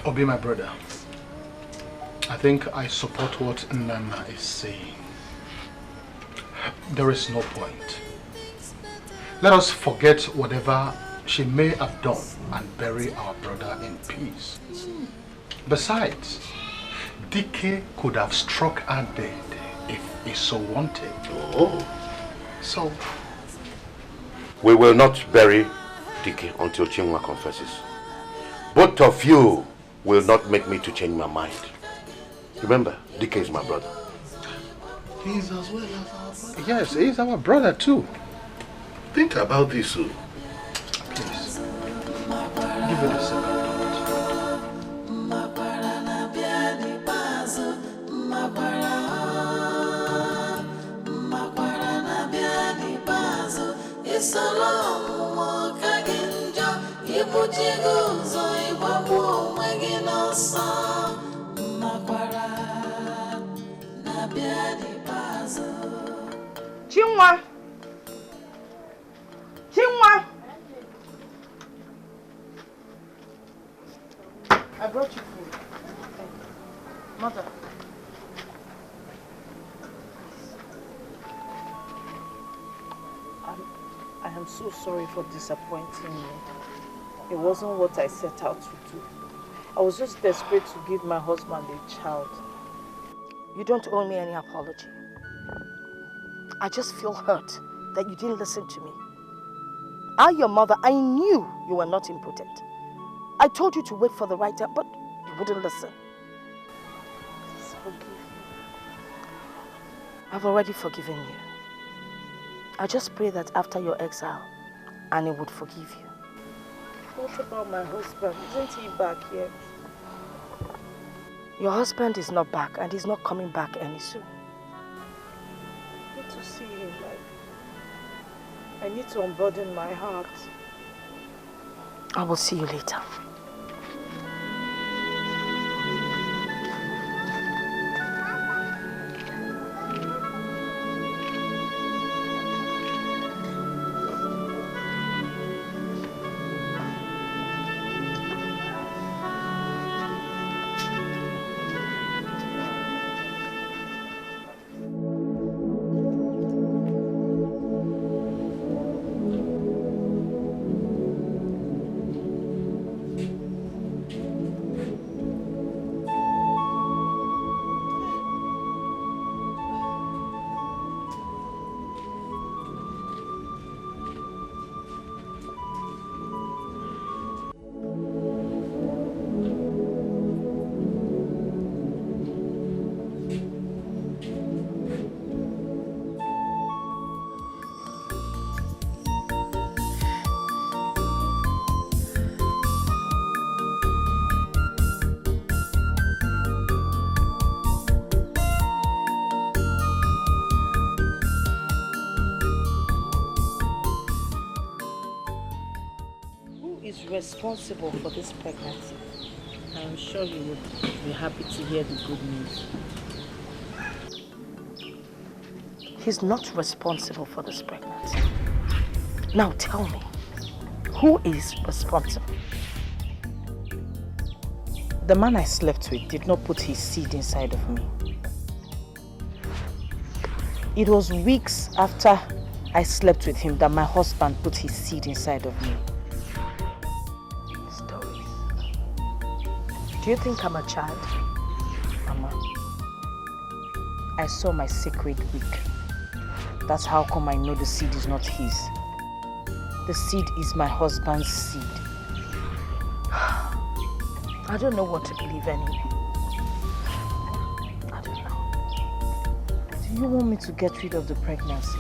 Obi, my brother, I think I support what Nana is saying. There is no point. Let us forget whatever she may have done and bury our brother in peace. Besides, Dikeh could have struck her dead if he so wanted. Oh. So, we will not bury Dikeh until Chinua confesses. Both of you will not make me to change my mind. Remember, Dikeh is my brother. He is as well as our brother. Yes, he is our brother too. Think about this, so. Please, give it a second. It's a long walk again. Chinwa! Chinwa! I brought you food. Mother. I am so sorry for disappointing you. It wasn't what I set out to do. I was just desperate to give my husband a child. You don't owe me any apology. I just feel hurt that you didn't listen to me. I, your mother, I knew you were not impotent. I told you to wait for the right time, but you wouldn't listen. Please forgive me. I've already forgiven you. I just pray that after your exile, Annie would forgive you. What about my husband? Isn't he back yet? Your husband is not back, and he's not coming back any soon. I need to see him. I need to unburden my heart. I will see you later. Responsible for this pregnancy. I am sure you would be happy to hear the good news. He's not responsible for this pregnancy. Now tell me, who is responsible? The man I slept with did not put his seed inside of me. It was weeks after I slept with him that my husband put his seed inside of me. Do you think I'm a child? Mama, I saw my sacred week. That's how come I know the seed is not his. The seed is my husband's seed. I don't know what to believe anymore. I don't know. Do you want me to get rid of the pregnancy?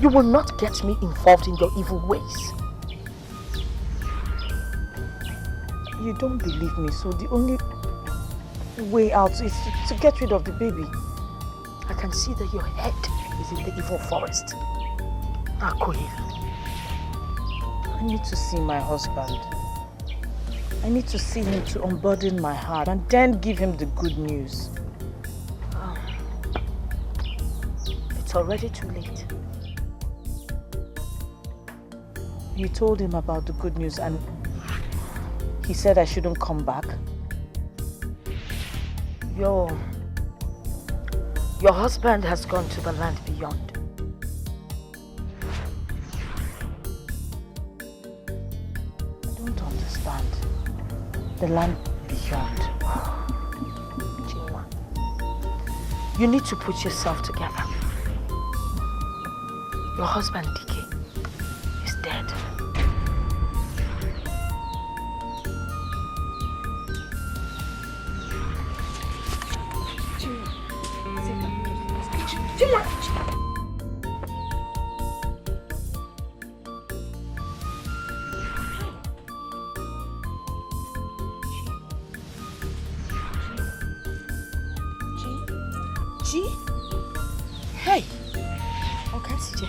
You will not get me involved in your evil ways. You don't believe me, so the only way out is to get rid of the baby. I can see that your head is in the evil forest. Akoil. I need to see my husband. I need to see him to unburden my heart and then give him the good news. Oh. It's already too late. You told him about the good news and he said I shouldn't come back. Your husband has gone to the land beyond. I don't understand. The land beyond. Chinwa, you need to put yourself together. Your husband, Dikeh, is dead. Hey! Okay, CJ.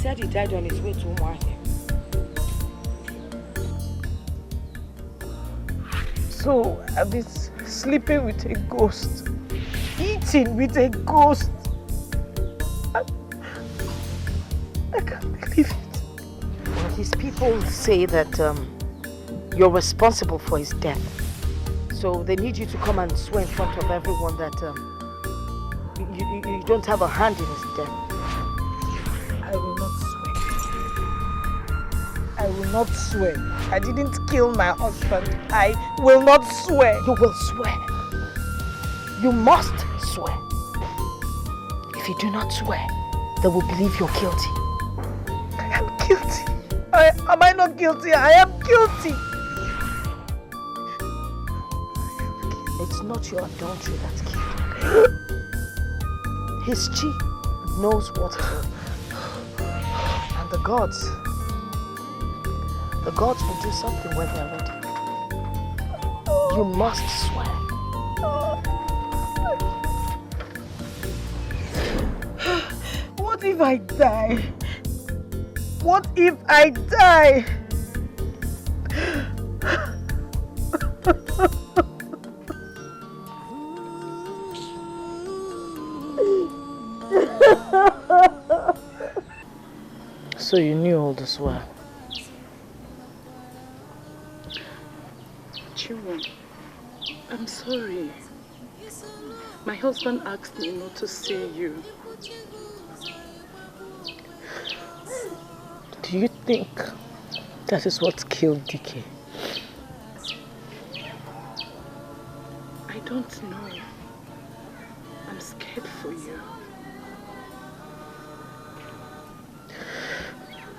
said he died on his way to Umuahia. So I've been sleeping with a ghost, eating with a ghost. I can't believe it. Well, his people say that you're responsible for his death. So they need you to come and swear in front of everyone that you don't have a hand in his death. I will not swear. I will not swear. I didn't kill my husband. I will not swear. You will swear. You must swear. If you do not swear, they will believe you're guilty. I am guilty. Am I not guilty? I am guilty. It's not your adultery that killed him. His chief knows what killed him. And the gods will do something when they're ready. You must swear. What if I die? What if I die? So you knew all this well? Chiwo, I'm sorry. My husband asked me not to say you. Do you think that is what killed Dikeh? I don't know. I'm scared for you.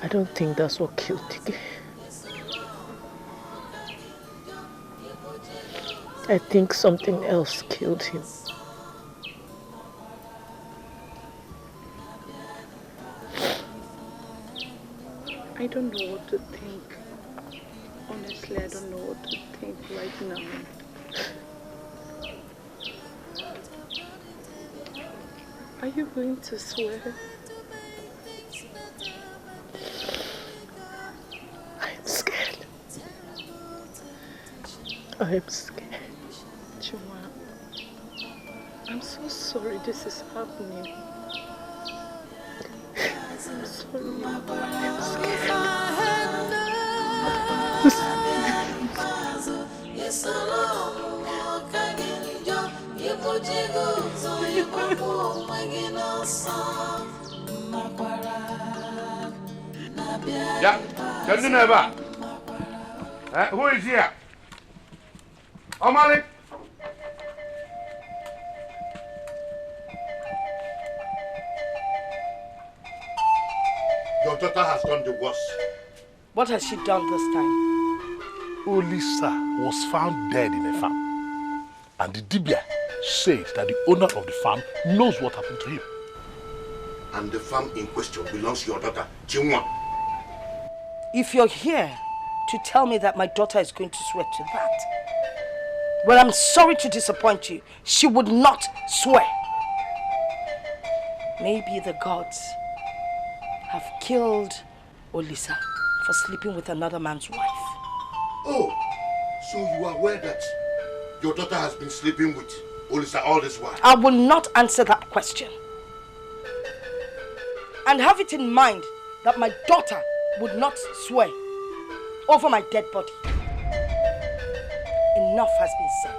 I don't think that's what killed Dikeh. I think something else killed him. I don't know what to think. Honestly, I don't know what to think right now. Are you going to swear? I'm scared. I'm scared. Chuma, I'm so sorry this is happening. I'm sorry. I'm scared. Yeah, can you never? Who is here? Omali? Your daughter has done the worst. What has she done this time? Olisa was found dead in a farm. And the Dibia said that the owner of the farm knows what happened to him. And the farm in question belongs to your daughter, Chinwa. If you're here to tell me that my daughter is going to swear to that, well, I'm sorry to disappoint you. She would not swear. Maybe the gods have killed Olisa for sleeping with another man's wife. Oh, so you are aware that your daughter has been sleeping with Olisa all this while? I will not answer that question. And have it in mind that my daughter would not swear over my dead body. Enough has been said.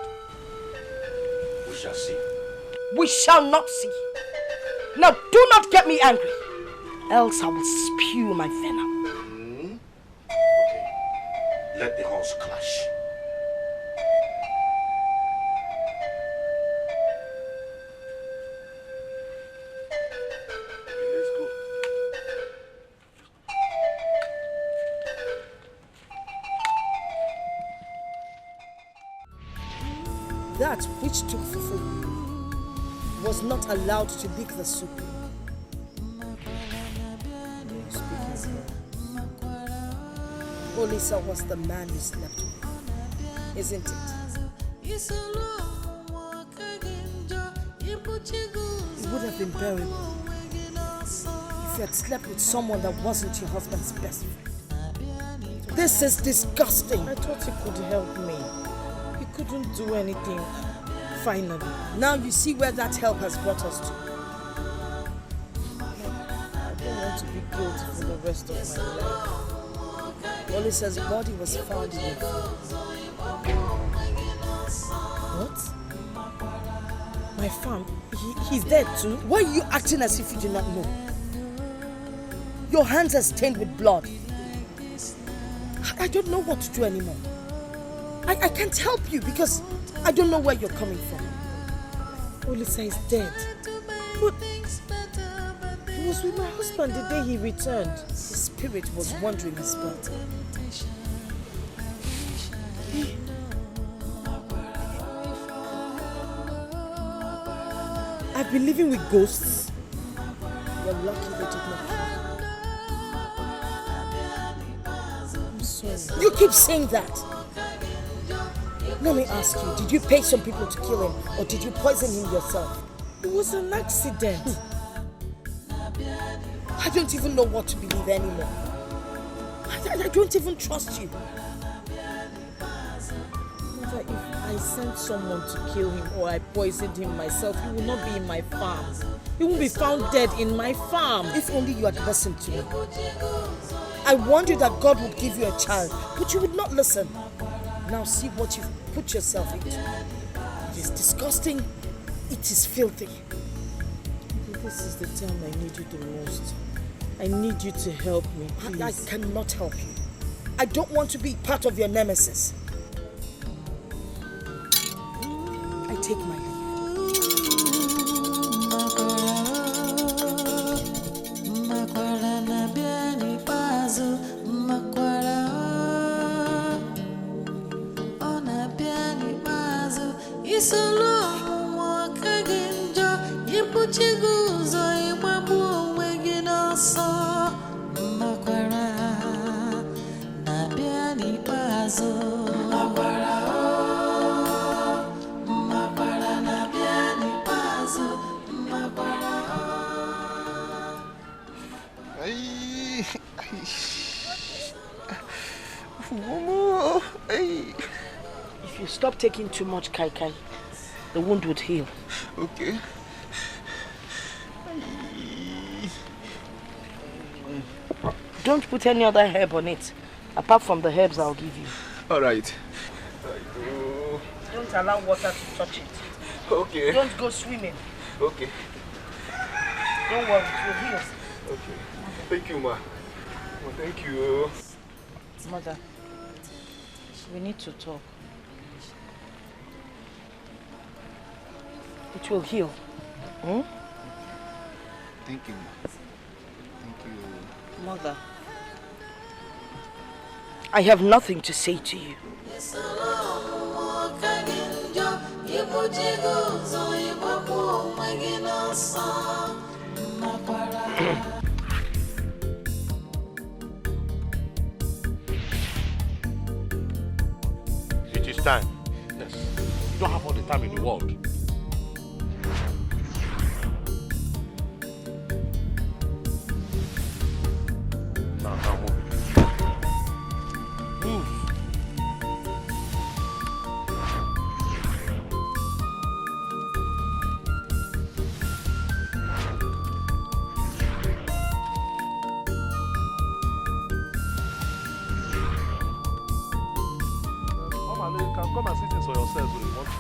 We shall see. We shall not see. Now do not get me angry, else I will spew my venom. Okay, let the horse clash. That which took fufu was not allowed to lick the soup. Olisa was the man you slept with, isn't it? It would have been bearable if if you had slept with someone that wasn't your husband's best friend. This is disgusting. I thought he could help me. He couldn't do anything. Finally. Now you see where that help has brought us to. I don't want to be guilty for the rest of my life. Olisa's body was found in the field. What? My farm? He's dead too? Why are you acting as if you do not know? Your hands are stained with blood. I don't know what to do anymore. I can't help you because I don't know where you're coming from. Olisa is dead. But he was with my husband the day he returned. His spirit was wandering his body. I've been living with ghosts. You're lucky they did not kill you. I'm sorry. You keep saying that. Let me ask you, did you pay some people to kill him or did you poison him yourself? It was an accident. I don't even know what to believe anymore. I don't even trust you. Mother, if I sent someone to kill him or I poisoned him myself, he will not be in my farm. He will be found dead in my farm. If only you had listened to me. I warned you that God would give you a child, but you would not listen. Now see what you've put yourself into. It is disgusting. It is filthy. This is the time I need you the most. I need you to help me, please. I cannot help you. I don't want to be part of your nemesis. I take my leave. If you stop taking too much kai, the wound would heal. Okay. Don't put any other herb on it, apart from the herbs I'll give you. All right. Don't allow water to touch it. Okay. Don't go swimming. Okay. Don't worry, it will heal. Okay. Thank you, Ma. Well, thank you. Mother, we need to talk. It will heal. Hmm? Thank you, Ma. Thank you. Mother, I have nothing to say to you. It is time. Yes. You don't have all the time in the world. Now move. Move. You can come and see things for yourselves when you want to.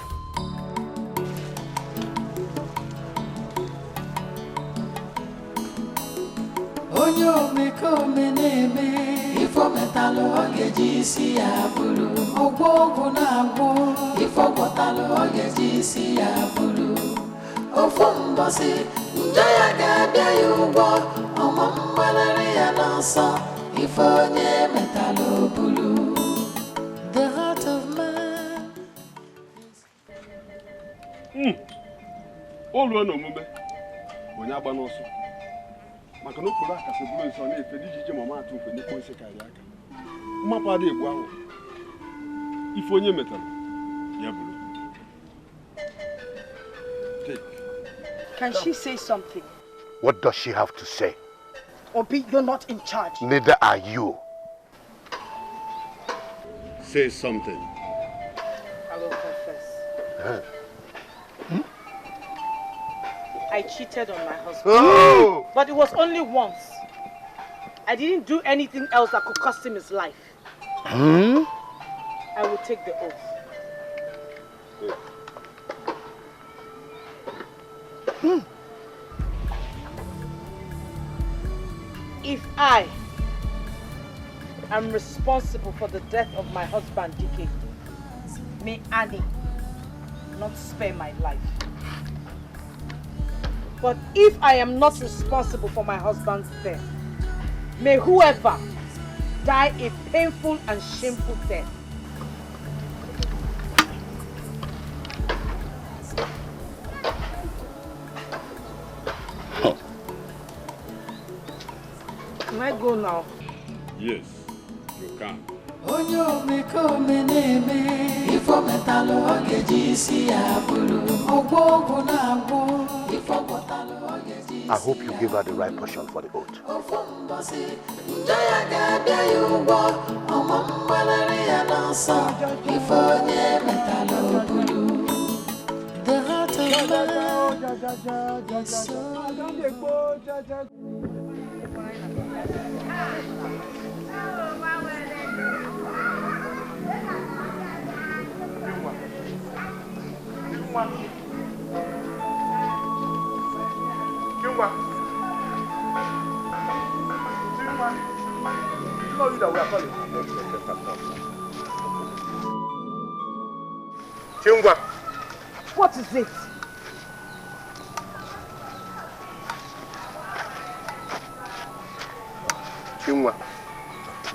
Onye omekome na-eme ifo metalụ ọ ga-eji isi ya bụrụ ọgwụ ọgwụ na-agwụ ifo gwọtalụ ọ ga-eji isi ya bụrụ ofu mbọsị njọ ya ga-abịa ya ụgwọ ọma mgbalịrị ya n'ọsọ ifo onye metalụ bụrụ the heart of man. Olu n'omume onye agba n'ọsọ maka na okporo aka so bụrụ nsọ na-efe n'ijije mama atụ mfe n'ekpo ose karịa aka mmapụ ada egbu ahụ ife onye metara ya bụrụ. Can she say something? What does she have to say? Obi, you're not in charge. Neither are you. Say something. I will confess. I cheated on my husband. Oh! But it was only once. I didn't do anything else that could cost him his life. I will take the oath. If I am responsible for the death of my husband, Dikeh, may Annie not spare my life. But if I am not responsible for my husband's death, may whoever die a painful and shameful death. Can I go now? Yes, you can. Onyo meko meneme ifo metalo ogeji isi abulu ogbogu na agbo ifo metalo ogeji. I hope you give her the right portion for the oath. Ofumbosi njaya gabia yubo omo mbalari ya nansa ifo nye metalo bulu. The heart of man is so Chingwa. What is it? Chingwa,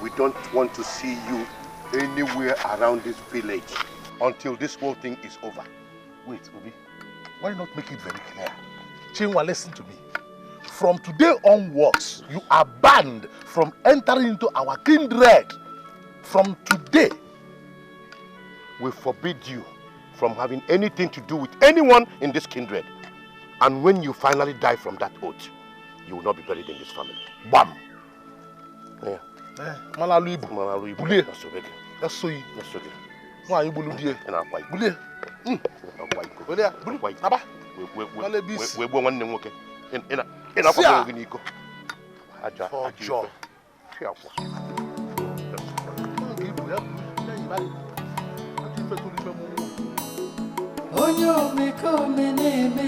we don't want to see you anywhere around this village until this whole thing is over. Wait, Obi. Why not make it very clear? Chinwa, listen to me. From today onwards, you are banned from entering into our kindred. From today, we forbid you from having anything to do with anyone in this kindred. And when you finally die from that oath, you will not be buried in this family. Bam! Yeah. Malalu Ibu. Malalu Ibu. Bulie. That's okay. That's so you. That's okay. Why you bulu die? And I'm quite. Bulie. Bulie. Bulu. Naba. We go one name okay. In a couple Nico. Aja. Onyo meko meneme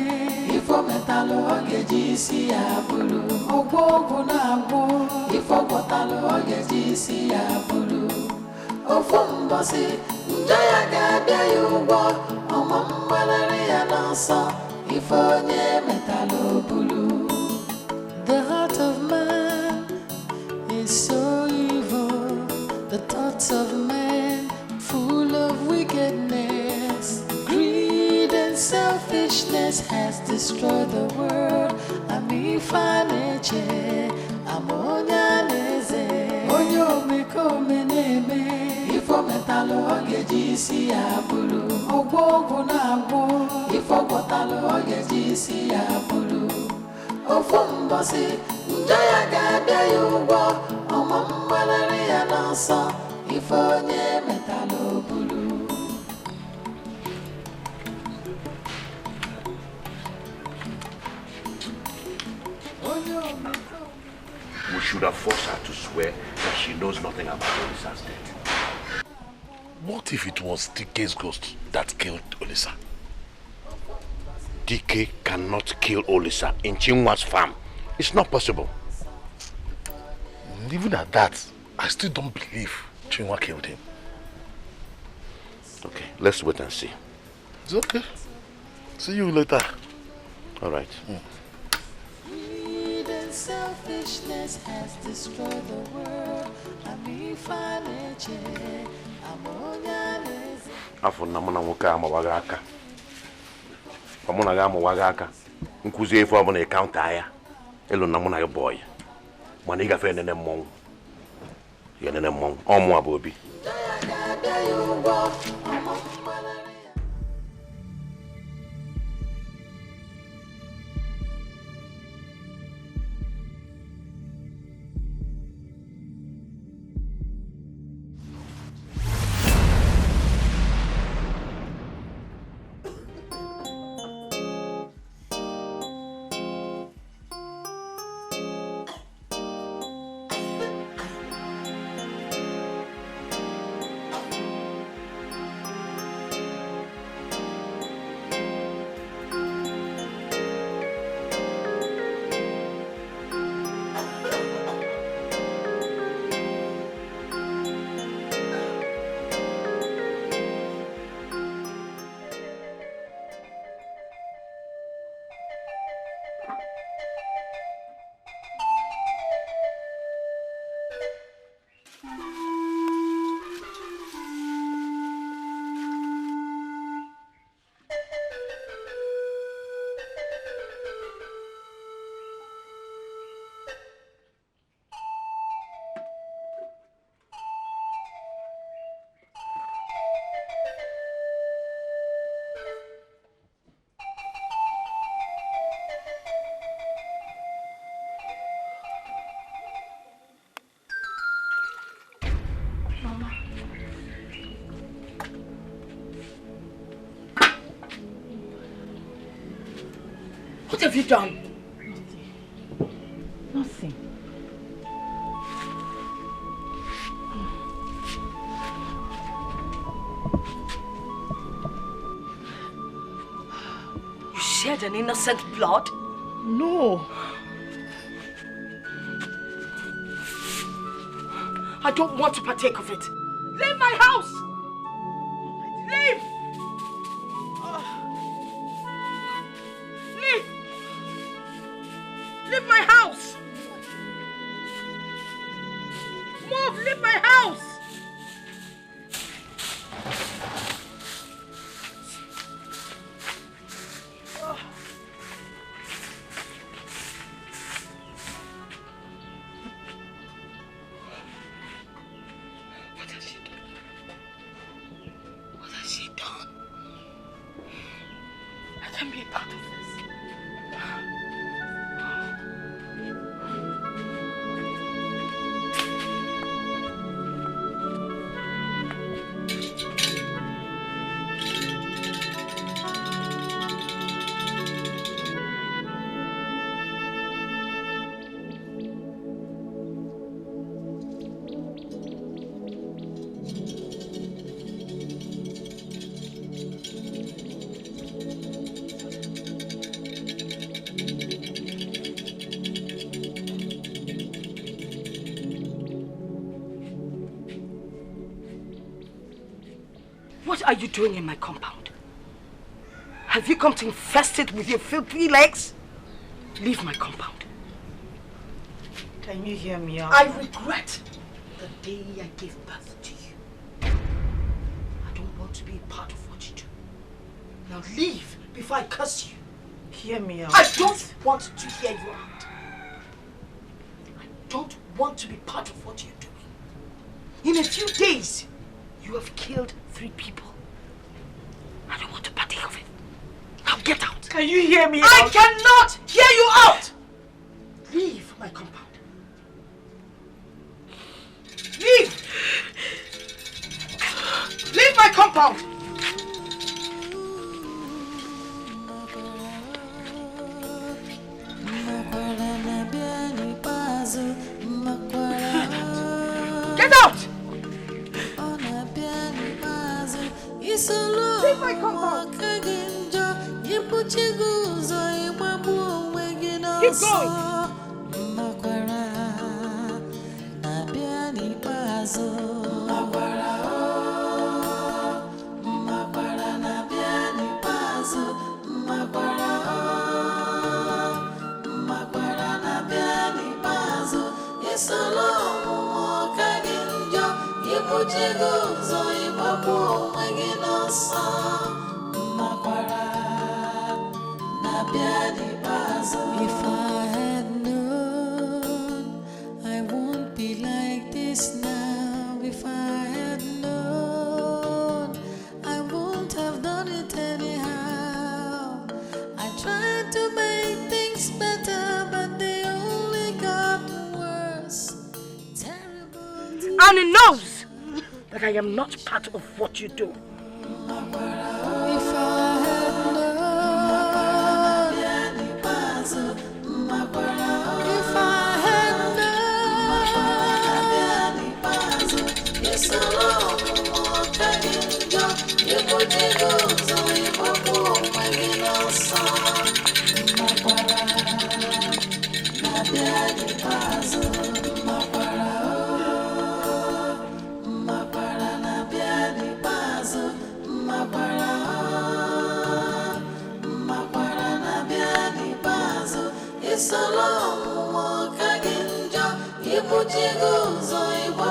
ifo metalo ogeji isi abulu ogbogu na agbo ifo metalo ogeji isi abulu ofumbosi njaya gabia yubo omo mbalari ya nansa ifo nye metalo bulu. The heart of man is so evil, the thoughts of man full of wickedness. Greed and selfishness has destroyed the world. Ami faneche, amonya neze. Onyo meko meneme, ifo metalo ogeji isi abulu. Ogbogu na agbo, ifo metalo ogeji isi abulu. Ofumbosi njaya gabia yubo omo mbalari ya nansa ifo nye metalo bulu. We should have forced her to swear that she knows nothing about Olisa's death. What if it was Dikeh's ghost that killed Olisa? Dikeh cannot kill Olisa in Chinwa's farm. It's not possible. Even at that, I still don't believe Chinwa killed him. Okay, let's wait and see. It's okay. See you later. All right. Greed and selfishness has destroyed the world. Ami faneche, amonya neze. Afọ na mụ na nwoke a mawaga aka. Ọ mụ na ga amawaga aka. Nkuzi efu ọ bụla ịkaụnta ya. Elu na mụ na gị boy. Mana ị gafe enene mmọnwụ. Ya enene mmọnwụ. Ọ mụ abụ Obi. What have you done? Nothing. You shed an innocent blood? No. I don't want to partake of it. Leave my house! Leave! Leave! Leave my house! Move! Leave my house! What are you doing in my compound? Have you come to infest it with your filthy legs? Leave my compound. Can you hear me out? I regret the day I gave birth to you. I don't want to be a part of what you do. Now leave before I curse you. Hear me out. I don't want to hear you out. I don't want to be part of what you're doing. In a few days, you have killed 3 people. I don't want to partake of it. Now get out. Can you hear me out? I cannot hear you out. Leave my compound. Leave. Leave my compound. Get out! Leave my compound! Keep going! If I had known, I won't be like this now. If I had known, I won't have done it anyhow. I tried to make things better, but they only got worse. Terrible. And he knows that I am not part of what you do. If I had known, if I had It's a long walk again, you put your goals on your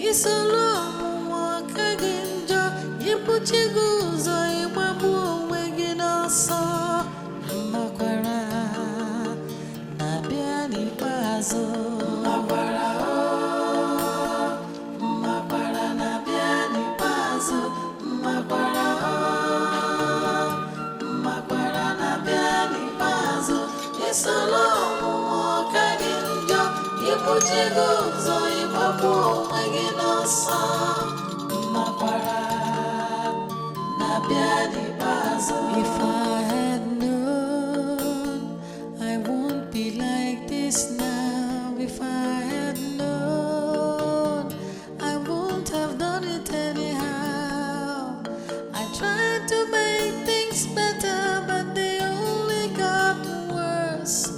isolo mwakaginjo ipuchiguzo imabu weginoso makwara nabiani pazo makwara nabiani pazo makwara nabiani pazo isolo mwakaginjo ipuchiguzo imabu weginoso makwara nabiani pazo. If I had known I won't be like this now. If I had known I won't have done it anyhow. I tried to make things better, but they only got worse.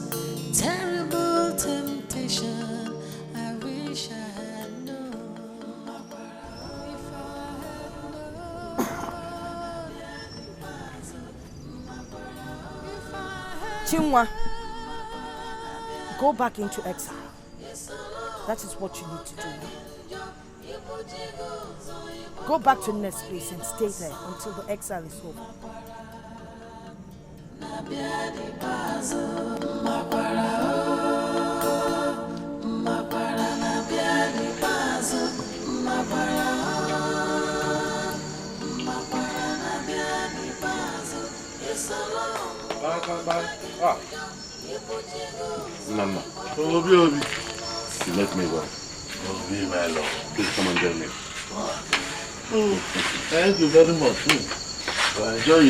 Terrible temptation. I wish I had known. If I had Chinwa, go back into exile. That is what you need to do now. Go back to the next place and stay there until the exile is over. Bye. Ah. Nana. Obi. You let me go. Obi, my love. Please come and join me. Thank you very much. I enjoy,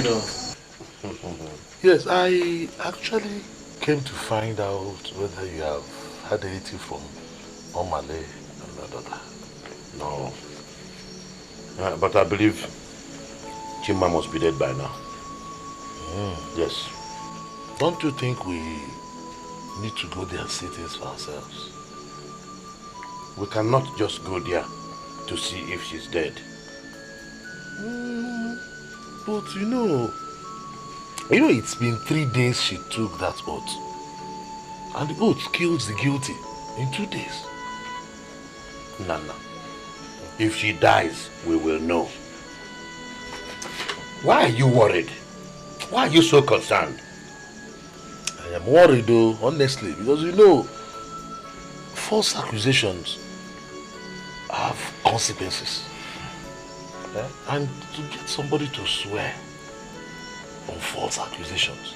Yes, I actually came to find out whether you have had anything from Omale and my daughter. No. But I believe Chima must be dead by now. Yes. Don't you think we need to go there and see things for ourselves? We cannot just go there to see if she's dead. But it's been 3 days she took that oath. And the oath kills the guilty in 2 days. Nana, if she dies, we will know. Why are you worried? Why are you so concerned? I am worried though, honestly, because false accusations have consequences. And to get somebody to swear on false accusations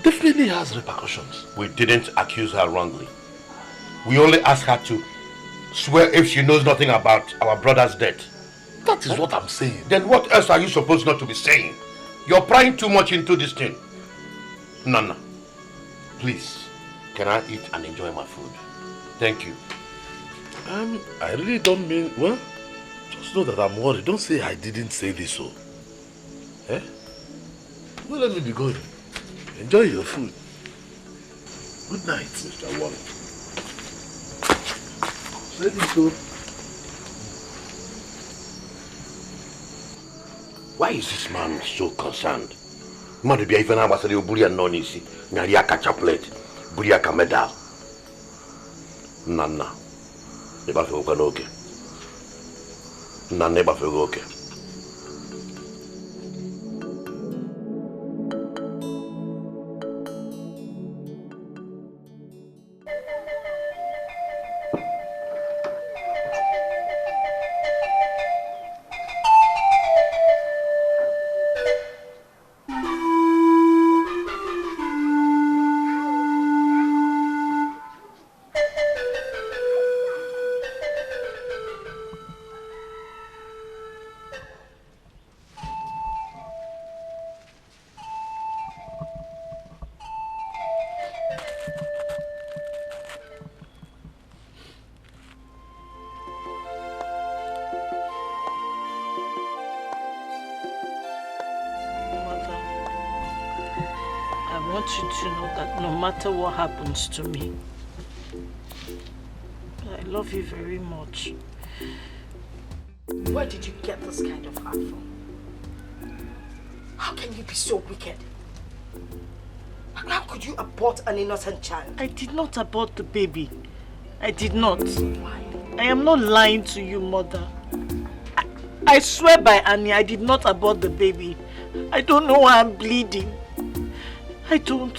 definitely has repercussions. We didn't accuse her wrongly. We only asked her to swear if she knows nothing about our brother's death. That is what I'm saying. Then what else are you supposed not to be saying? You're prying too much into this thing. Nana, please, can I eat and enjoy my food? Thank you. I really don't mean, just know that I'm worried. Don't say I didn't say this so. Well, let me be going. Enjoy your food. Good night, Mr. Warren. Let me go. Why is this man so concerned? Man, be even I was a buria nonisi, Nariaka chaplet, Buriaka medal. Nana, never feel okay. Nana never feel okay. No matter what happens to me, I love you very much. Where did you get this kind of heart from? How can you be so wicked? How could you abort an innocent child? I did not abort the baby. I did not. Why? I am not lying to you, mother. I swear by Annie, I did not abort the baby. I don't know why I'm bleeding. I don't.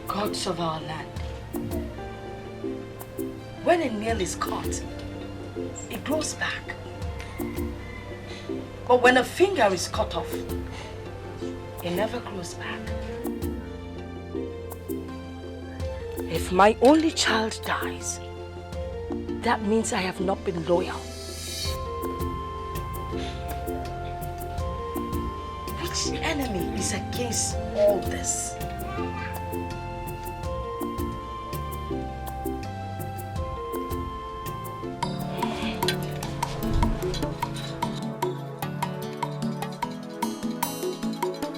Gods of our land. When a nail is caught, it grows back. But when a finger is cut off, it never grows back. If my only child dies, that means I have not been loyal. Which enemy is against all this?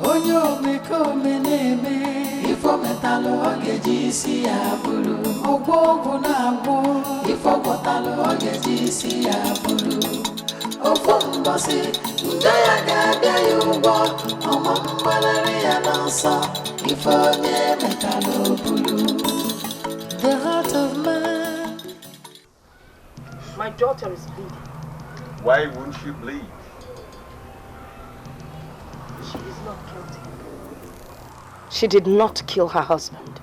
Onyo meko meneme ifo metalo ogeji si abulu ogbogu na agbo ifo botalo ogeji si abulu ofo mbosi ndaya ga yugo omo mbalari ya nansa ifo nye metalo bulu. The heart of man. My daughter is bleeding. Why won't she bleed? She is not guilty. She did not kill her husband.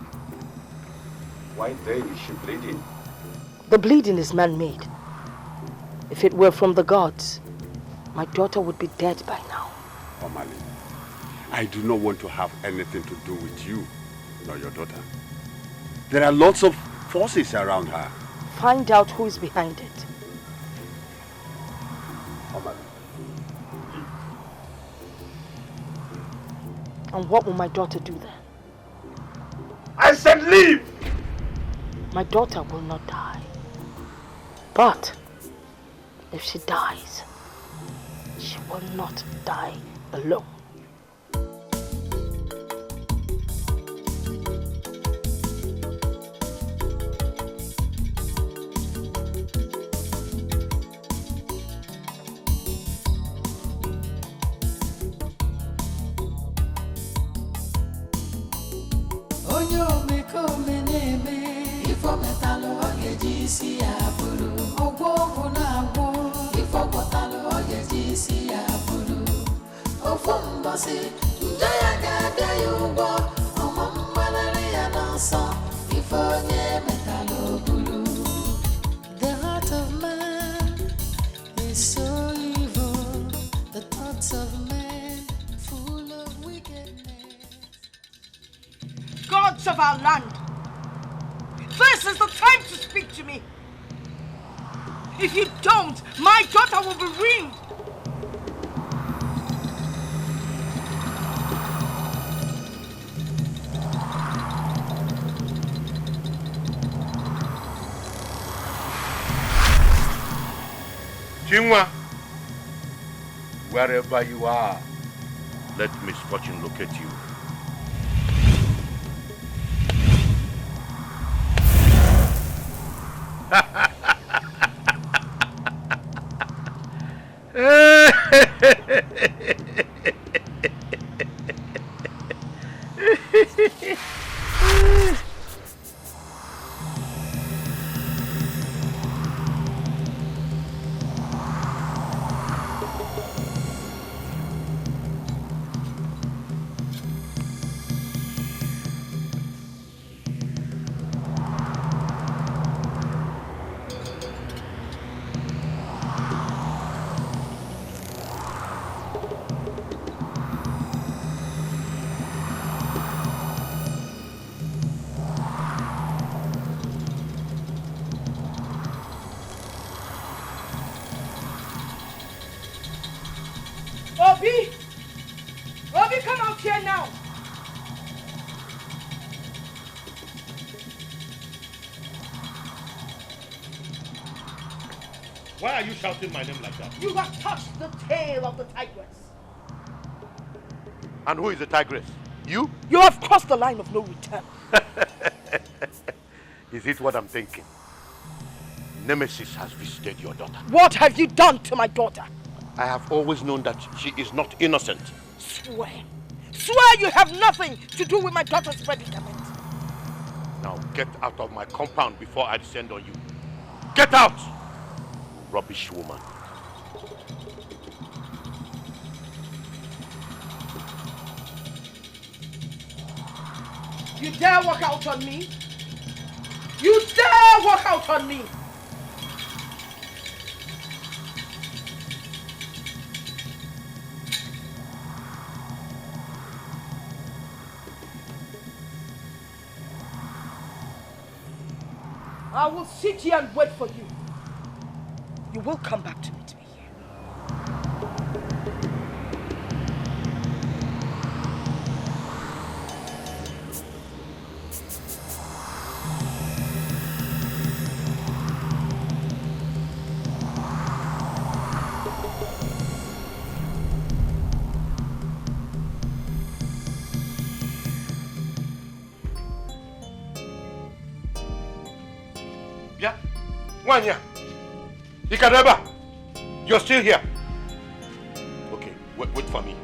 Why then is she bleeding? The bleeding is man-made. If it were from the gods, my daughter would be dead by now. Omali, I do not want to have anything to do with you, nor your daughter. There are lots of forces around her. Find out who is behind it. Omali. And what will my daughter do then? I said leave! My daughter will not die. But if she dies, she will not die alone. The heart of man is so evil, the thoughts of man full of wickedness. Gods of our land, this is the time to speak to me. If you don't, my daughter will be ruined. Chinwa, wherever you are, let misfortune locate you. Why are you shouting my name like that? You have touched the tail of the tigress. And who is the tigress? You? You have crossed the line of no return. Is it what I'm thinking? Nemesis has visited your daughter. What have you done to my daughter? I have always known that she is not innocent. Swear. Swear you have nothing to do with my daughter's predicament. Now get out of my compound before I descend on you. Get out! Rubbish woman. You dare walk out on me? You dare walk out on me? I will sit here and wait for you. You will come back to meet me here. Yeah? Wanya! Ikareba! You're still here. Okay, wait for me.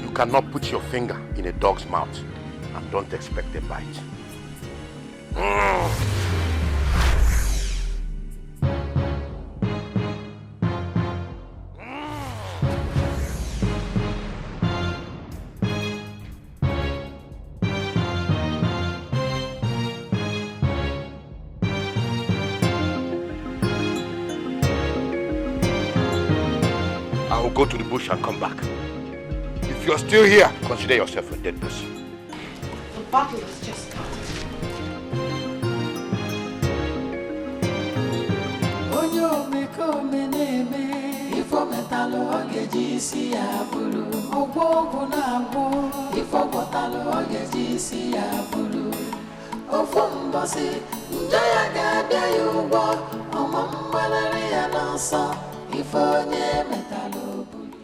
You cannot put your finger in a dog's mouth and don't expect a bite. I will go to the bush and come back. If you're still here, consider yourself a dead person. The battle has just started. Onyo meko meneme ifo metalo ogeji si abulu ogbogu na agbo ifo botalo ogeji si abulu ofo mbosi njoya ga yugo omo mbalari ya nanso ifo nye metalo bulu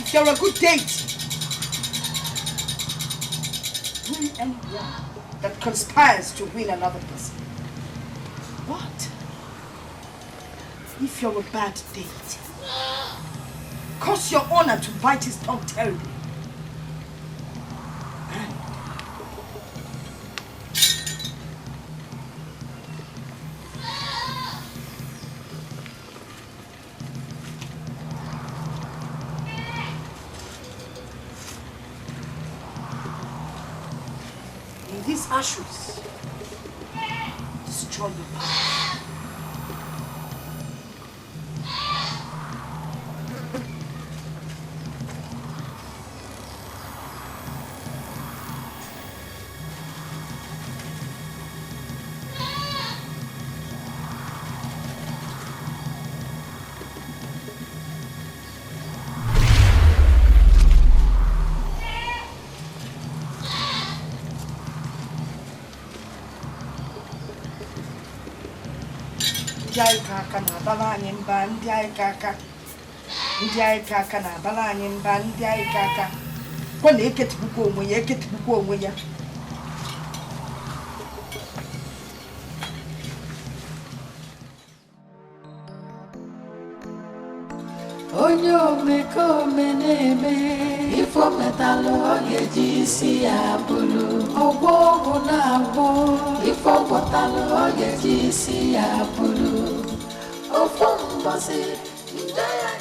If you're a good date, win anyone that conspires to win another person. What? If you're a bad date, cause your honor to bite his tongue terribly. These ashes destroy your power. Ndiai kaka na bala anyị mba, ndiai kaka. Ndiai kaka na bala anyị mba, ndiai kaka. Kwa na eketibukwa onwe ya. Onye omekome na-eme ifo metalụ ọ ga-eji isi ya bụrụ ọgwọ ọgwụ na-agwọ ifo gwọtalụ ọ ga-eji isi ya bụrụ ofu mbọsị nde ya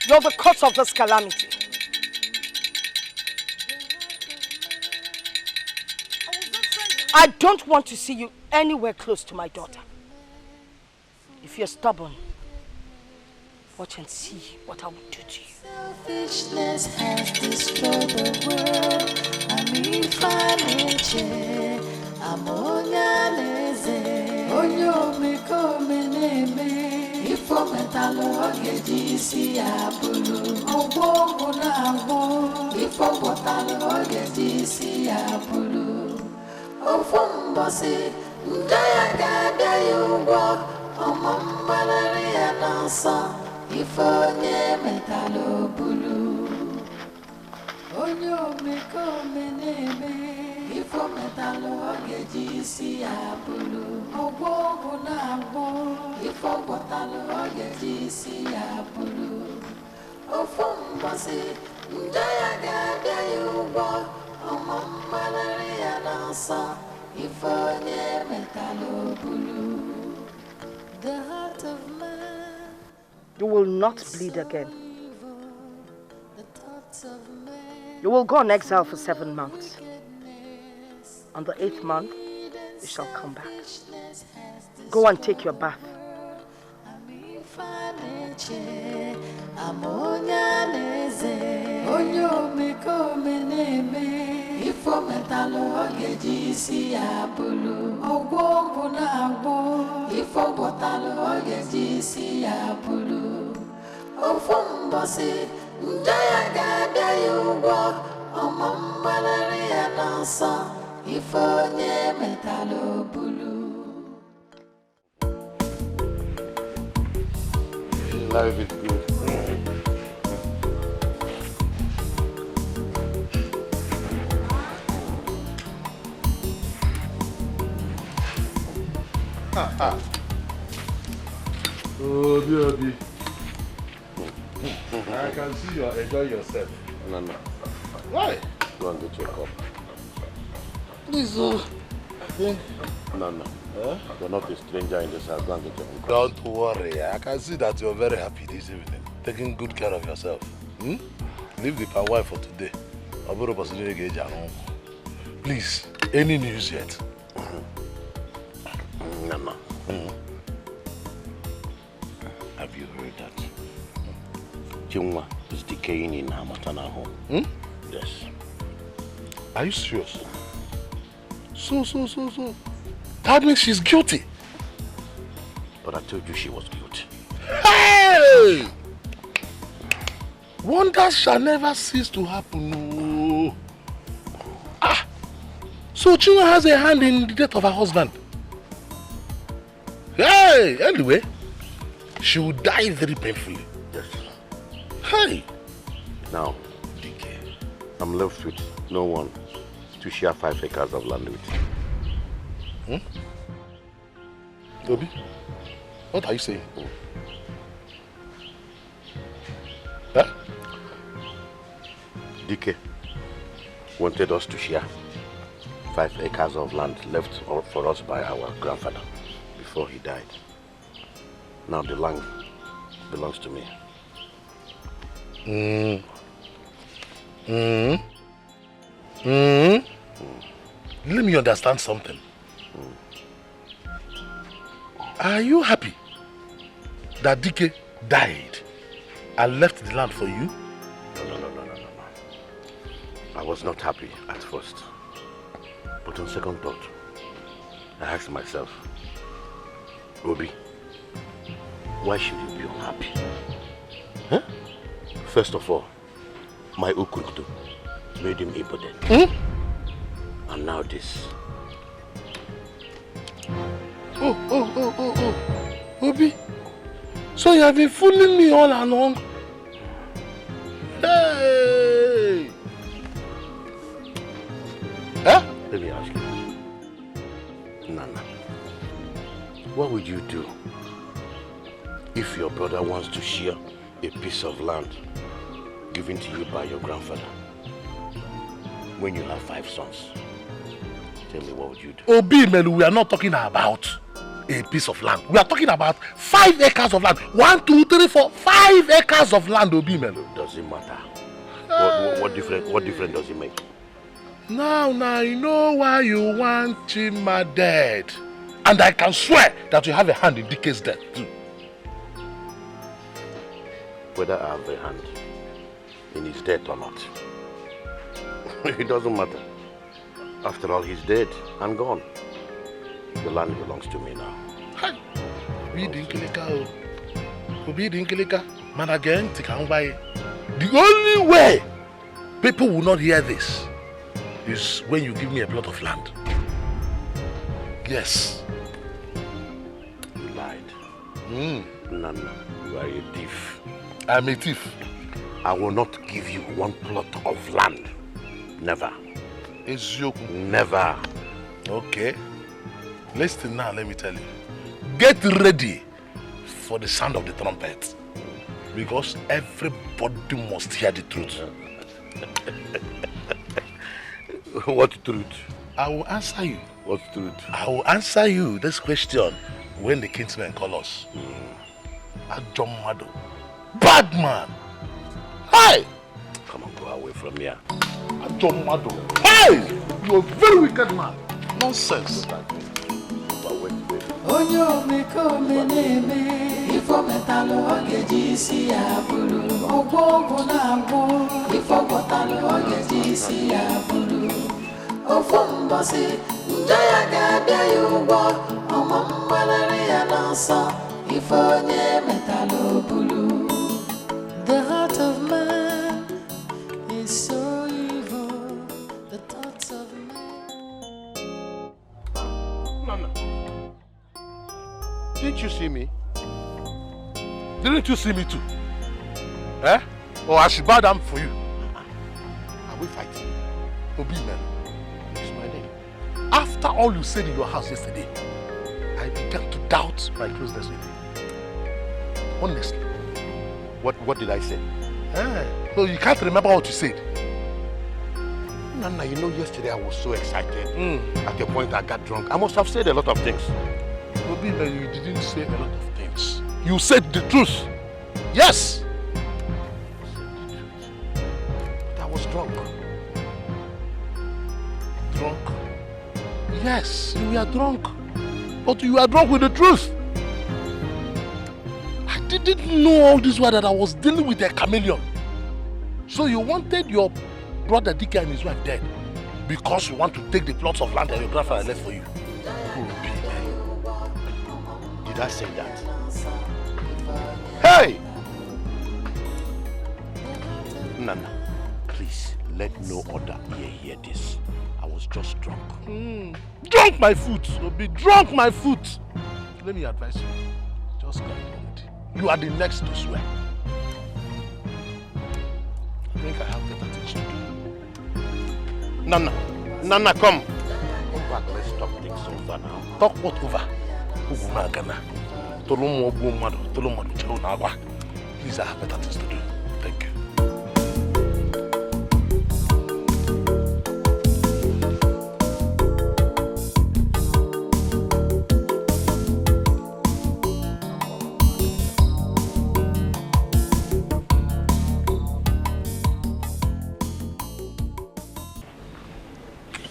You're the cause of this calamity. I don't want to see you anywhere close to my daughter. If you're stubborn, watch and see what I will do to you. Selfishness has destroyed the world. I'm onye omekome na-eme ifo metalụ ọ ga-eji isi ya bụrụ ọgwọ ọgwụ na-agwọ ifo gwọtalụ ọ ga-eji isi ya bụrụ ofu mbọsị nde ya ga-abịa ya ụgwọ ọma mgbanarị ya n'ọsọ ifo onye metalụ bụrụ onye omekome na-eme ifo metalụ ọ ga-eji isi ya bụrụ ọgwọ ọgwụ na-agwọ ifo gwọtalụ ọ ga-eji isi ya bụrụ ofu mbọsị nde ya ga-abịa ya ụgwọ ọma mgbanarị ya n'ọsọ ifo onye metalụ bụrụ. The heart of man, You will not bleed again. You will go on exile for 7 months. On the 8th month, you shall come back. Go and take your bath. Onye omekome na-eme ifo metalụ ọ ga-eji isi ya bụrụ ọgwọ ọgwụ na-agwọ ifo gwọtalụ ọ ga-eji isi ya bụrụ ofu mbọsị nde ya ga-abịa ya ụgwọ ọma mgbanarị ya n'ọsọ ifo onye metalụ bụrụ. Life is good. Obi. I can see you are enjoying yourself. No. Why? Go and get your cup. Please, No. You're not a stranger in this house. Go and get your own cup. Don't worry. I can see that you're very happy this evening. Taking good care of yourself. Leave the power wife for today. Please, any news yet? No. Have you heard that? Chinwa is decaying in her maternal home. Yes. Are you serious? So. That means she's guilty. But I told you she was guilty. Hey! Wonders shall never cease to happen. So Chinwa has a hand in the death of her husband. Hey! Anyway, she will die very painfully. Yes. Hey! Now, Dikeh, I'm left with no one to share 5 acres of land with. Obi, what are you saying? Huh? Dikeh wanted us to share 5 acres of land left for us by our grandfather before he died. Now the land belongs to me. Let me understand something. Are you happy that Dikeh died and left the land for you? No. I was not happy at first. But on second thought, I asked myself, Obi, why should you be unhappy? Huh? First of all, my Ukruktu made him impotent. And now this. Oh. Obi, so you have been fooling me all along? Hey! Huh? Let me ask you. Nana, what would you do if your brother wants to share a piece of land given to you by your grandfather when you have 5 sons? Tell me, what would you do? Obi Melu, we are not talking about a piece of land. We are talking about 5 acres of land. 1, 2, 3, 4, 5 acres of land, Obi Melu. Does it matter? What difference does it make? Now, you know why you want Chima dead. And I can swear that you have a hand in Dikeh's death too. Whether I have a hand in his death or not, it doesn't matter. After all, he's dead and gone. The land belongs to me now. Hi. Man, again, the only way people will not hear this is when you give me a plot of land. Yes. You lied. Nana, you are a thief. I'm a thief. I will not give you 1 plot of land. Never. Never. Okay. Listen now, let me tell you. Get ready for the sound of the trumpet. Because everybody must hear the truth. What truth? I will answer you. What truth? I will answer you this question when the kinsmen call us. Ajomado. Bad man. Hi! Come on, go away from here. Ajomado. Hi! You're a very wicked man. Nonsense. Onye omekome na-eme ifo metalụ ọ ga-eji isi ya bụrụ ọgwụ ọgwụ na-agwụ ifo gwọtalụ ọ ga-eji isi ya bụrụ ofu mbọsị njọ ya ga-abịa ya ụgwọ ọma mgbalịrị ya n'ọsọ ifo onye metalụ bụrụ. The heart of man is so evil, the thoughts of Nana. Didn't you see me? Didn't you see me too? Eh? Or I should bow down for you? Are we fighting? Obi man, it's my name. After all you said in your house yesterday, I began to doubt my closeness with you. Honestly. What did I say? So you can't remember what you said? Nana, you know yesterday I was so excited. At the point I got drunk. I must have said a lot of things. Obi, you didn't say a lot of things. You said the truth. Yes. But I was drunk. Drunk? Yes, you were drunk. But you were drunk with the truth. I didn't know all this while that I was dealing with a chameleon. So you wanted your brother Dikeh and his wife dead because you want to take the plots of land that your grandfather left for you. Did I say that? Hey! Nana, please let no other ear hear this. I was just drunk. Drunk my foot, Obi, drunk my foot. Let me advise you. Just carry on. You are the next to swear. I think I have better things to do. Nana, come. Come back, let's talk things over now. Talk what over? Please, I have better things to do. Thank you.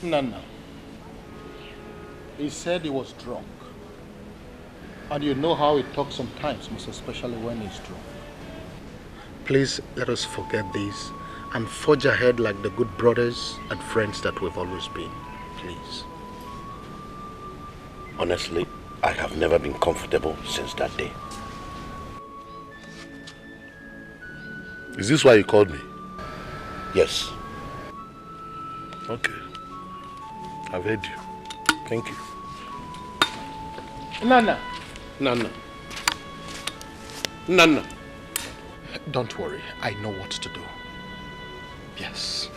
Nana, he said he was drunk. And you know how he talks sometimes, most especially when he's drunk. Please let us forget this and forge ahead like the good brothers and friends that we've always been. Please. Honestly, I have never been comfortable since that day. Is this why you called me? Yes. Okay. I've heard you. Thank you. Nana. Nana. Nana. Don't worry. I know what to do. Yes.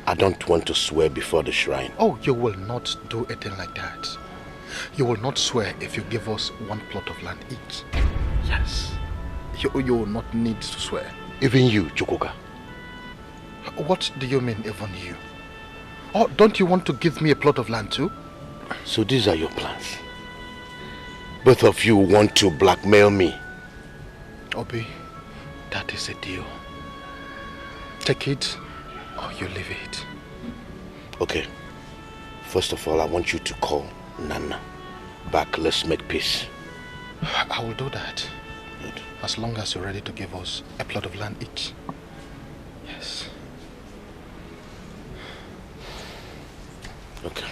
I don't want to swear before the shrine. Oh, you will not do a thing like that. You will not swear if you give us one plot of land each. Yes. You will not need to swear. Even you, Chukwuka. What do you mean, even you? Oh, don't you want to give me a plot of land too? So these are your plans. Both of you want to blackmail me. Obi, that is a deal. Take it or you leave it. Okay. First of all, I want you to call Nana back. Let's make peace. I will do that. Good. As long as you're ready to give us a plot of land each. Yes. Okay.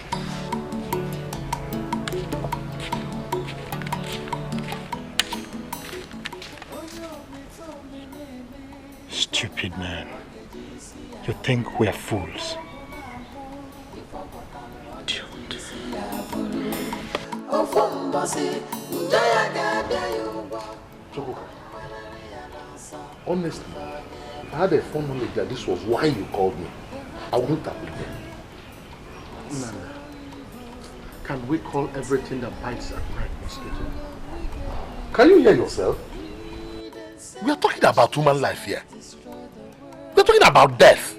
Stupid man. You think we're fools? Honestly, if I had a phone knowledge that this was why you called me, I wouldn't have been there. Nana, can we call everything that bites at night mosquito? Can you hear yourself? We are talking about human life here. We are talking about death.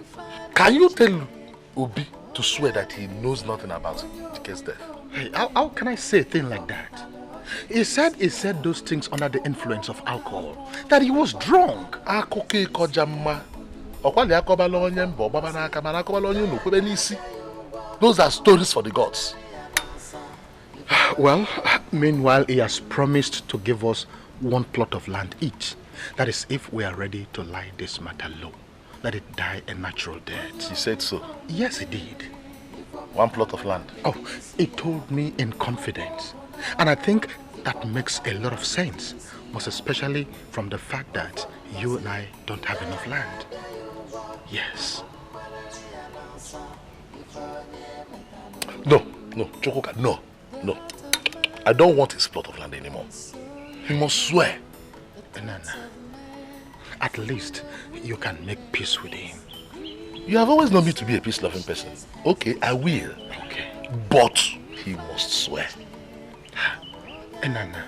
Can you tell Obi to swear that he knows nothing about Dikeh's death? Hey, how can I say a thing like that? He said those things under the influence of alcohol. That he was drunk. Those are stories for the gods. Well, meanwhile, he has promised to give us one plot of land each. That is, if we are ready to lie this matter low. Let it die a natural death. He said so? Yes, he did. One plot of land? Oh, he told me in confidence. And I think that makes a lot of sense. Most especially from the fact that you and I don't have enough land. Yes. No, Chukwuka, no. I don't want his plot of land anymore. He must swear. Nana, at least you can make peace with him. You have always known me to be a peace-loving person. Okay, I will. Okay. But he must swear. Nana,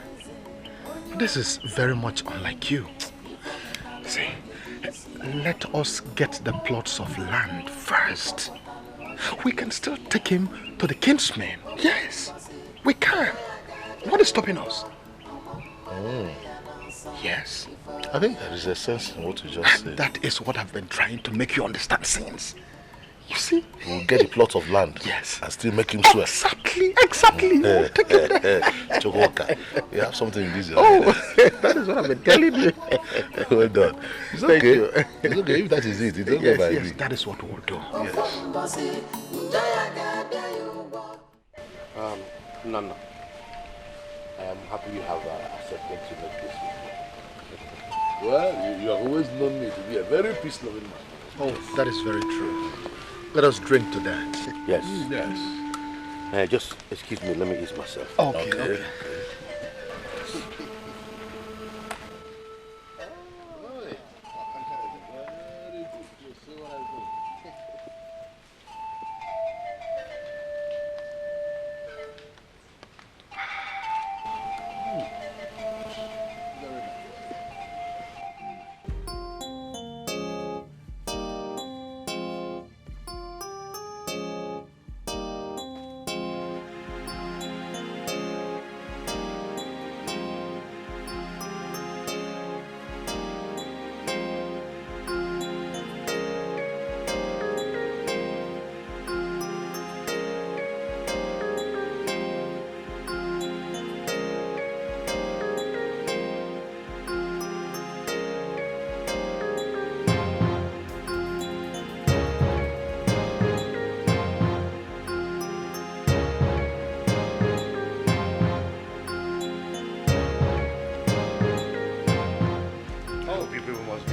this is very much unlike you. See, let us get the plots of land first. We can still take him to the kinsmen. Yes, we can. What is stopping us? Oh. Yes. I think there is a sense in what you just said. That is what I've been trying to make you understand since. You see? We'll get a plot of land. Yes. And still make him swear. Exactly. We'll take him there. Chukwuka, you have something in this. Oh, that is what I've been telling you. Well done. It's okay. Thank you. It's okay if that is it. It's okay Yes, by yes, me. that is what we'll do. Yes. Nana, I am happy you have accepted to make this with me. Well, you have always known me to be a very peace-loving man. Oh, that is very true. Let us drink to that. Yes. Yes. Just excuse me, let me ease myself. Okay.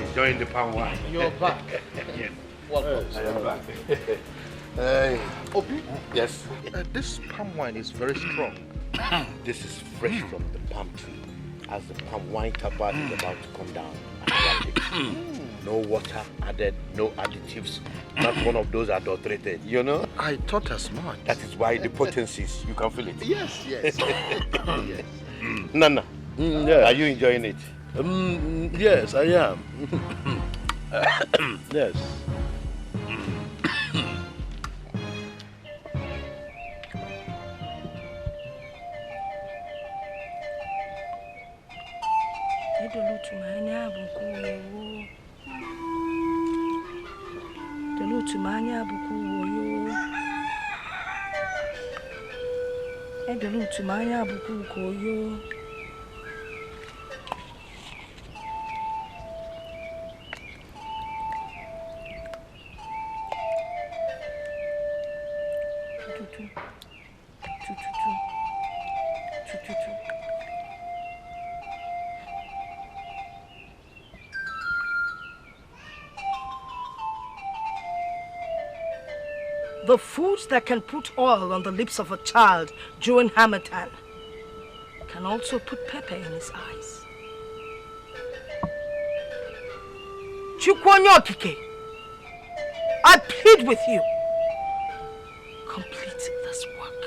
Enjoying the palm wine. You're back. Yes. Welcome. I am back. Hey. Obi? Yes. This palm wine is very strong. This is fresh from the palm tree. As the palm wine tapa is about to come down. No water added, no additives, not one of those adulterated, you know? I thought as much. That is why the potencies, you can feel it. Yes. Yes. Nana, yeah. Are you enjoying it? Yes, I am. Yes. The foods that can put oil on the lips of a child during Harmattan can also put pepper in his eyes. Chukwonyokike, I plead with you. Complete this work.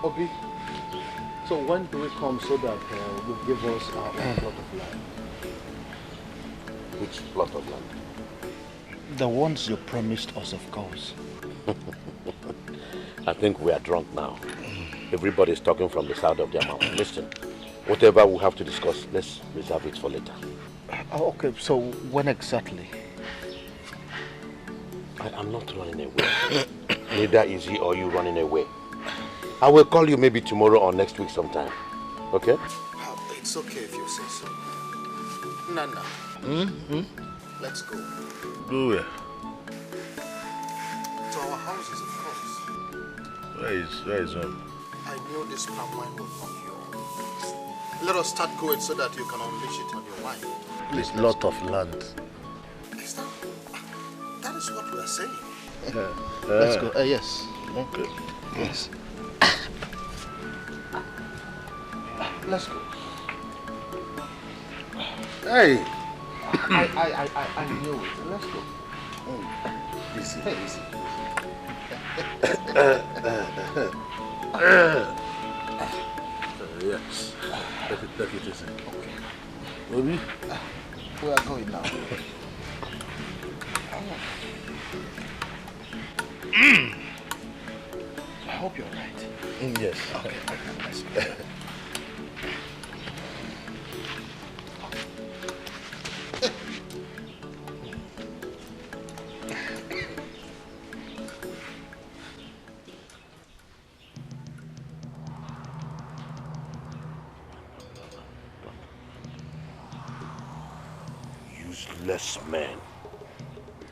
Obi, so when do we come so that you give us our own plot of land? Which plot of land? The ones you promised us, of course. I think we are drunk now. Everybody's talking from the side of their mouth. Listen, whatever we have to discuss, let's reserve it for later. Okay, so when exactly? I am not running away. Neither is he or you running away. I will call you maybe tomorrow or next week sometime. Okay? It's okay if you say so. Nana. Let's go. Go where? To our houses, of course. Where is home? I knew this palm wine would knock you off. Let us start going so that you can unleash it on your wine. Please, lot of land. That is what we are saying. Let's go. Yes. Okay. Yes. Let's go. Hey! I knew it. Let's go. Easy. Easy. Yes. Take it easy. Okay. Obi? We are going now. I hope you're right. Yes. Okay. Let's go. Useless men.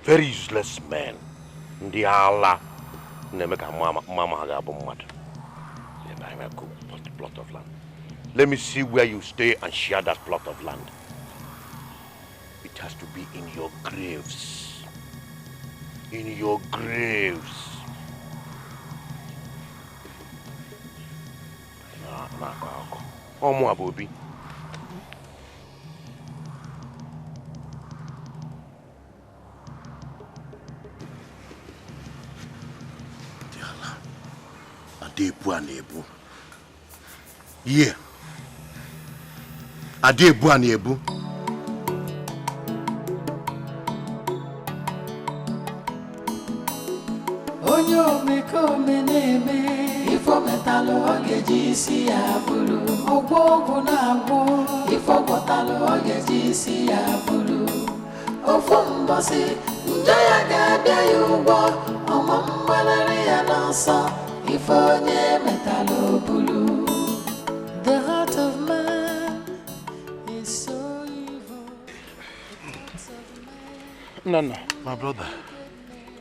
Very useless men. Ndi ala. Nemeka mama hagabu mad. Then I will go plot of land. Let me see where you stay and share that plot of land. It has to be in your graves. In your graves. Omo Abobi. Adebu anebu. Yeah. Adebu anebu. Onye omekome na-eme ifo metalụ ọ ga-eji isi ya bụrụ ọgwụ ọgwụ na-agwụ ifo gwọtalụ ọ ga-eji isi ya bụrụ ofu mbọsị njọ ya ga-abịa ya ụgwọ ọma mgbalịrị ya n'ọsọ ifo onye metalụ bụrụ. The heart of man is so evil. No. My brother.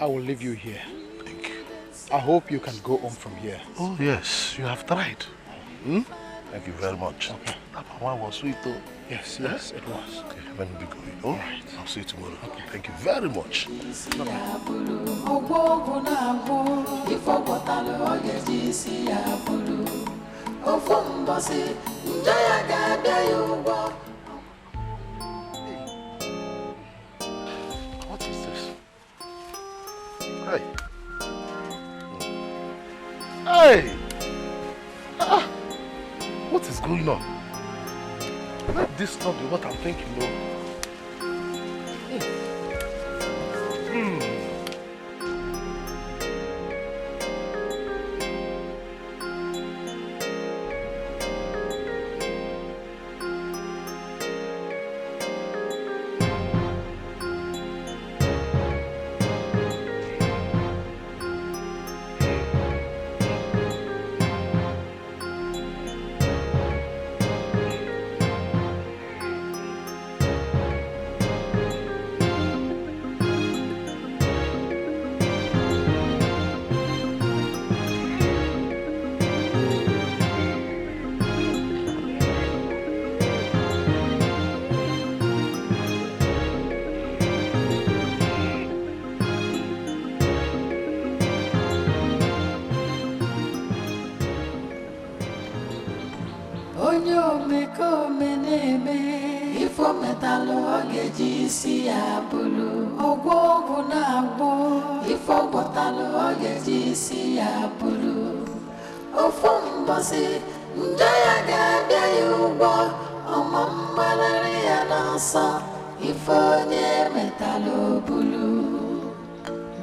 I will leave you here. Thank you. I hope you can go home from here. Oh, yes. You have tried. Hmm? Thank you very much. Okay. That one was sweet, though. Yes, Eh? yes, it was. Okay, let me be going. Oh, all right. I'll see you tomorrow. Okay. Thank you very much. What is this? Hey. Hey! What is going on? Let this not be what I'm thinking, no.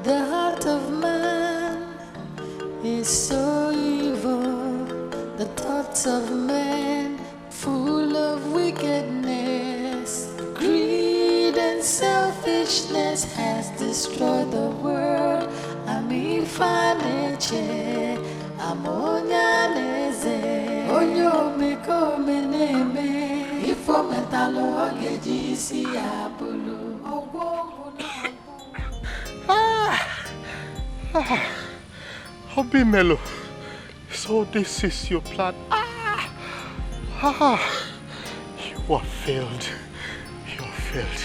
The heart of man is so evil, the thoughts of man full of wickedness. Greed and selfishness has destroyed the world. Amifaneche, amonyaneze, onyo meko meneme, ifo metalo agejisi abulu. Obi Melo, so this is your plan. You are failed. You are failed.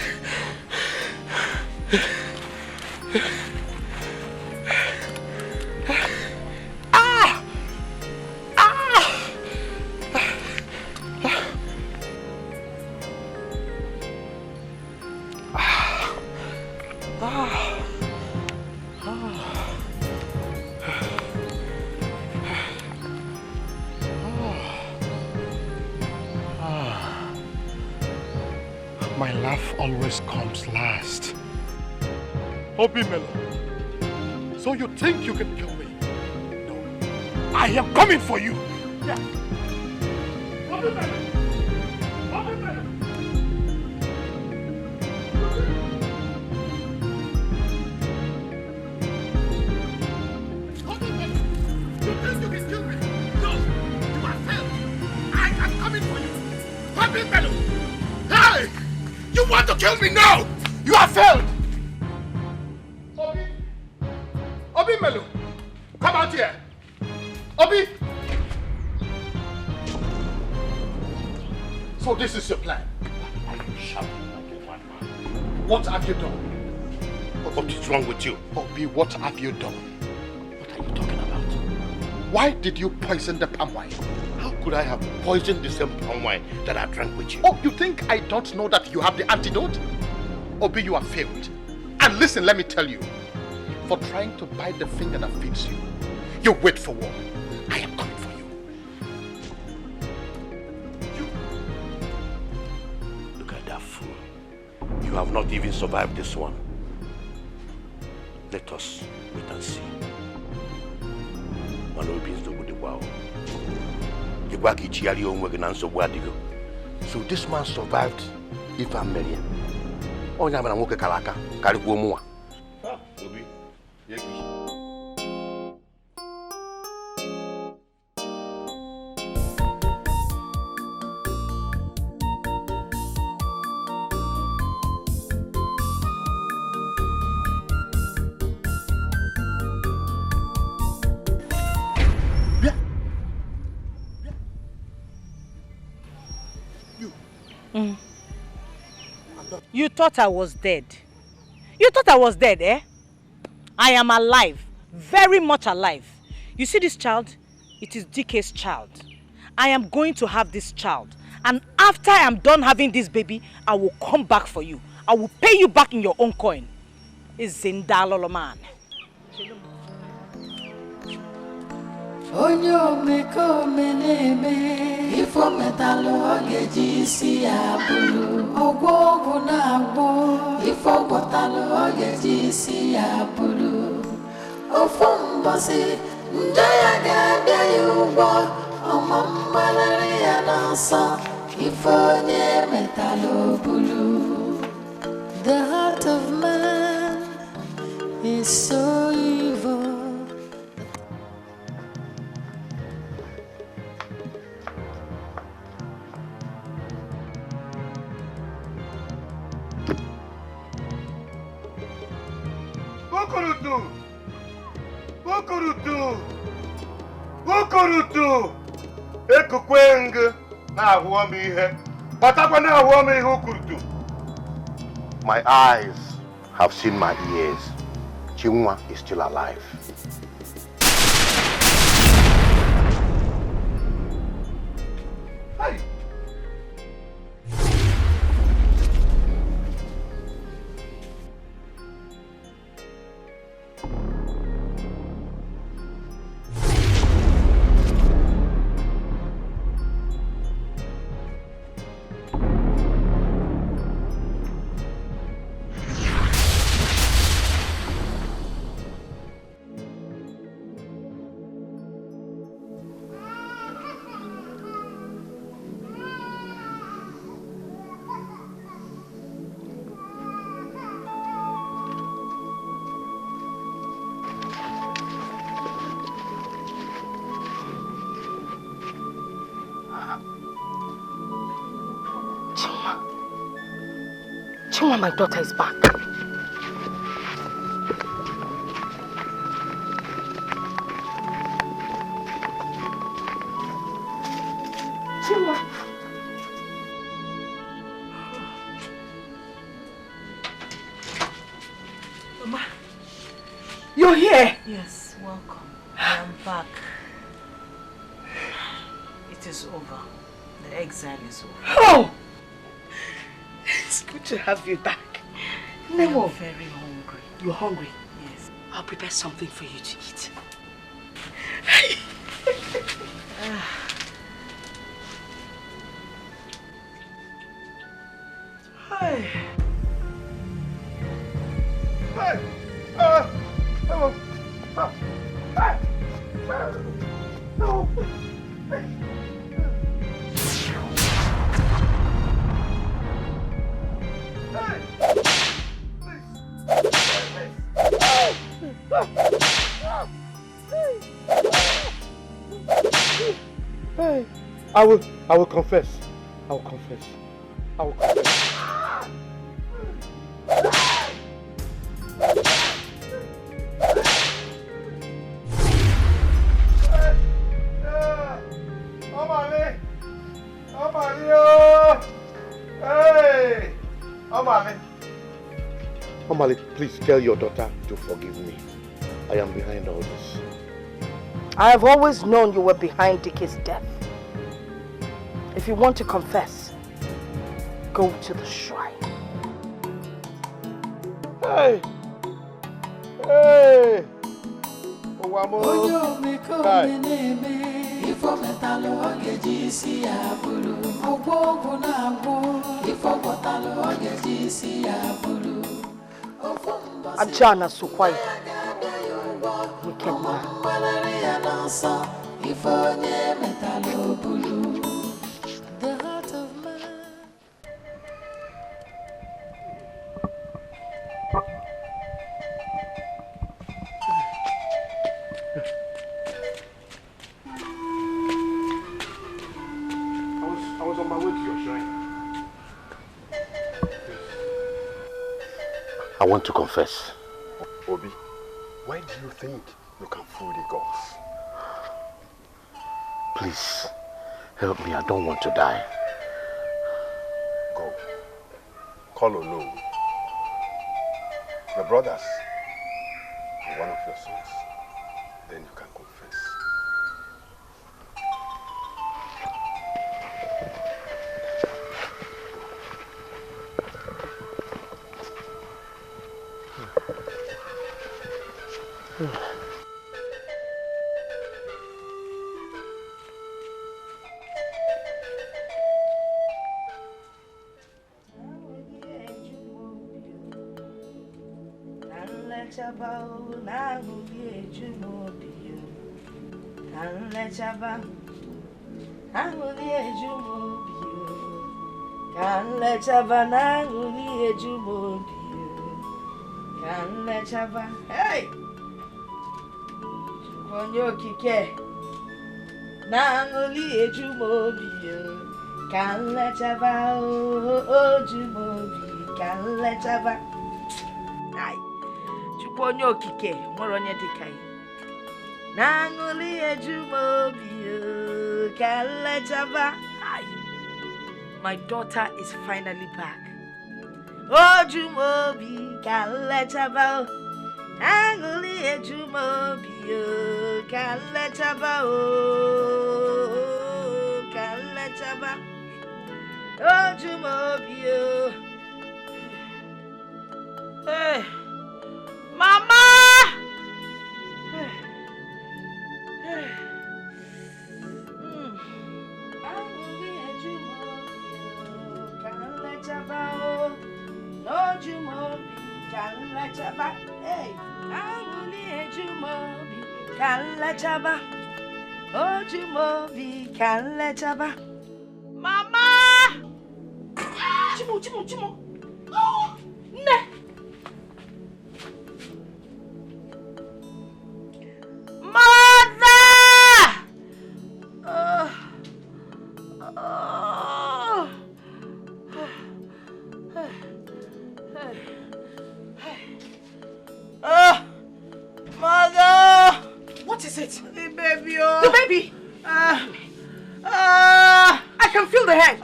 My laugh always comes last. Obi Melo, so you think you can kill me? No, I am coming for you. Yeah. Obi Melo! Obi Melo! Obi Melo! You think you can kill me? No, you are failed. I am coming for you. Obi Melo! Hey! You want to kill me now? You have failed! Obi Melo, come out here! Obi! So this is your plan? Are you shouting like a madman? What have you done? What is wrong with you? Obi, what have you done? What are you talking about? Why did you poison the palm wine? How could I have poisoned the same palm wine that I drank with you? Oh, you think I don't know that you have the antidote? Obi, you have failed. And listen, let me tell you. For trying to bite the finger that feeds you, you wait for war. I am coming for you. Look at that fool. You have not even survived this one. Let us wait and see. One opens the wood wow. So this man survived if I'm marrying. Oh, I'm going to Kalaka. Karikuomua. Obi. You thought I was dead. You thought I was dead, eh? I am alive. Very much alive. You see this child? It is Dikeh's child. I am going to have this child. And after I am done having this baby, I will come back for you. I will pay you back in your own coin. It's Zindalolo man. Onyo meko meneme ifo metalo ogeji si abulu ogwo na agbo ifo botalo ogeji si abulu ofo mbosi ndaya ga yubo omambalari ya nasa ifo nye metalo bulu. The heart of man is so evil. Ukurutu ekukweng na ahụọm ihe batakwa na ahụọm ihe ukurutu. My eyes have seen my ears. Chinwa is still alive. Hey. Chinwa, my daughter is back. Chinwa. Mama, you're here. Yes, welcome. I am back. It is over. The exile is over. Oh! It's good to have you back. Nemo. I'm very hungry. You're hungry? Yes. I'll prepare something for you to eat. Hey! No. Hey, I will confess. I will confess. I will confess. Omale, please tell your daughter to forgive me. I am behind all this. I have always known you were behind Dikeh's death. If you want to confess, go to the shrine. Hey! Hey! Ajana Sukwai. Wicked man. The heart of man. I was on my way to your shrine. I want to confess. Obi, why do you think you can fool the gods? Please, help me. I don't want to die. go. Call or no. Your brothers are one of your sons. Then you can confess. Hey! Kike. Nangoli ejumobio. Can let chava o jumobi. Can let chava. Ay. Chukonyo kike. Moronye dikai. Nangoli ejumobio. Can let chava. Ay. My daughter is finally back. O jumobi. Can let chava. Angoli ejumobio kalechaba o kalechaba ojumobio. Hey, mama. Angoli ejumobio kalechaba o ojumobi kalechaba. Hey. Anguli ejumobi kalechaba. Ojumobi kalechaba. Mama! Chimo. Ne. Mother! Mother! What is it? The baby, oh. The baby? I can feel the head.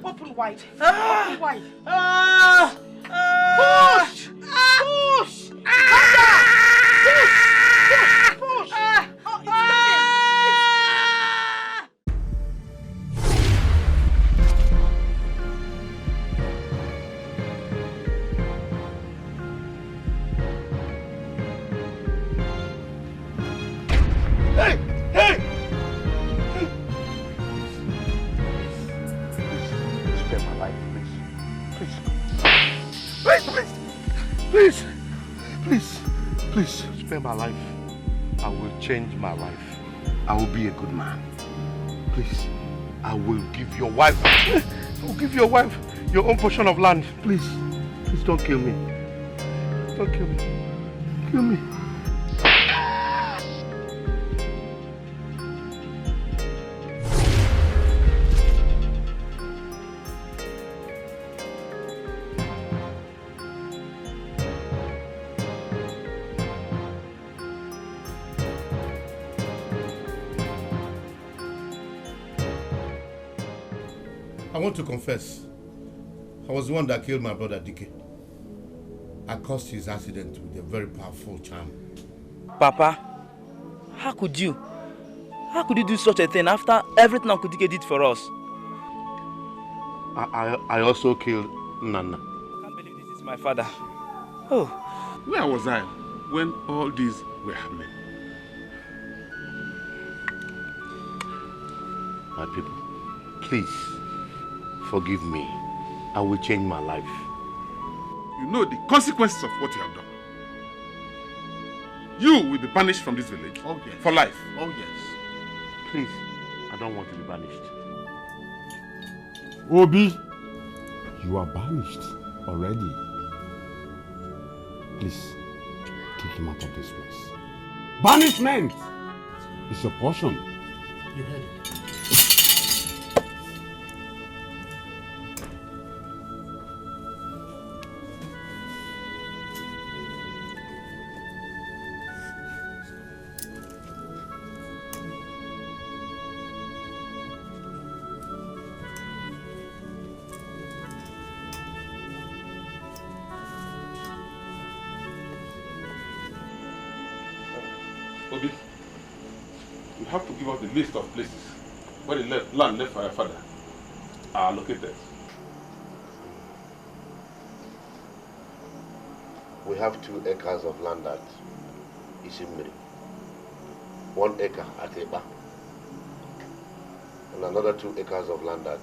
Open wide. Open wide. Push! Push! Come down! Push! Oh, it's coming! Hey! Spare my life, Please, spare my life. I will change my life. I will be a good man. Please, I will give your wife. I will give your wife your own portion of land. Please don't kill me. Don't kill me. Kill me. I want to confess. I was the one that killed my brother Dikeh. I caused his accident with a very powerful charm. Papa, how could you? How could you do such a thing after everything Uncle Dikeh did for us? I also killed Nana. I can't believe this is my father. Oh. Where was I when all these were happening? My people, please forgive me. I will change my life. You know the consequences of what you have done. You will be banished from this village. Oh, yes. For life. Oh, yes. Please, I don't want to be banished. Obi, you are banished already. Please, take him out of this place. Banishment is your portion. You heard it. have to give us the list of places where the land left by your father are located. We have 2 acres of land at Isimiri, 1 acre at Eba, and another 2 acres of land at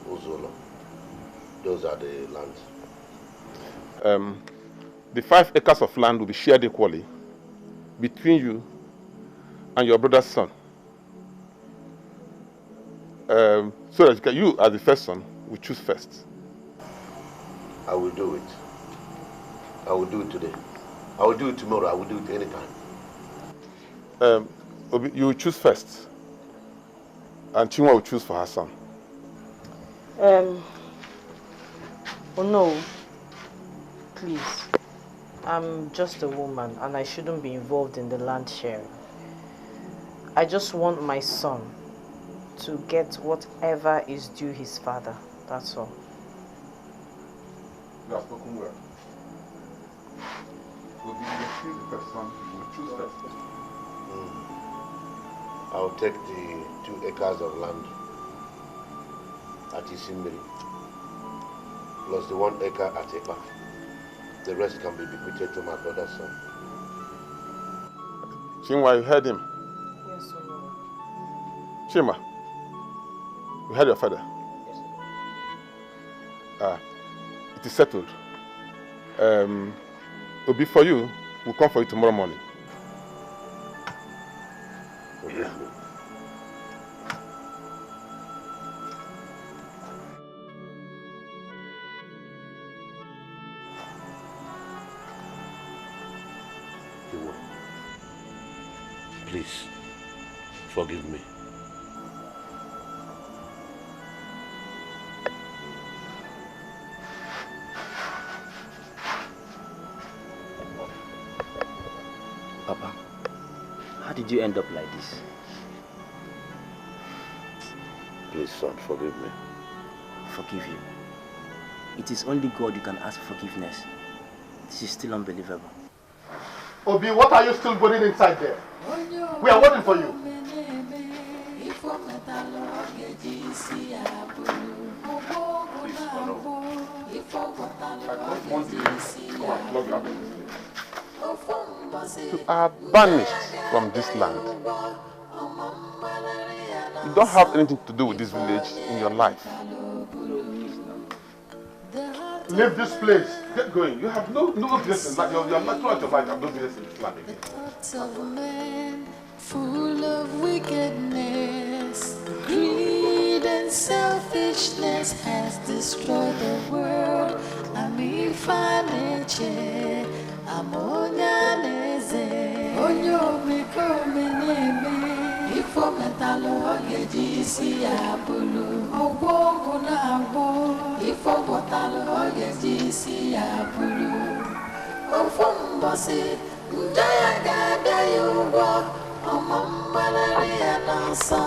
Uzolo. Those are the lands. The 5 acres of land will be shared equally between you and your brother's son. So that you, as the first son, will choose first. I will do it. I will do it today. I will do it tomorrow. I will do it anytime. You will choose first. And Chinua will choose for her son. Oh no. Please. I'm just a woman and I shouldn't be involved in the land sharing. I just want my son to get whatever is due his father. That's all. You have spoken well. Will be the first son who will choose first. I'll take the 2 acres of land at Isimiri, plus the 1 acre at Eba. The rest can be bequeathed to my brother's son. Chinua, you heard him? Yes, sir. Chima, you heard your father? Yes, sir. It is settled. It'll be for you. We'll come for you tomorrow morning. Okay. Please, forgive me. Papa, how did you end up like this? Please, son, forgive me. Forgive you. It is only God you can ask forgiveness. This is still unbelievable. Obi, what are you still going inside there? We are waiting for you. You are banished from this land. You don't have anything to do with this village in your life. Leave this place. Get going. You have no business in that. You're not trying to fight. You have no business in this land again. Thoughts of a man full of wickedness, greed and selfishness has destroyed the world. Ami faneche, amonyaneze, onyo meko meneme. Ifo metalo ogeji si abulu, ogbongo na agbo. Ifo botalo ogeji si abulu, ofo mbosi. Njaya gada yugo, omambalari anasa.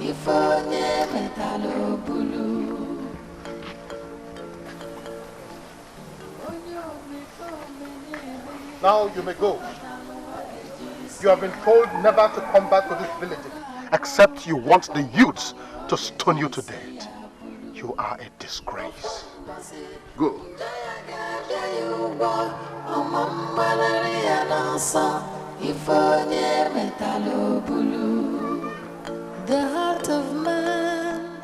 Ifo nye metalo bulu. Now you may go. You have been told never to come back to this village except you want the youths to stone you to death. You are a disgrace. Go. The heart of man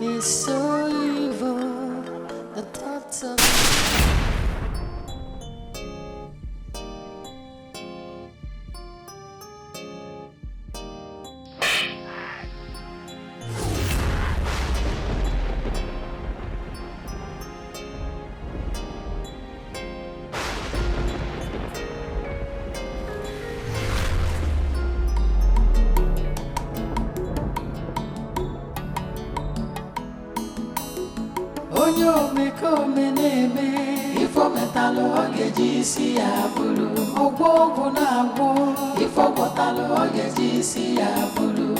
is so evil. The thoughts of onyo meko meneme. Ifo metalo ogeji si abulu, ogbongo na agbo. Ifo botalo ogeji si abulu,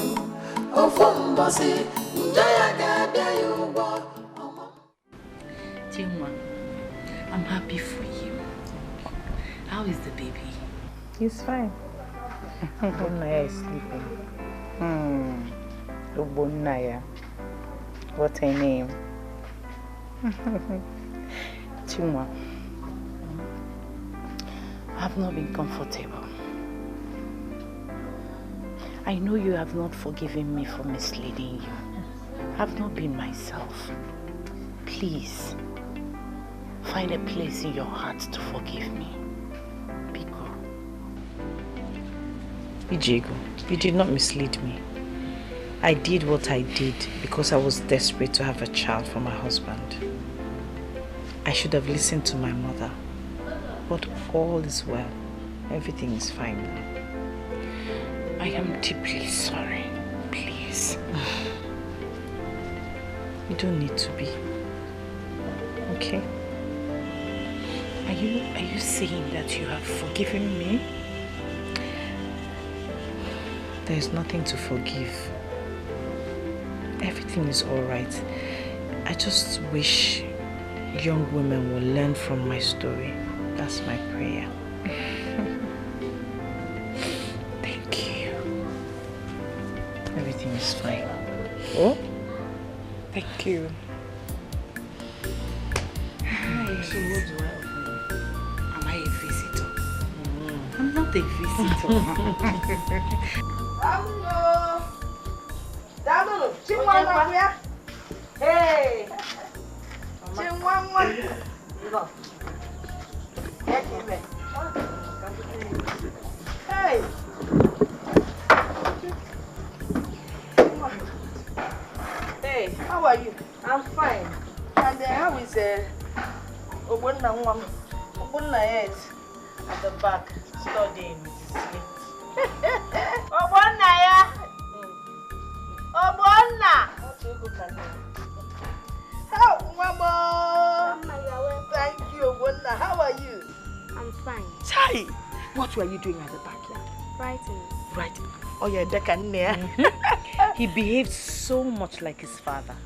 ofo mbosi. Njaya gada yugo. Chinua, I'm happy for you. How is the baby? He's fine. Obunaya is sleeping. Obunaya. What a name. Chuma. I've not been comfortable. I know you have not forgiven me for misleading you. I've not been myself. Please, find a place in your heart to forgive me. Biko. Ijego, you did not mislead me. I did what I did because I was desperate to have a child for my husband. I should have listened to my mother. But all is well. Everything is fine now. I am deeply sorry. Please. You don't need to be. Okay? Are you saying that you have forgiven me? There is nothing to forgive. Everything is alright. I just wish young women will learn from my story. That's my prayer. Thank you. Everything is fine. Oh? Thank you. Hi. So what do I offer you? Am I a visitor? I'm not a visitor. Hello. Chimwamwa. Hey. Chimwamwa. Hey. Hey, how are you? I'm fine. And how is Obunna is at the back studying with his sleep. Obunna, yeah. Obunna. How, Mama? Thank you, Obunna. How are you? I'm fine. Chai, what were you doing at the backyard? Writing. Writing. Oh, yeah, Dikeh. He behaves so much like his father.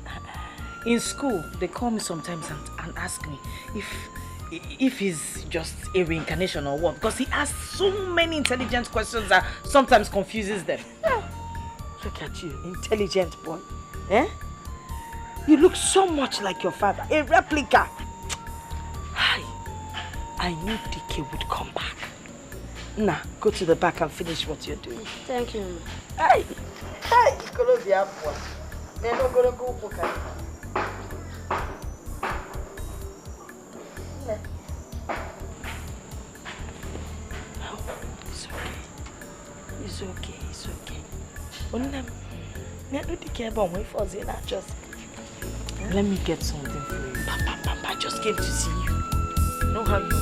In school, they call me sometimes and ask me if he's just a reincarnation or what, because he asks so many intelligent questions that sometimes confuses them. Look at you, intelligent boy. Eh? You look so much like your father, a replica. Hi, I knew Dikeh would come back. Now, go to the back and finish what you're doing. Thank you. Hey, hey, close the app one. Then I'm gonna go book it. It's okay. It's okay. Let me get something for you. Papa just came to see you. Know how you do.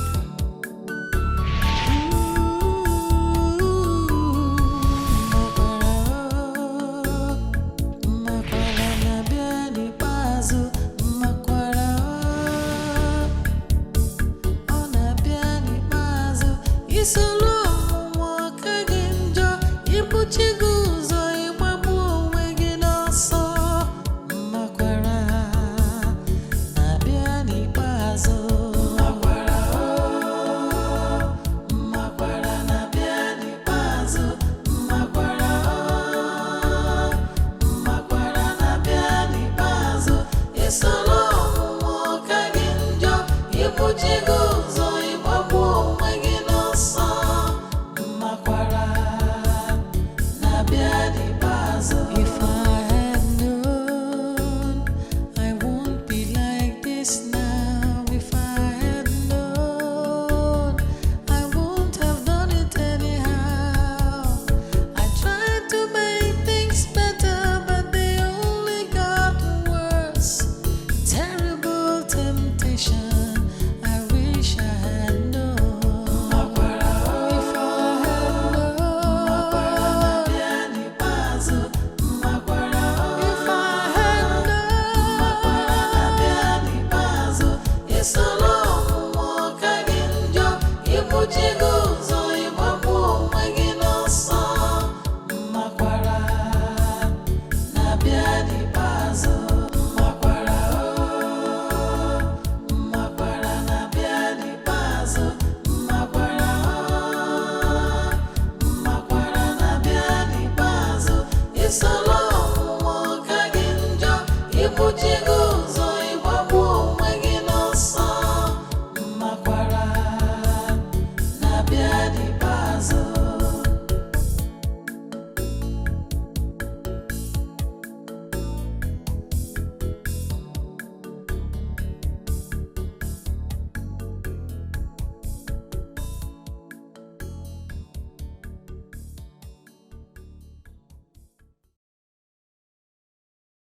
Chigo